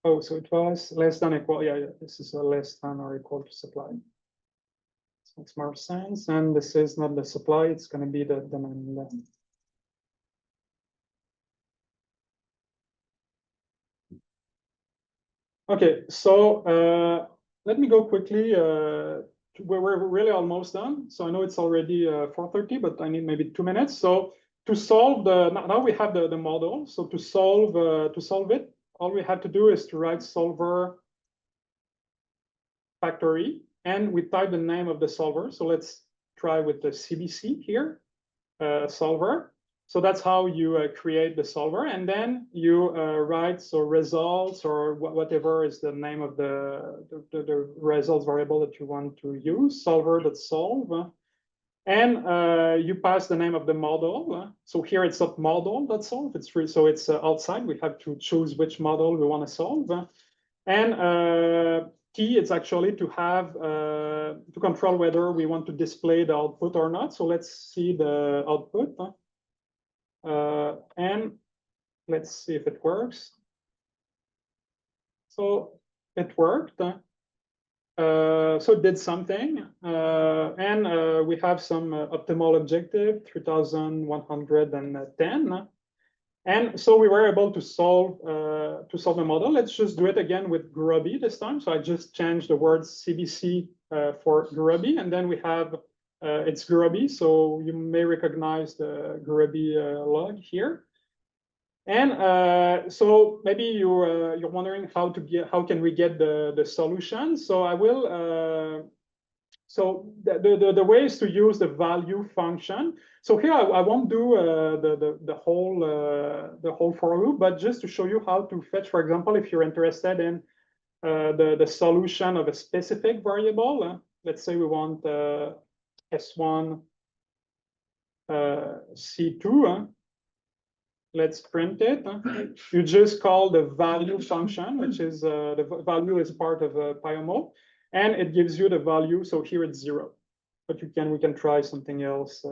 oh, so it was less than equal. Yeah, this is a less than or equal to supply. So makes more sense. And this is not the supply, it's going to be the demand. Okay, so let me go quickly. We're really almost done. So I know it's already 4:30, but I need maybe 2 minutes. So to solve now we have the model. So to solve it, all we have to do is to write solver factory, and we type the name of the solver. So let's try with the CBC here, solver. So that's how you create the solver, and then you write so results or whatever is the name of the results variable that you want to use, solver.solve, and you pass the name of the model. So here it's not model.solve, it's free, so it's outside. We have to choose which model we want to solve, and key it's actually to have to control whether we want to display the output or not. So let's see the output. And let's see if it works. So it worked. So it did something, and we have some optimal objective, 3,110. And so we were able to solve the model. Let's just do it again with GERAD this time. So I just changed the word CBC for GERAD, and then we have it's GERAD. So you may recognize the GERAD log here. And so maybe you're wondering how can we get the solution? So I will. So the way is to use the value function. So here I won't do the whole for loop, but just to show you how to fetch. For example, if you're interested in the solution of a specific variable, let's say we want S1 C2. Let's print it. You just call the value function, which is the value is part of PyMO, and it gives you the value. So here it's 0, but we can try something else,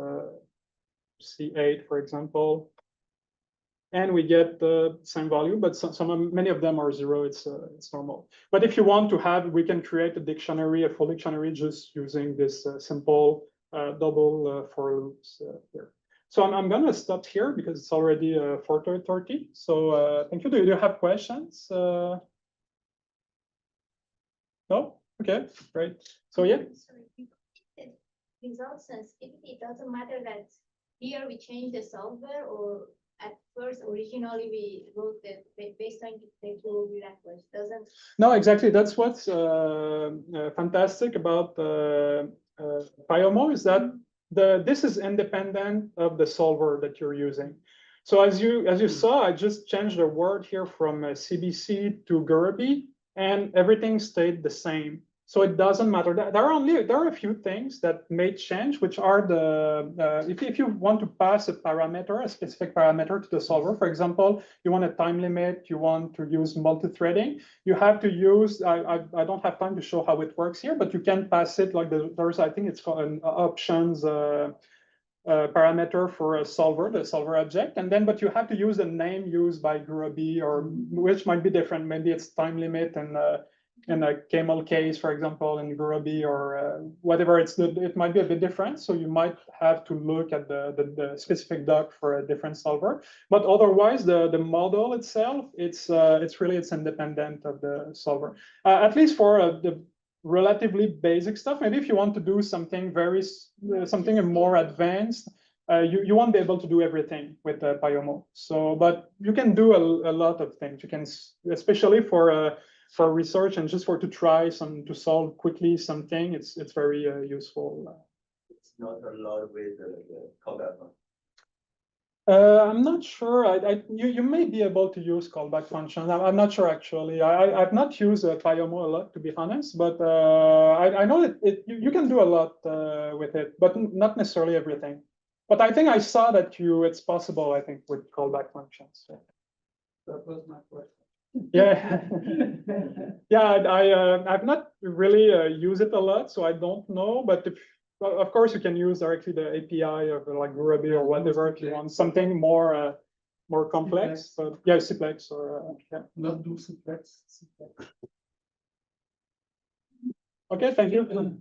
C8, for example, and we get the same value, but many of them are 0. It's normal. But if you want to have, we can create a dictionary, a full dictionary, just using this simple double for loops here. So I'm going to stop here because it's already 4:30. So thank you. Do you have questions? No? Okay, great. So yeah. Sorry, results sensitivity, it doesn't matter that here we change the solver, or at first originally we wrote the baseline technical language. Doesn't. No, exactly. That's what's fantastic about PyMO is that this is independent of the solver that you're using. So as you saw, I just changed the word here from CBC to GERAD, and everything stayed the same. So it doesn't matter. There are a few things that may change, which are if you want to pass a specific parameter to the solver, for example, you want a time limit, you want to use multi-threading, you have to use, I don't have time to show how it works here, but you can pass it like there's, I think it's called an options parameter for a solver, the solver object, and then, but you have to use the name used by GERAD, or which might be different. Maybe it's time limit and in a camel case, for example, in GERAD, or whatever. It might be a bit different. So you might have to look at the specific doc for a different solver. But otherwise, the model itself, it's independent of the solver. At least for the relatively basic stuff. Maybe if you want to do something something more advanced, you won't be able to do everything with PyMO. So, but you can do a lot of things. You can, especially for research and just to try to solve quickly something, it's very useful. It's not a lot with the callback function. I'm not sure. You may be able to use callback functions. I'm not sure actually. I've not used PyMO a lot, to be honest, but I know that you can do a lot with it, but not necessarily everything. But I think I saw that it's possible, I think, with callback functions. So. That was my question. Yeah, yeah. I've not really used it a lot, so I don't know. But of course, you can use directly the API of like GERAD or whatever if you want something more complex. But yeah, Cplex or yeah. Not do Cplex. Okay, thank you.